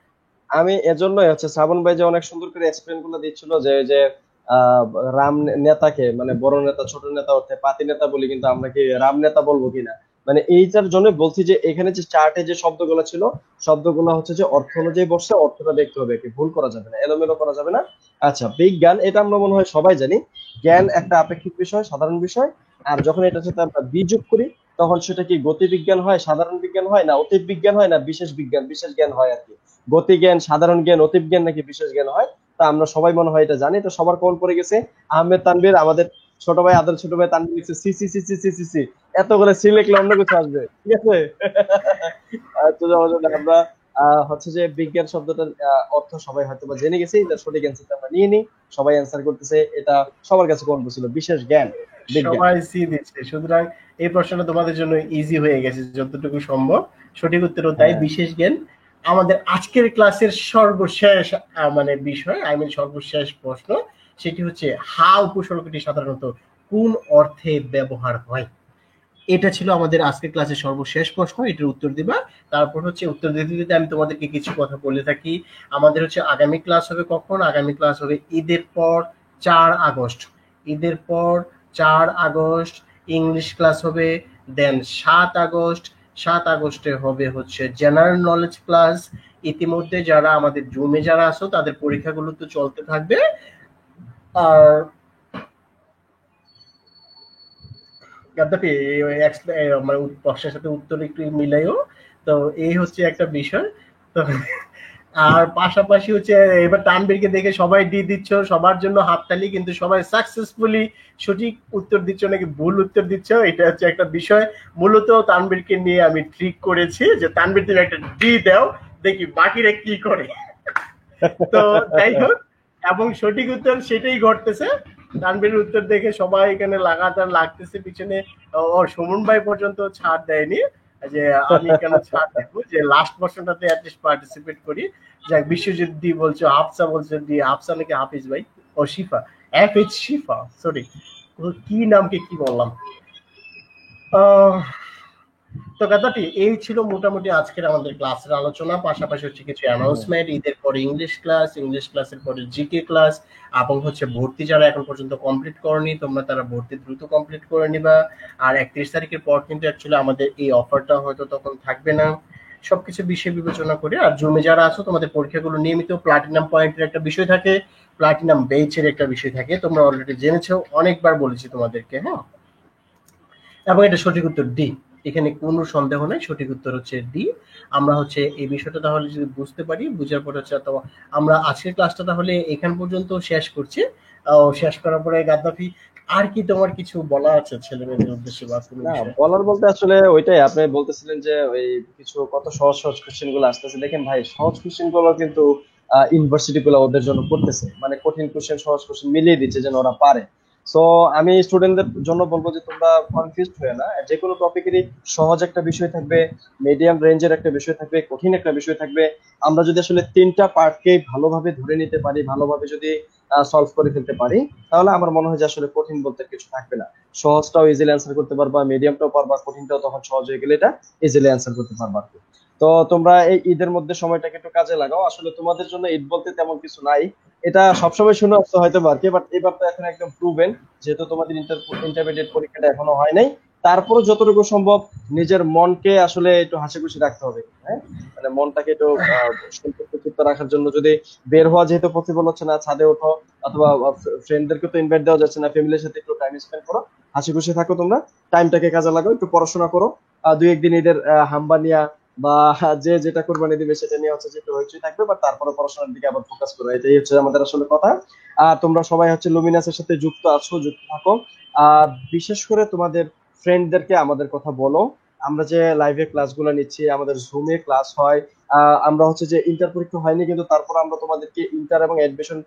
আমি এজন্যই হচ্ছে শ্রাবণ ভাই যে অনেক সুন্দর করে এক্সপ্লেন গুলো দিচ্ছিল যে যে আহ, রাম নেতাকে মানে বড় নেতা ছোট নেতা অর্থে পাতি নেতা বলি, কিন্তু আমরা কি রাম নেতা বলবো কিনা, মানে এইটার জন্য বলছি যে এখানে যে চার্টে যে শব্দগুলো ছিল শব্দগুলো হচ্ছে যে অর্থ অনুযায়ী বসছে, অর্থটা দেখতে হবে, কি ভুল করা যাবে না, এলোমেলো করা যাবে না। আচ্ছা, বিজ্ঞান এটা আমরা মনে হয় সবাই জানি, জ্ঞান একটা আপেক্ষিক বিষয়, সাধারণ বিষয়। আর যখন এটার সাথে আমরা বিযোগ করি তখন সেটা কি গতিবিজ্ঞান হয়, সাধারণ বিজ্ঞান হয়, না অতীত বিজ্ঞান হয়, না বিশেষ বিজ্ঞান বিশেষ জ্ঞান হয় আর কি। গতি জ্ঞান, সাধারণ জ্ঞান, অতীত জ্ঞান নাকি বিশেষ জ্ঞান হয়, তা আমরা সবাই মনে হয় এটা জানি। তো সবার কমন পড়ে গেছে আহমেদ তানভীর, আমাদের ছোট ভাই, আদর ছোট ভাই তানভীর লিখছে C C C C C C C. এত করে সি লিখলে অন্য কিছু আসবে, ঠিক আছে? তো আমরা হচ্ছে যে বিজ্ঞান শব্দটার অর্থ সবাই হয়তো বা জেনে গেছি, এটা সঠিক অ্যান্সারটা আমরা নিয়ে নিই। সবাই অ্যান্সার করতেছে, এটা সবার কাছে কমন ছিল, বিশেষ জ্ঞান বিজ্ঞান। সবাই সি দিচ্ছে, সুতরাং এই প্রশ্নটা তোমাদের জন্য ইজি হয়ে গেছে যতটুকু সম্ভব। সঠিক উত্তরও তাই, হ্যাঁ, বিশেষ জ্ঞান। আমাদের আজকের ক্লাসের সর্বশেষ মানে বিষয়, আই মিন সর্বশেষ প্রশ্ন, সেটি হচ্ছে হা উপসর্গটি সাধারণত কোন অর্থে ব্যবহার হয়। এটা ছিল আমাদের আজকের ক্লাসের সর্বশেষ প্রশ্ন, এটার উত্তর দিবা। তারপর হচ্ছে উত্তর দিতে দিতে আমি তোমাদেরকে কিছু কথা বলে থাকি। আমাদের হচ্ছে আগামী ক্লাস হবে কখন? আগামী ক্লাস হবে ঈদের পর 4 আগস্ট। ঈদের পর 4 আগস্ট ইংলিশ ক্লাস হবে। দেন 7 আগস্ট, 7 আগস্টে হবে হচ্ছে জেনারেল নলেজ ক্লাস। ইতিমধ্যে যারা আমাদের জুমে যারা আছো তাদের পরীক্ষাগুলো তো চলতে থাকবে। আর গাদ্দাফি মানে প্রশ্নের সাথে উত্তর একটু মিলাইও। তো এই হচ্ছে একটা বিষয়। তো আর পাশাপাশি হচ্ছে এবার তানবীরকে দেখে সবাই ডি দিচ্ছ, সবার জন্য হাততালি, কিন্তু সবাই সাকসেসফুলি সঠিক উত্তর দিচ্ছ নাকি ভুল উত্তর দিচ্ছ, এটা হচ্ছে একটা বিষয়। মূলত তানবীরকে নিয়ে আমি ট্রিক করেছি যে তানবীর তুমি একটা ডি দাও, দেখি বাকিরা কি করে। তো যাই হোক, এবং সঠিক উত্তর সেটাই ঘটতেছে। তানবীরের উত্তর দেখে সবাই এখানে লাগাতার লাগতেছে পিছনে। ও সুমন ভাই পর্যন্ত ছাড় দেয়নি যে আমি কেন ছাড় দেবো, যে লাস্ট বছরটাতে অ্যাটলিস্ট পার্টিসিপেট করি। যাক, বিশ্বজিৎ দি বলছো, হাফসা বলছো দি, হাফসা নাকি হাফিজ ভাই, ও শিফা, এফ এইচ শিফা, সরি কি নামকে কি বললাম। আহ তো গাদাটি এই ছিল মোটামুটি আজকের আমাদের ক্লাসের আলোচনা। পাশাপাশি হচ্ছে কিছু অ্যানাউন্সমেন্ট, ঈদের পরে ইংলিশ ক্লাস, ইংলিশ ক্লাসের পরে জিকে ক্লাস, এবং হচ্ছে ভর্তি যারা এখন পর্যন্ত কমপ্লিট করনি তোমরা তারা ভর্তি দ্রুত কমপ্লিট করে নিবা। আর 31 তারিখের পর কিন্তু অ্যাকচুয়ালি আমাদের এই অফারটা হয়তো তখন থাকবে না। সবকিছু বিষয় বিবেচনা করে, আর জুমে যারা আছো তোমাদের পরীক্ষাগুলো নিয়মিত প্লাটিনাম পয়েন্টের একটা বিষয় থাকে, প্লাটিনাম বেচের একটা বিষয় থাকে, তোমরা অলরেডি জেনেছো, অনেকবার বলেছি তোমাদেরকে। হ্যাঁ, এবং এটা সঠিক উত্তর ডি, এখানে কোনো সন্দেহ নাই, সঠিক উত্তর হচ্ছে ডি। আমরা হচ্ছে এই বিষয়টা তাহলে যদি বুঝতে পারি, বুঝার পর হচ্ছে তো আমরা আজকের ক্লাসটা তাহলে এখান পর্যন্ত শেষ করছি। শেষ করার পরে গাদ্দাফি, আর কি তোমার কিছু বলা আছে ছেলে মেয়েদের উদ্দেশ্যে বা কোনো না, বিষয়ে? বলার বলতে আসলে ওইটাই, আপনি বলতেছিলেন যে ওই কিছু কত সহজ সহজ কোশ্চেন গুলো আসতেছে। দেখেন ভাই, সহজ কোশ্চেন গুলো কিন্তু ইউনিভার্সিটি গুলো ওদের জন্য করতেছে, মানে কঠিন কোশ্চেন সহজ কোশ্চেন মিলিয়ে দিচ্ছে যেন ওরা পারে। সো আমি স্টুডেন্টদের জন্য বলবো যে তোমরা কনফিউজড হয়ে না, যে কোনো টপিকেরই সহজ একটা বিষয় থাকবে, মিডিয়াম রেঞ্জের একটা বিষয় থাকবে, কঠিন একটা বিষয় থাকবে। আমরা যদি আসলে তিনটা পার্টকে ভালোভাবে ধরে নিতে পারি, ভালোভাবে যদি সলভ করে ফেলতে পারি, তাহলে আমার মনে হয় যে আসলে কঠিন বলতে কিছু থাকবে না। সহজটাও ইজিলি অ্যান্সার করতে পারবা, মিডিয়ামটাও পারবা, কঠিনটাও তখন সহজ হয়ে গেলে এটা ইজিলি অ্যান্সার করতে পারবা আর কি। তো তোমরা এই ঈদের মধ্যে সময়টাকে একটু কাজে লাগাও। আসলে তোমাদের জন্য ঈদ বলতে তেমন কিছু নাই, এটা সবসময় শুনে আসতে হয়তো আর কি, বাট এবার তো এখন একদম প্রুভেন, যেহেতু তোমাদের ইন্টারমিডিয়েট পরীক্ষাটা এখনো হয় নাই। তারপরে যতটুকু সম্ভব নিজের মনকে আসলে একটু হাসি খুশি রাখতে হবে, হ্যাঁ, মানে মনটাকে একটু সন্তুষ্ট রাখার জন্য, যদি বের হওয়া যেহেতু পসিবল হচ্ছে না, ছাদে ওঠো, অথবা ফ্রেন্ডদেরকে তো ইনভাইট দেওয়া যাচ্ছে না, ফ্যামিলির সাথে একটু টাইম স্পেন্ড করো, হাসি খুশি থাকো তোমরা, টাইমটাকে কাজে লাগাও, একটু পড়াশোনা করো। দুই একদিন ঈদের হাম্বানিয়া বা যে যেটা কোরবানি দিবে সেটা নিয়ে হচ্ছে যে একটু হইচই থাকবে, বা তারপরে পড়াশোনার দিকে আবার ফোকাস করো, এটাই হচ্ছে আমাদের আসলে কথা। আর তোমরা সবাই হচ্ছে লুমিনাসের সাথে যুক্ত আছো, যুক্ত থাকো। বিশেষ করে তোমাদের ফ্রেন্ডদেরকে আমাদের কথা বলো। আমরা যে লাইভে ক্লাসগুলো নিচ্ছি, আমাদের জুমে ক্লাস হয়। আমরা হচ্ছে যে ইন্টার পরীক্ষা হয়নি, কিন্তু তারপর আমরা তোমাদেরকে ইন্টার এবং এডমিশন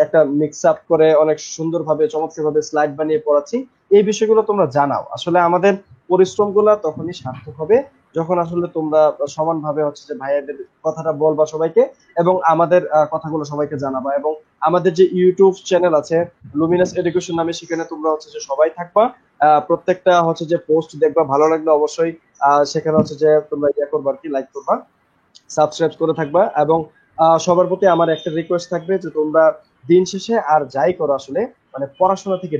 একটা মিক্স আপ করে অনেক সুন্দরভাবে চমৎকারভাবে স্লাইড বানিয়ে পড়াচ্ছি। এই বিষয়গুলো তোমরা জানাও। আসলে আমাদের পরিশ্রম গুলা তখনই সার্থক হবে যখন আসলে তোমরা সমানভাবে হচ্ছে যে ভাইয়াদের কথাটা বলবা সবাইকে, এবং আমাদের কথাগুলো সবাইকে জানাবা। এবং আমাদের যে ইউটিউব চ্যানেল আছে লুমিনাস এডুকেশন নামে, সেখানে তোমরা হচ্ছে যে সবাই থাকবা, প্রত্যেকটা হচ্ছে যে পোস্ট দেখবা, ভালো লাগলে অবশ্যই সেখানে হচ্ছে যে তোমরা ইয়ে করবা আর কি, লাইক করবা, সাবস্ক্রাইব করে থাকবা। এবং সবার প্রতি আমার একটা রিকোয়েস্ট থাকবে যে তোমরা দিন শেষে আর যাই করো আসলে, মানে পড়াশোনা থেকে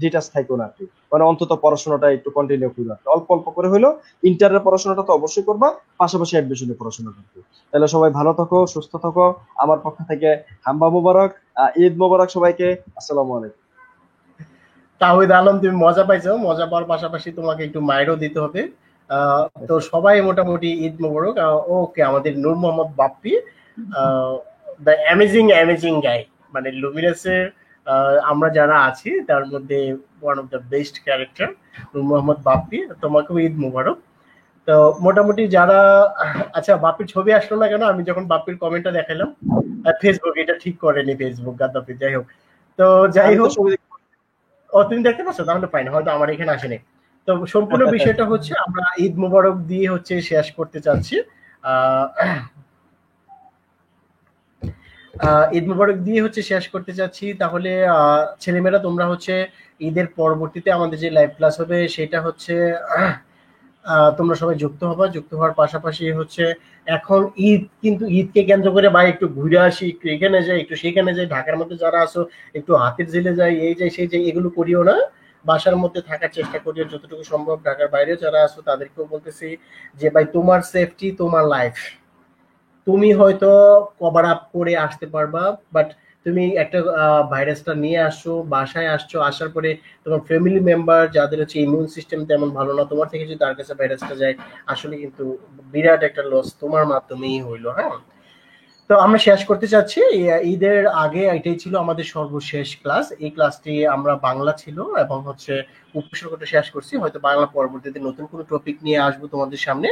ডিটাচ থাকো না আর কি, মানে অন্তত পড়াশোনাটা একটু কন্টিনিউ করো আর কি। অল্প অল্প করে হইলো ইন্টারের পড়াশোনাটা তো অবশ্যই করবা, পাশাপাশি অ্যাডমিশনের পড়াশোনা করবে। তাহলে সবাই ভালো থাকো, সুস্থ থাকো। আমার পক্ষ থেকে হাম্বা মুবারক, ঈদ মুবারক সবাইকে। আসসালামু আলাইকুম। তাওহিদ আলম, তুমি মজা পাইছো, মজা পাওয়ার পাশাপাশি তোমাকে একটু মাইরও দিতে হবে। তো সবাই মোটামুটি ঈদ মোবারক। ওকে, আমাদের Noor Mohammad Bappi, the amazing amazing guy, মানে লুমিনাসের আমরা যারা আছি তার মধ্যে one of the best character Noor Mohammad Bappi, তোমাকেও ঈদ মোবারক। তো মোটামুটি যারা, আচ্ছা বাপ্পির ছবি আসলো না কেন? আমি যখন বাপ্পির কমেন্টটা দেখালাম ফেসবুক, এটা ঠিক করেনি ফেসবুক, গাদ্দাফি, যাই হোক। তো যাই আমি তো হোক, ছবি ও তুমি দেখতে পাচ্ছ, তাহলে ফাইন, হয়তো আমার এখানে আসেনি। তো সম্পূর্ণ বিষয়টা হচ্ছে আমরা ঈদ মোবারক দিয়ে হচ্ছে শেষ করতে চাচ্ছি। আহ ঈদ মুবারক দিয়ে হচ্ছে শেষ করতে চাচ্ছি। তাহলে ছেলেমেয়েরা তোমরা হচ্ছে ঈদের পরবর্তীতে আমাদের যে লাইভ ক্লাস হবে সেটা হচ্ছে তোমরা সবাই যুক্ত হবা। যুক্ত হওয়ার পাশাপাশি হচ্ছে এখন ঈদ, কিন্তু ঈদকে কেন্দ্র করে ভাই একটু ঘুরে আসি, একটু এখানে যাই, একটু সেখানে যাই, ঢাকার মধ্যে যারা আছো একটু হাতের জেলে যাই, এই যাই সেই যাই, এগুলো করিও না। বাসার মধ্যে থাকার চেষ্টা করিও যতটুকু সম্ভব। ঢাকার বাইরে যারা আছো তাদেরকেও বলতেছি যে ভাই তোমার সেফটি তোমার লাইফ। তুমি হয়তো কভার আপ করে আসতে পারবা, বাট তুমি একটা ভাইরাসটা নিয়ে আসছো, বাসায় আসছো, আসার পরে তোমার ফ্যামিলি মেম্বার যাদের হচ্ছে ইমিউন সিস্টেম তেমন ভালো না, তোমার থেকে যদি তার কাছে ভাইরাসটা যায়, আসলে কিন্তু বিরাট একটা লস তোমার মাধ্যমেই হইলো। হ্যাঁ, তো আমরা শেষ করতে চাচ্ছি। ঈদের আগে এটাই ছিল আমাদের সর্বশেষ ক্লাস। এই ক্লাসটি আমরা বাংলা ছিল এবং হচ্ছে উপসর্গটা শেষ করছি। হয়তো বাংলা পরবর্তীতে নতুন কোনো টপিক নিয়ে আসবো তোমাদের সামনে।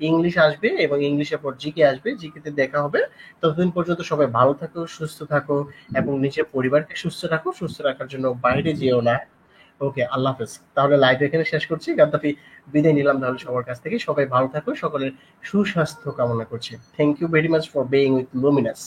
ইংলিশ আসবে এবং ইংলিশের পর জিকে আসবে, জিকেতে দেখা হবে। ততদিন পর্যন্ত সবাই ভালো থাকো, সুস্থ থাকো এবং নিজের পরিবারকে সুস্থ রাখো। সুস্থ রাখার জন্য বাইরে যেও না। ওকে, আল্লাহ হাফেজ। তাহলে লাইভ এখানে শেষ করছি। গাদ্দাফি বিদায় নিলাম তাহলে সবার কাছ থেকে। সবাই ভালো থাকো, সকলের সুস্বাস্থ্য কামনা করছি। Thank you very much for being with Luminous.